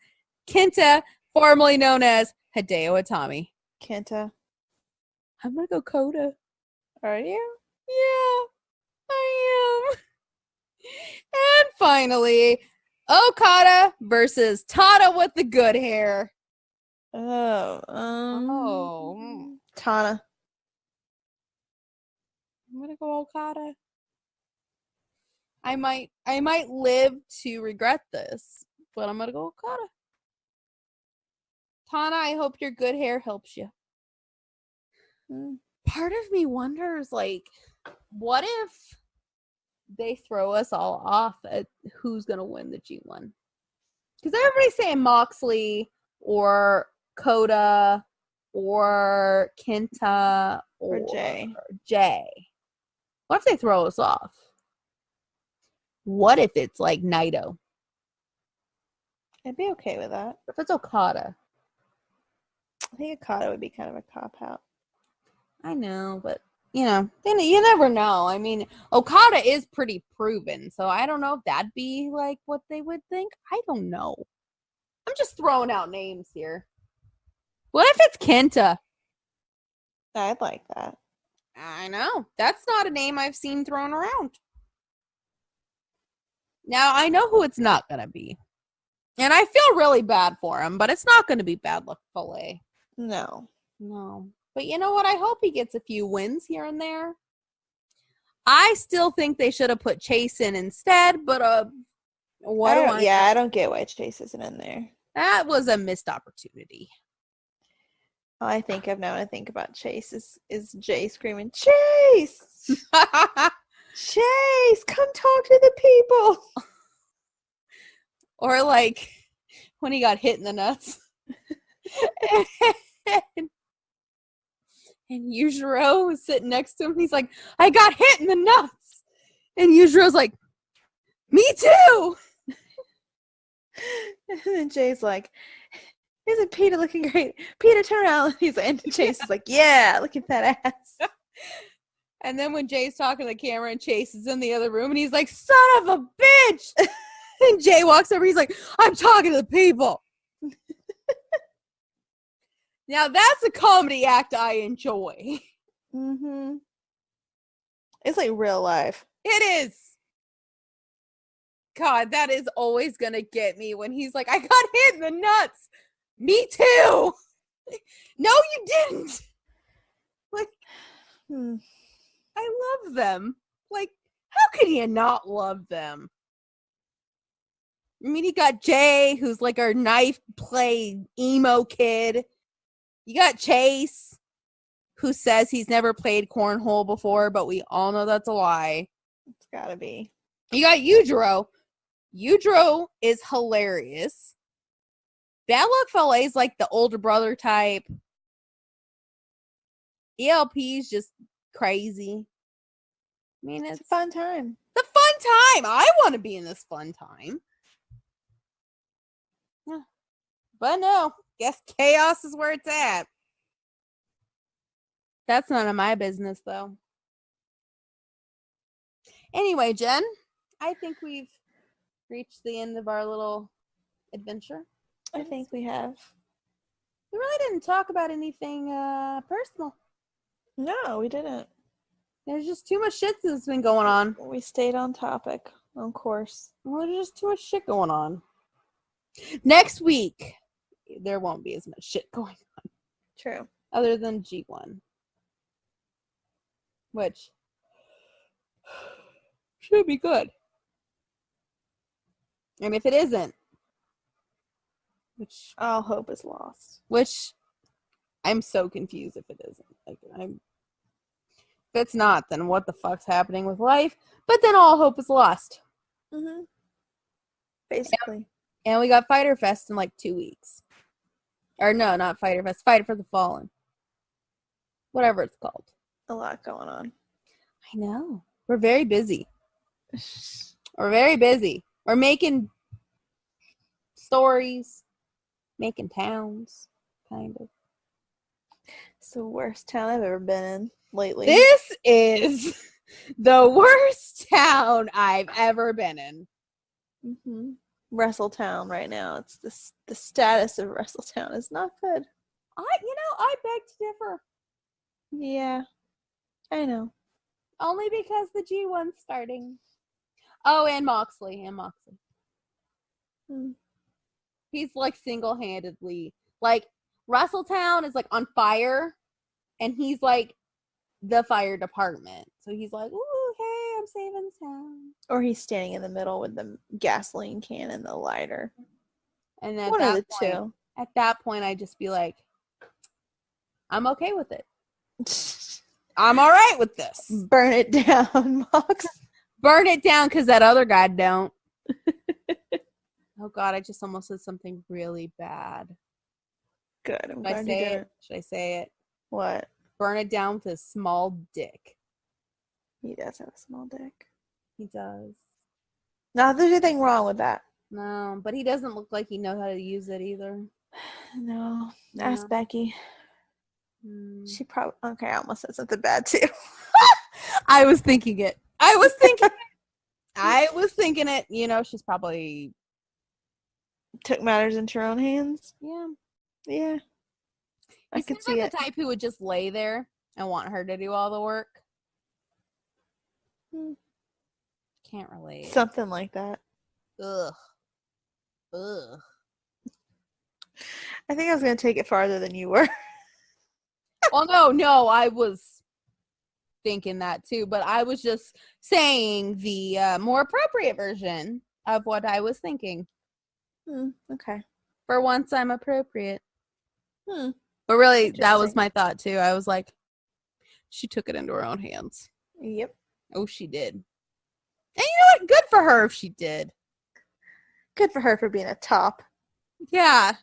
Kenta, formerly known as Hideo Itami. Kenta. I'm gonna go Kota. Are you? Yeah, I am. And finally, Okada versus Tana with the good hair. Tana. I'm gonna go Okada. I might live to regret this, but I'm gonna go Okada. Tana, I hope your good hair helps you. Part of me wonders, like, what if they throw us all off at who's gonna win the G1? Because everybody's saying Moxley or Kota or Kenta or Jay. What if they throw us off? What if it's like Naito? I'd be okay with that. If it's Okada? I think Okada would be kind of a cop-out. I know, but, you never know. I mean, Okada is pretty proven, so I don't know if that'd be, like, what they would think. I don't know. I'm just throwing out names here. What if it's Kenta? I'd like that. I know. That's not a name I've seen thrown around. Now, I know who it's not going to be. And I feel really bad for him, but it's not going to be Bad Luck Fale. No. But you know what? I hope he gets a few wins here and there. I still think they should have put Chase in instead, but I don't get why Chase isn't in there. That was a missed opportunity. All I think of now when I think about Chase is Jay screaming, Chase! Chase, come talk to the people. Or like when he got hit in the nuts. And Yujiro was sitting next to him. He's like, I got hit in the nuts. And Yujiro's like, me too. And then Jay's like, isn't Peter looking great? Peter, turn around. And Chase is like, yeah, look at that ass. And then when Jay's talking to the camera and Chase is in the other room and he's like, son of a bitch. And Jay walks over. He's like, I'm talking to the people. Now that's a comedy act I enjoy. Mm-hmm. It's like real life. It is. God, that is always going to get me when he's like, I got hit in the nuts. Me too. No, you didn't. Like, I love them. Like, how can you not love them? I mean, you got Jay, who's like our knife play emo kid. You got Chase, who says he's never played cornhole before, but we all know that's a lie. It's gotta be. You got Yujiro. Yujiro is hilarious. Bad Luck Fale is like the older brother type. ELP is just crazy. I mean, It's a fun time. the fun time. I want to be in this fun time. Yeah. But no, guess chaos is where it's at. That's none of my business, though. Anyway, Jen, I think we've reached the end of our little adventure. I think we have. We really didn't talk about anything personal. No, we didn't. There's just too much shit that's been going on. We stayed on topic, of course. Well, there's just too much shit going on. Next week, there won't be as much shit going on. True. Other than G1. Which should be good. And if it isn't, All hope is lost. which I'm so confused if it isn't. Like, if it's not, then what the fuck's happening with life? But then all hope is lost. Mm-hmm. Basically. And we got Fyter Fest in like 2 weeks. Or no, not Fyter Fest. Fight for the Fallen. Whatever it's called. A lot going on. I know. We're very busy. We're very busy. We're making stories, making towns, kind of. It's the worst town I've ever been in lately. This is the worst town I've ever been in. Mm-hmm. Wrestletown right now. It's the status of Wrestletown is not good. I beg to differ. Yeah. I know. Only because the G1's starting. Oh, and Moxley. Hmm. He's like single-handedly, like Wrestletown is like on fire, and he's like the fire department. So he's like, "Ooh, hey, I'm saving town." Or he's standing in the middle with the gasoline can and the lighter. And at One of that the point, two. At that point, I'd just be like, "I'm okay with it. I'm all right with this. Burn it down, Mox. Burn it down, because that other guy don't." Oh God, I just almost said something really bad. Good. I'm Should glad I you say did it? it. Should I say it? What? Burn it down with a small dick. He does have a small dick. He does. Not there's anything wrong with that. No, but he doesn't look like he knows how to use it either. No. No. Ask Becky. Mm. She probably okay, I almost said something bad too. I was thinking it. I was thinking it. You know, she's probably Took matters into her own hands. yeah. Yeah. I He could seems see like it. the type who would just lay there and want her to do all the work. Hmm. Can't relate. Something like that. Ugh. I think I was gonna take it farther than you were. Well, no, I was thinking that too, but I was just saying the more appropriate version of what I was thinking. Okay. For once, I'm appropriate. Hmm. But really, that was Interesting. my thought too. I was like, she took it into her own hands. Yep. Oh, she did. And you know what? Good for her if she did. Good for her for being a top. Yeah.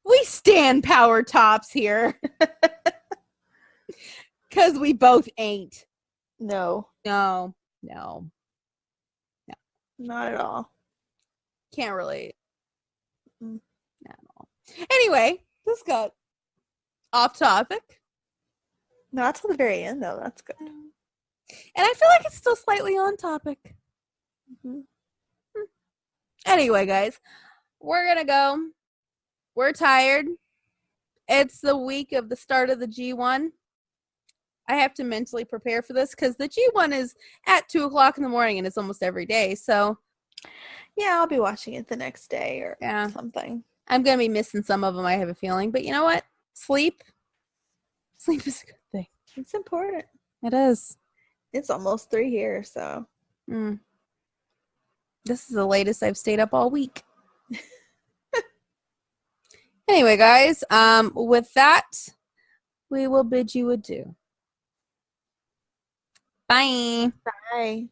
We stand power tops here. Because we both ain't. No, No. not at all. Can't relate. Mm. Not at all. Anyway, this got off topic. Not till the very end, though. That's good. And I feel like it's still slightly on topic. Mhm. Anyway, guys, we're going to go. We're tired. It's the week of the start of the G1. I have to mentally prepare for this because the G1 is at 2 o'clock in the morning and it's almost every day. So, Yeah, I'll be watching it the next day or Yeah. something. I'm going to be missing some of them, I have a feeling. But you know what? Sleep is a good thing. It's important. It is. It's almost 3 here, so. This is the latest I've stayed up all week. Anyway, guys, with that, we will bid you adieu. Bye. Bye.